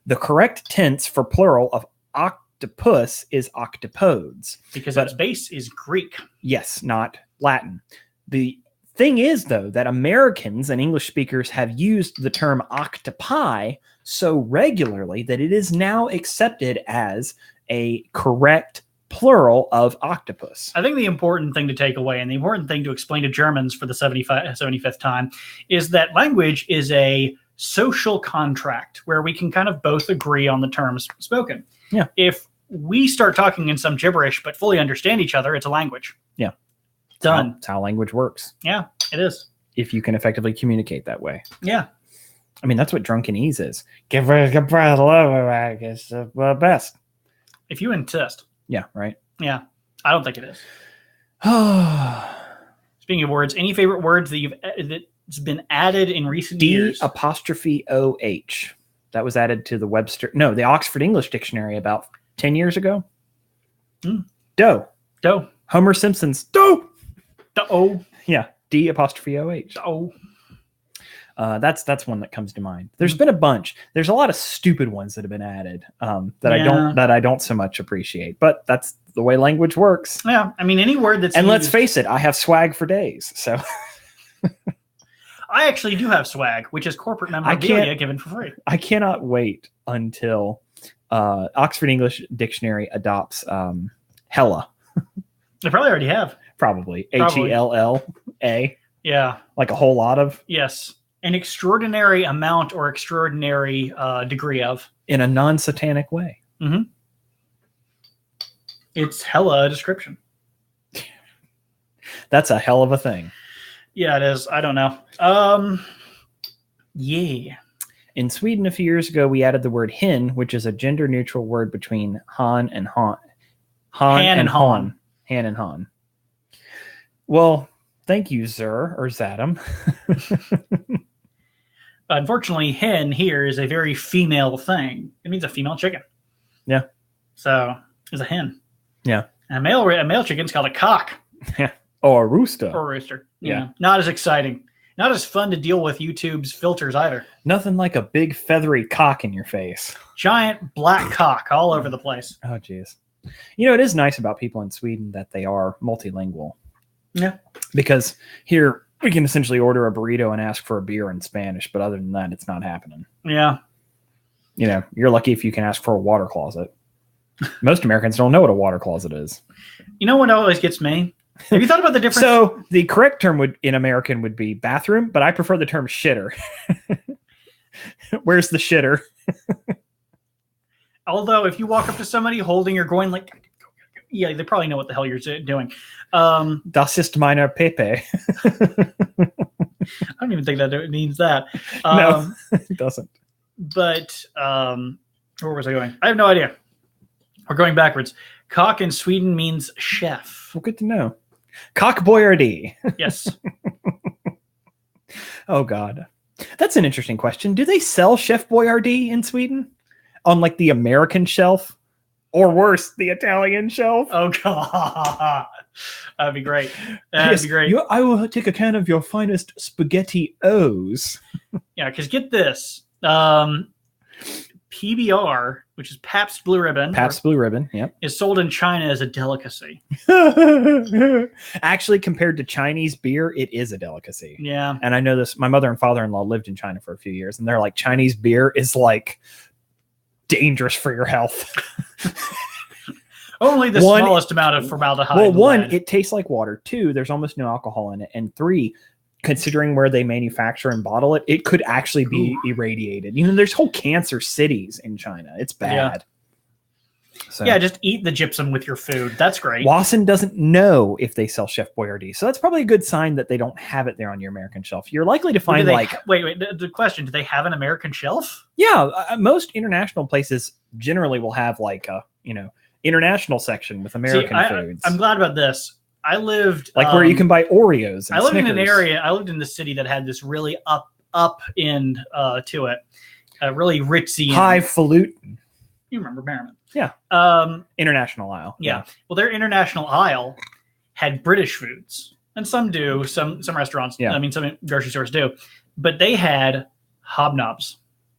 The correct tense for plural of octopus is octopodes. Because its base is Greek. Yes, not Latin. The thing is, though, that Americans and English speakers have used the term octopi so regularly that it is now accepted as a correct plural of octopus. I think the important thing to take away and the important thing to explain to Germans for the 75th time is that language is a social contract where we can kind of both agree on the terms spoken. Yeah. If we start talking in some gibberish but fully understand each other, it's a language. Yeah. Done. That's how language works. Yeah, it is. If you can effectively communicate that way. Yeah. I mean, that's what drunkenese is. Give her a breath, love her, it's the best. If you insist. Yeah, right? Yeah. I don't think it is. Speaking of words, any favorite words that's been added in recent years? D''OH. That was added to the Oxford English Dictionary about 10 years ago. Doe. Doe. Homer Simpson's doe. O. Yeah. D''OH. O. That's one that comes to mind. There's been a bunch. There's a lot of stupid ones that have been added that I don't so much appreciate. But that's the way language works. Yeah, I mean any word that's let's face it, I have swag for days. So I actually do have swag, which is corporate memorabilia given for free. I cannot wait until Oxford English Dictionary adopts Hella. They probably already have. Probably. Hella. Yeah. Like a whole lot of. Yes. An extraordinary amount or extraordinary degree of. In a non-satanic way. Mm-hmm. It's hella a description. That's a hell of a thing. Yeah, it is. I don't know. Yeah. In Sweden a few years ago, we added the word hin, which is a gender-neutral word between han and han. Han and han. Han and han. Well, thank you, Zer, or Zadam. Unfortunately, hen here is a very female thing. It means a female chicken. Yeah. So it's a hen. Yeah. And a male chicken's called a cock. Yeah. Or a rooster. Or a rooster. Yeah. Not as exciting. Not as fun to deal with YouTube's filters either. Nothing like a big feathery cock in your face. Giant black cock all over the place. Oh, geez. You know, it is nice about people in Sweden that they are multilingual. Yeah. Because here we can essentially order a burrito and ask for a beer in Spanish, but other than that, it's not happening. Yeah. You know, you're lucky if you can ask for a water closet. Most Americans don't know what a water closet is. You know what always gets me? Have you thought about the difference? So the correct term in American would be bathroom, but I prefer the term shitter. Where's the shitter? Although if you walk up to somebody holding your groin like, yeah, they probably know what the hell you're doing. Das ist meine Pepe. I don't even think that it means that. No, it doesn't. But where was I going? I have no idea. We're going backwards. Cock in Sweden means chef. Well, good to know. Cock Boyardee. Yes. Oh, God. That's an interesting question. Do they sell Chef Boyardee in Sweden? On like the American shelf? Or worse, the Italian shelf? Oh, God. That'd be great. That'd be great. I will take a can of your finest spaghetti O's. Yeah, because get this. PBR, which is Pabst Blue Ribbon. Pabst Blue Ribbon, yep. Is sold in China as a delicacy. Actually, compared to Chinese beer, it is a delicacy. Yeah. And I know this. My mother and father-in-law lived in China for a few years, and they're like, Chinese beer is like dangerous for your health. Only the smallest amount of formaldehyde. Well, one, it tastes like water. Two, there's almost no alcohol in it. And three, considering where they manufacture and bottle it, it could actually be irradiated. You know, there's whole cancer cities in China. It's bad. Yeah. So. Yeah, just eat the gypsum with your food. That's great. Wasson doesn't know if they sell Chef Boyardee. So that's probably a good sign that they don't have it there on your American shelf. You're likely to find wait. The question, do they have an American shelf? Yeah. Most international places generally will have like a, international section with American foods. I'm glad about this. I lived where you can buy Oreos. And I lived Snickers. in an area. I lived in the city that had this really up end to it, really ritzy, highfalutin. You remember Merriman? Yeah. International aisle. Yeah. Well, their international aisle had British foods, and some do. Some restaurants. Yeah. I mean, some grocery stores do, but they had hobnobs.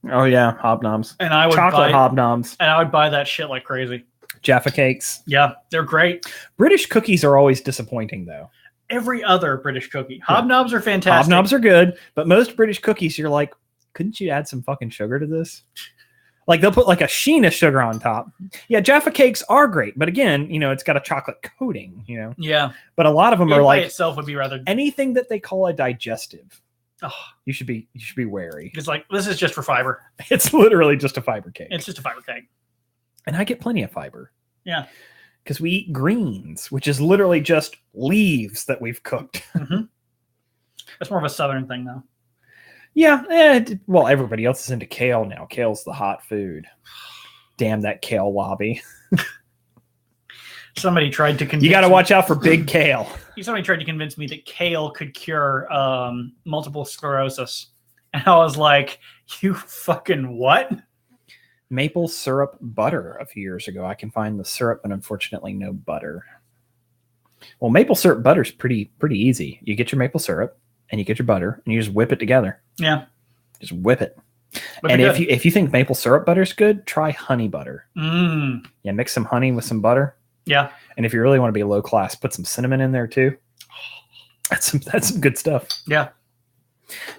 Oh yeah, hobnobs. And I would chocolate hobnobs. And I would buy that shit like crazy. Jaffa cakes. Yeah, they're great. British cookies are always disappointing, though. Every other British cookie. Hobnobs are fantastic. Hobnobs are good, but most British cookies, you're like, couldn't you add some fucking sugar to this? Like they'll put like a sheen of sugar on top. Yeah, Jaffa cakes are great, but again, it's got a chocolate coating, Yeah. But a lot of them It are by like itself would be rather anything that they call a digestive. Oh, you should be wary. it's like this is just for fiber. It's literally just a fiber cake. It's just a fiber cake. And I get plenty of fiber. Yeah. Because we eat greens, which is literally just leaves that we've cooked. Mm-hmm. That's more of a southern thing, though. Yeah. Well, everybody else is into kale now. Kale's the hot food. Damn that kale lobby. Somebody tried to convince you got to watch out for big kale. Somebody tried to convince me that kale could cure multiple sclerosis. And I was like, you fucking what? Maple syrup butter a few years ago. I can find the syrup, but unfortunately no butter. Well, maple syrup butter is pretty easy. You get your maple syrup and you get your butter and you just whip it together. Yeah. Just whip it. And if you think maple syrup butter is good, try honey butter. Yeah, mix some honey with some butter. Yeah. And if you really want to be low class, put some cinnamon in there too. That's some good stuff. Yeah.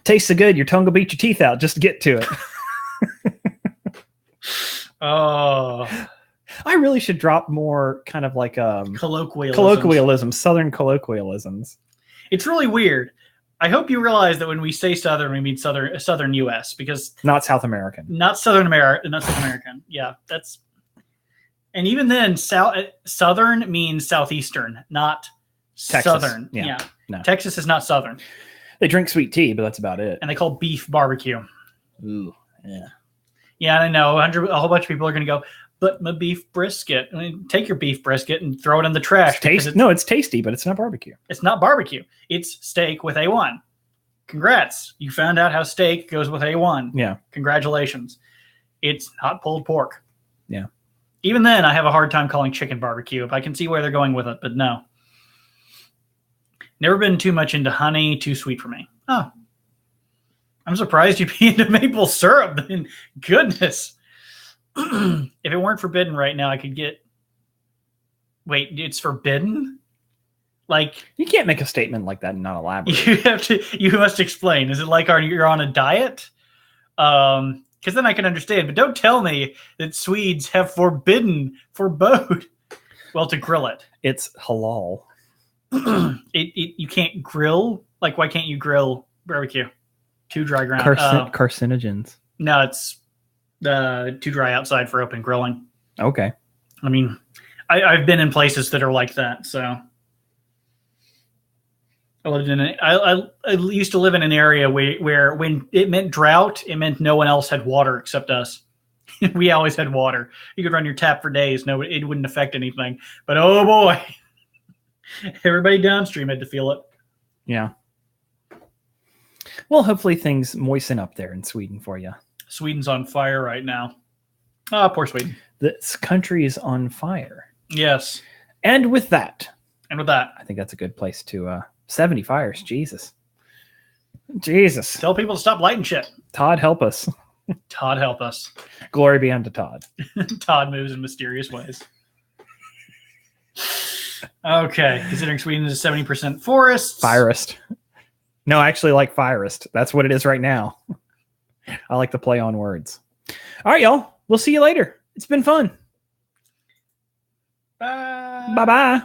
Tastes so good, your tongue will beat your teeth out just to get to it. Oh, I really should drop more kind of like colloquialisms. Southern colloquialisms. It's really weird. I hope you realize that when we say Southern, we mean Southern U.S. because not South American, not Southern America, not South American. Yeah, that's. And even then, Southern means Southeastern, not Texas. Southern. Yeah. No. Texas is not Southern. They drink sweet tea, but that's about it. And they call beef barbecue. Ooh, yeah. Yeah, I know. A whole bunch of people are going to go, but my beef brisket. I mean, take your beef brisket and throw it in the trash. It's tasty, but it's not barbecue. It's not barbecue. It's steak with A1. Congrats. You found out how steak goes with A1. Yeah. Congratulations. It's not pulled pork. Yeah. Even then, I have a hard time calling chicken barbecue. If I can see where they're going with it, but no. Never been too much into honey, too sweet for me. Oh. I'm surprised you'd be into maple syrup. Then. Goodness. If it weren't forbidden right now, I could get... Wait, it's forbidden? Like... You can't make a statement like that and not elaborate. You must explain. Is it like you're on a diet? Because then I can understand. But don't tell me that Swedes have forbode, well, to grill it. It's halal. You can't grill? Like, why can't you grill barbecue? Too dry ground. Carcinogens. No, it's too dry outside for open grilling. Okay. I mean, I've been in places that are like that, so... I used to live in an area where when it meant drought, it meant no one else had water except us. We always had water. You could run your tap for days. No, it wouldn't affect anything. But oh boy, everybody downstream had to feel it. Yeah. Well, hopefully things moisten up there in Sweden for you. Sweden's on fire right now. Ah, poor Sweden. This country is on fire. Yes. And with that, I think that's a good place to 70 fires. Jesus. Tell people to stop lighting shit. Todd, help us. Todd, help us. Glory be unto Todd. Todd moves in mysterious ways. Okay. Considering Sweden is 70% forests. Firest. No, I actually like firest. That's what it is right now. I like to play on words. All right, y'all. We'll see you later. It's been fun. Bye. Bye-bye.